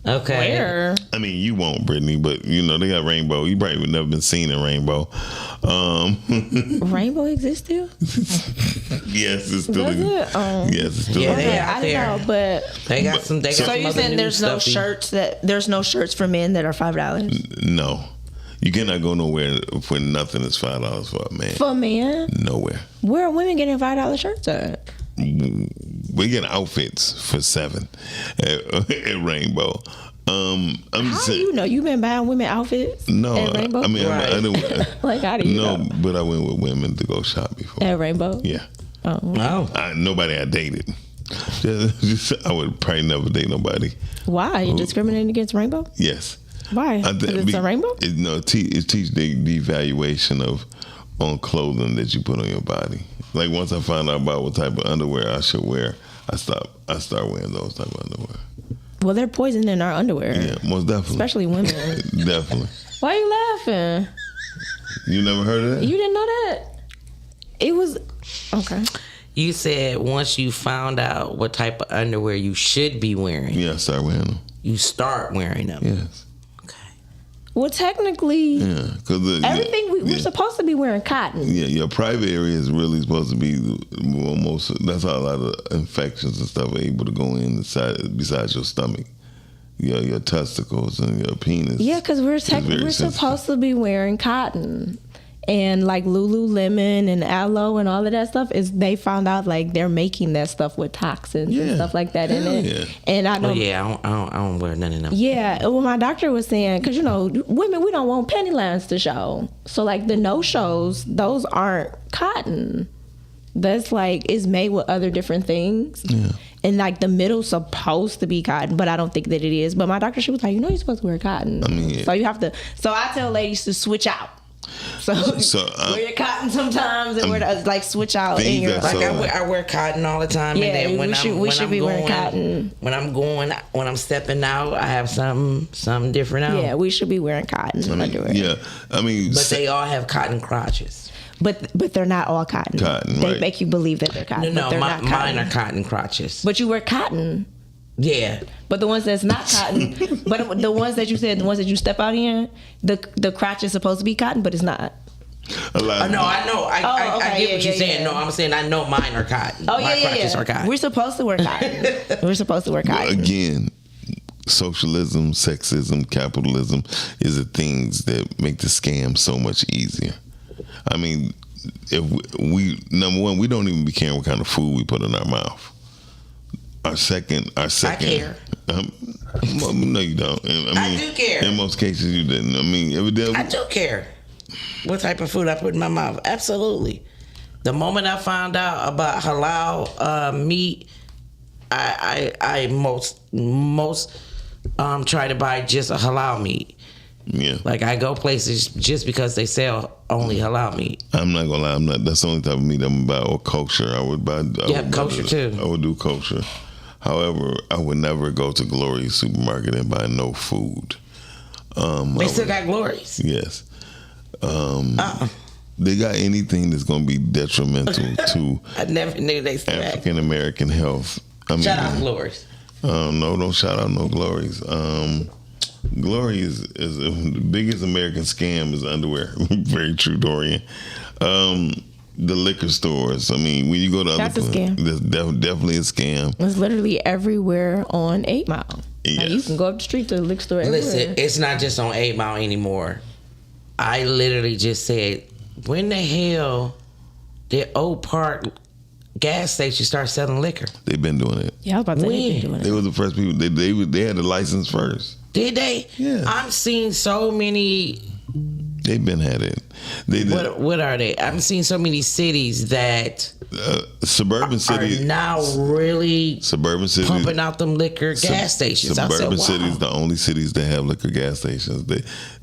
[SPEAKER 5] Okay.
[SPEAKER 6] Where?
[SPEAKER 2] I mean, you won't, Brittany, but you know they got Rainbow. You probably would never been seen in Rainbow.
[SPEAKER 6] Rainbow exists still?
[SPEAKER 2] Yes, it's still.
[SPEAKER 6] Yes,
[SPEAKER 2] it's still.
[SPEAKER 5] Yeah, they
[SPEAKER 6] I don't know, but
[SPEAKER 5] they got some. They got
[SPEAKER 6] so you saying there's no shirts there's no shirts for men that are $5?
[SPEAKER 2] No, you cannot go nowhere for nothing that's $5 for a man.
[SPEAKER 6] For a man?
[SPEAKER 2] Nowhere.
[SPEAKER 6] Where are women getting $5 shirts at?
[SPEAKER 2] We get outfits for $7 at Rainbow.
[SPEAKER 6] How do you know? You been buying women outfits?
[SPEAKER 2] No,
[SPEAKER 6] at Rainbow?
[SPEAKER 2] I mean,
[SPEAKER 5] right.
[SPEAKER 2] I didn't.
[SPEAKER 6] Like, how do you know?
[SPEAKER 2] No, but I went with women to go shop before.
[SPEAKER 6] At Rainbow?
[SPEAKER 2] Yeah.
[SPEAKER 6] Oh.
[SPEAKER 5] Oh.
[SPEAKER 2] Nobody I dated. I would probably never date nobody.
[SPEAKER 6] Why? You discriminating against Rainbow?
[SPEAKER 2] Yes.
[SPEAKER 6] Why? It's a rainbow?
[SPEAKER 2] It teach the evaluation on clothing that you put on your body. Like, once I found out about what type of underwear I should wear, I start wearing those type of underwear.
[SPEAKER 6] Well, they're poisoning our underwear.
[SPEAKER 2] Yeah, most definitely.
[SPEAKER 6] Especially women.
[SPEAKER 2] Definitely.
[SPEAKER 6] Why are you laughing?
[SPEAKER 2] You never heard of that?
[SPEAKER 6] You didn't know that? It was okay.
[SPEAKER 5] You said once you found out what type of underwear you should be wearing.
[SPEAKER 2] Yeah, I start wearing them.
[SPEAKER 5] You start wearing them.
[SPEAKER 2] Yes.
[SPEAKER 6] Well, technically,
[SPEAKER 2] because
[SPEAKER 6] everything we're supposed to be wearing cotton.
[SPEAKER 2] Yeah, your private area is really supposed to be almost. That's how a lot of infections and stuff are able to go in besides your stomach, your testicles and your penis.
[SPEAKER 6] Yeah, because we're supposed to be wearing cotton. And like Lululemon and Aloe and all of that stuff they found out like they're making that stuff with toxins and stuff like that in it.
[SPEAKER 2] Yeah.
[SPEAKER 6] And I don't.
[SPEAKER 5] I don't wear none of them.
[SPEAKER 6] Yeah, well, my doctor was saying because women we don't want penny lines to show. So like the no shows, those aren't cotton. That's like it's made with other different things. Yeah. And like the middle's supposed to be cotton, but I don't think that it is. But my doctor, she was like, you're supposed to wear cotton. I mean, so you have to. So I tell ladies to switch out. So wear your cotton sometimes and wear switch out in your
[SPEAKER 5] I wear cotton all the time.
[SPEAKER 6] Yeah,
[SPEAKER 5] and then
[SPEAKER 6] we should be wearing cotton.
[SPEAKER 5] When I'm stepping out, I have something different out.
[SPEAKER 6] Yeah, we should be wearing cotton underwear.
[SPEAKER 2] Yeah, I mean,
[SPEAKER 5] but they all have cotton crotches.
[SPEAKER 6] But they're not all cotton. They make you believe that they're cotton.
[SPEAKER 5] No, mine are cotton crotches.
[SPEAKER 6] But you wear cotton.
[SPEAKER 5] Yeah.
[SPEAKER 6] But the ones that's not cotton, but the ones that you said, the ones that you step out in, the crotch is supposed to be cotton, but it's not.
[SPEAKER 5] No, I know. I get what you're saying. No, I'm saying I know mine are cotton.
[SPEAKER 6] Oh,
[SPEAKER 5] My crotches are cotton.
[SPEAKER 6] We're supposed to wear cotton. We're supposed to wear cotton.
[SPEAKER 2] Again, socialism, sexism, capitalism is the things that make the scam so much easier. I mean, if we number one, we don't even be caring what kind of food we put in our mouth. Our second.
[SPEAKER 5] I care.
[SPEAKER 2] No, you don't.
[SPEAKER 5] I do care.
[SPEAKER 2] In most cases, you didn't. I mean,
[SPEAKER 5] I do care what type of food I put in my mouth. Absolutely. The moment I found out about halal meat, I most try to buy just a halal meat.
[SPEAKER 2] Yeah.
[SPEAKER 5] Like I go places just because they sell only halal meat.
[SPEAKER 2] I'm not gonna lie. That's the only type of meat I'm gonna buy. Or kosher. I would buy.
[SPEAKER 5] Kosher too.
[SPEAKER 2] I would do kosher. However, I would never go to Glory's supermarket and buy no food.
[SPEAKER 5] They still got Glory's.
[SPEAKER 2] Yes. They got anything that's going to be detrimental to
[SPEAKER 5] I never knew they still had.
[SPEAKER 2] African American health.
[SPEAKER 5] Shout out Glory's.
[SPEAKER 2] No, don't shout out no Glory's. Glory is the biggest American scam is underwear. Very true, Dorian. The liquor stores. I mean, when you go to
[SPEAKER 6] That's
[SPEAKER 2] other
[SPEAKER 6] a scam.
[SPEAKER 2] That's definitely a scam.
[SPEAKER 6] It's literally everywhere on 8 Mile.
[SPEAKER 2] Yes.
[SPEAKER 6] Like you can go up the street to the liquor store everywhere.
[SPEAKER 5] Listen, it's not just on 8 Mile anymore. I literally just said, when the hell did Oak Park gas station start selling liquor?
[SPEAKER 2] They've been doing it.
[SPEAKER 6] Yeah, I was about to say they've been doing it.
[SPEAKER 2] They were the first people. They had the license first.
[SPEAKER 5] Did they?
[SPEAKER 2] Yeah.
[SPEAKER 5] I'm seeing so many.
[SPEAKER 2] They've been had it.
[SPEAKER 5] What are they? I'm seeing so many cities that
[SPEAKER 2] suburban cities
[SPEAKER 5] are now really
[SPEAKER 2] suburban cities
[SPEAKER 5] pumping out them liquor gas stations.
[SPEAKER 2] Suburban
[SPEAKER 5] I said, wow.
[SPEAKER 2] cities, the only cities that have liquor gas stations.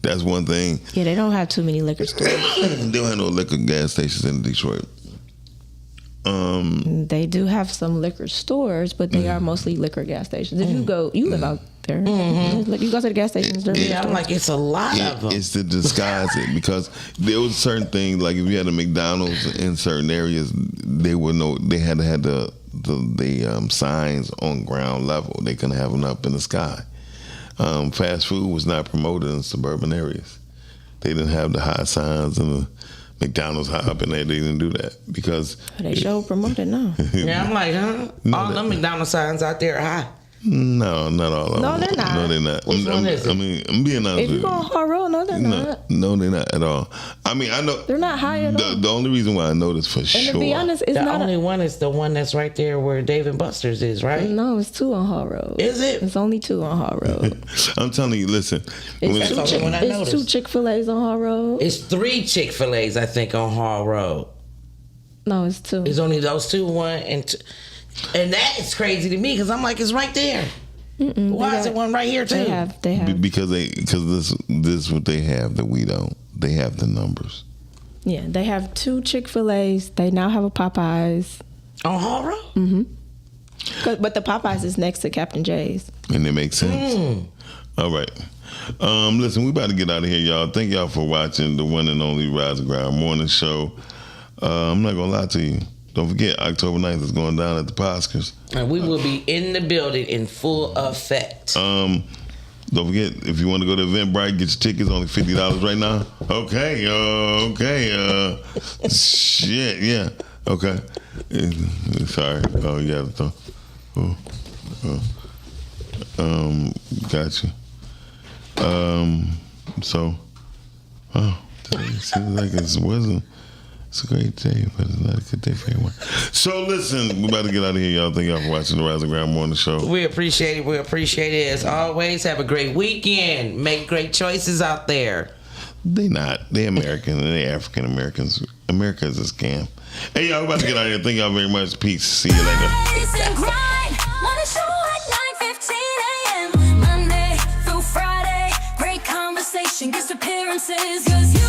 [SPEAKER 2] That's one thing.
[SPEAKER 6] Yeah, they don't have too many liquor stores.
[SPEAKER 2] They don't have no liquor gas stations in Detroit.
[SPEAKER 6] They do have some liquor stores, but they are mostly liquor gas stations. If you go, you live out there. You go to the gas stations.
[SPEAKER 5] I'm like, it's a lot of them.
[SPEAKER 2] It's to disguise it because there was certain things like if you had a McDonald's in certain areas, they had to have the signs on ground level. They couldn't have them up in the sky. Fast food was not promoted in suburban areas. They didn't have the high signs and the McDonald's high up in there. They didn't do that because
[SPEAKER 6] they show promoted now.
[SPEAKER 5] Yeah, I'm like, huh? All them McDonald's signs out there are high.
[SPEAKER 2] No, not all of them.
[SPEAKER 6] No, they're not.
[SPEAKER 2] No, they're not.
[SPEAKER 5] Which one is it?
[SPEAKER 2] I mean, I'm being honest
[SPEAKER 6] If
[SPEAKER 2] with
[SPEAKER 6] you
[SPEAKER 2] you.
[SPEAKER 6] go on Hard Road, no, they're not.
[SPEAKER 2] No, they're not at all. I mean, I know
[SPEAKER 6] They're not high at all.
[SPEAKER 2] the only reason why I know this for sure.
[SPEAKER 6] And to be honest, it's
[SPEAKER 5] The
[SPEAKER 6] not.
[SPEAKER 5] only one is the one that's right there where Dave and Buster's is, right?
[SPEAKER 6] No, it's 2 on Hard Road.
[SPEAKER 5] Is it?
[SPEAKER 6] It's only 2 on Hard Road.
[SPEAKER 2] I'm telling you, listen.
[SPEAKER 6] It's
[SPEAKER 5] the only one I
[SPEAKER 6] it's
[SPEAKER 5] noticed.
[SPEAKER 6] 2 Chick-fil-A's on Hard Road.
[SPEAKER 5] It's 3 Chick-fil-A's, I think, on Hall Road.
[SPEAKER 6] No, it's 2.
[SPEAKER 5] It's only those 2, 1 and 2. And that is crazy to me because I'm like, it's right there. Why is it one right here too?
[SPEAKER 6] They have.
[SPEAKER 2] Because this is what they have that we don't. They have the numbers.
[SPEAKER 6] Yeah, they have 2 Chick-fil-A's. They now have a Popeyes.
[SPEAKER 5] On Hall Road?
[SPEAKER 6] Mm-hmm. But the Popeyes is next to Captain J's.
[SPEAKER 2] And it makes sense. All right. Listen, we about to get out of here, y'all. Thank y'all for watching the one and only Rise and Grind Morning Show. I'm not going to lie to you. Don't forget, October 9th is going down at the Oscars.
[SPEAKER 5] And we will be in the building in full effect.
[SPEAKER 2] Don't forget, if you want to go to Eventbrite, get your tickets, only $50 right now. Okay, shit, yeah. Okay. Sorry. Oh, yeah. Got you. It seems like it wasn't. It's a great day, but it's not a good day for anyone. So listen, we're about to get out of here, y'all. Thank y'all for watching the Rise and Grind Morning Show.
[SPEAKER 5] We appreciate it. We appreciate it as always. Have a great weekend. Make great choices out there.
[SPEAKER 2] They not. They American and they African Americans. America is a scam. Hey, y'all, we're about to get out of here. Thank y'all very much. Peace. See you later.
[SPEAKER 4] Rise and grind. Morning show at 9:15 a.m. Monday through Friday. Great conversation, guest appearances. 'Cause you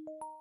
[SPEAKER 4] you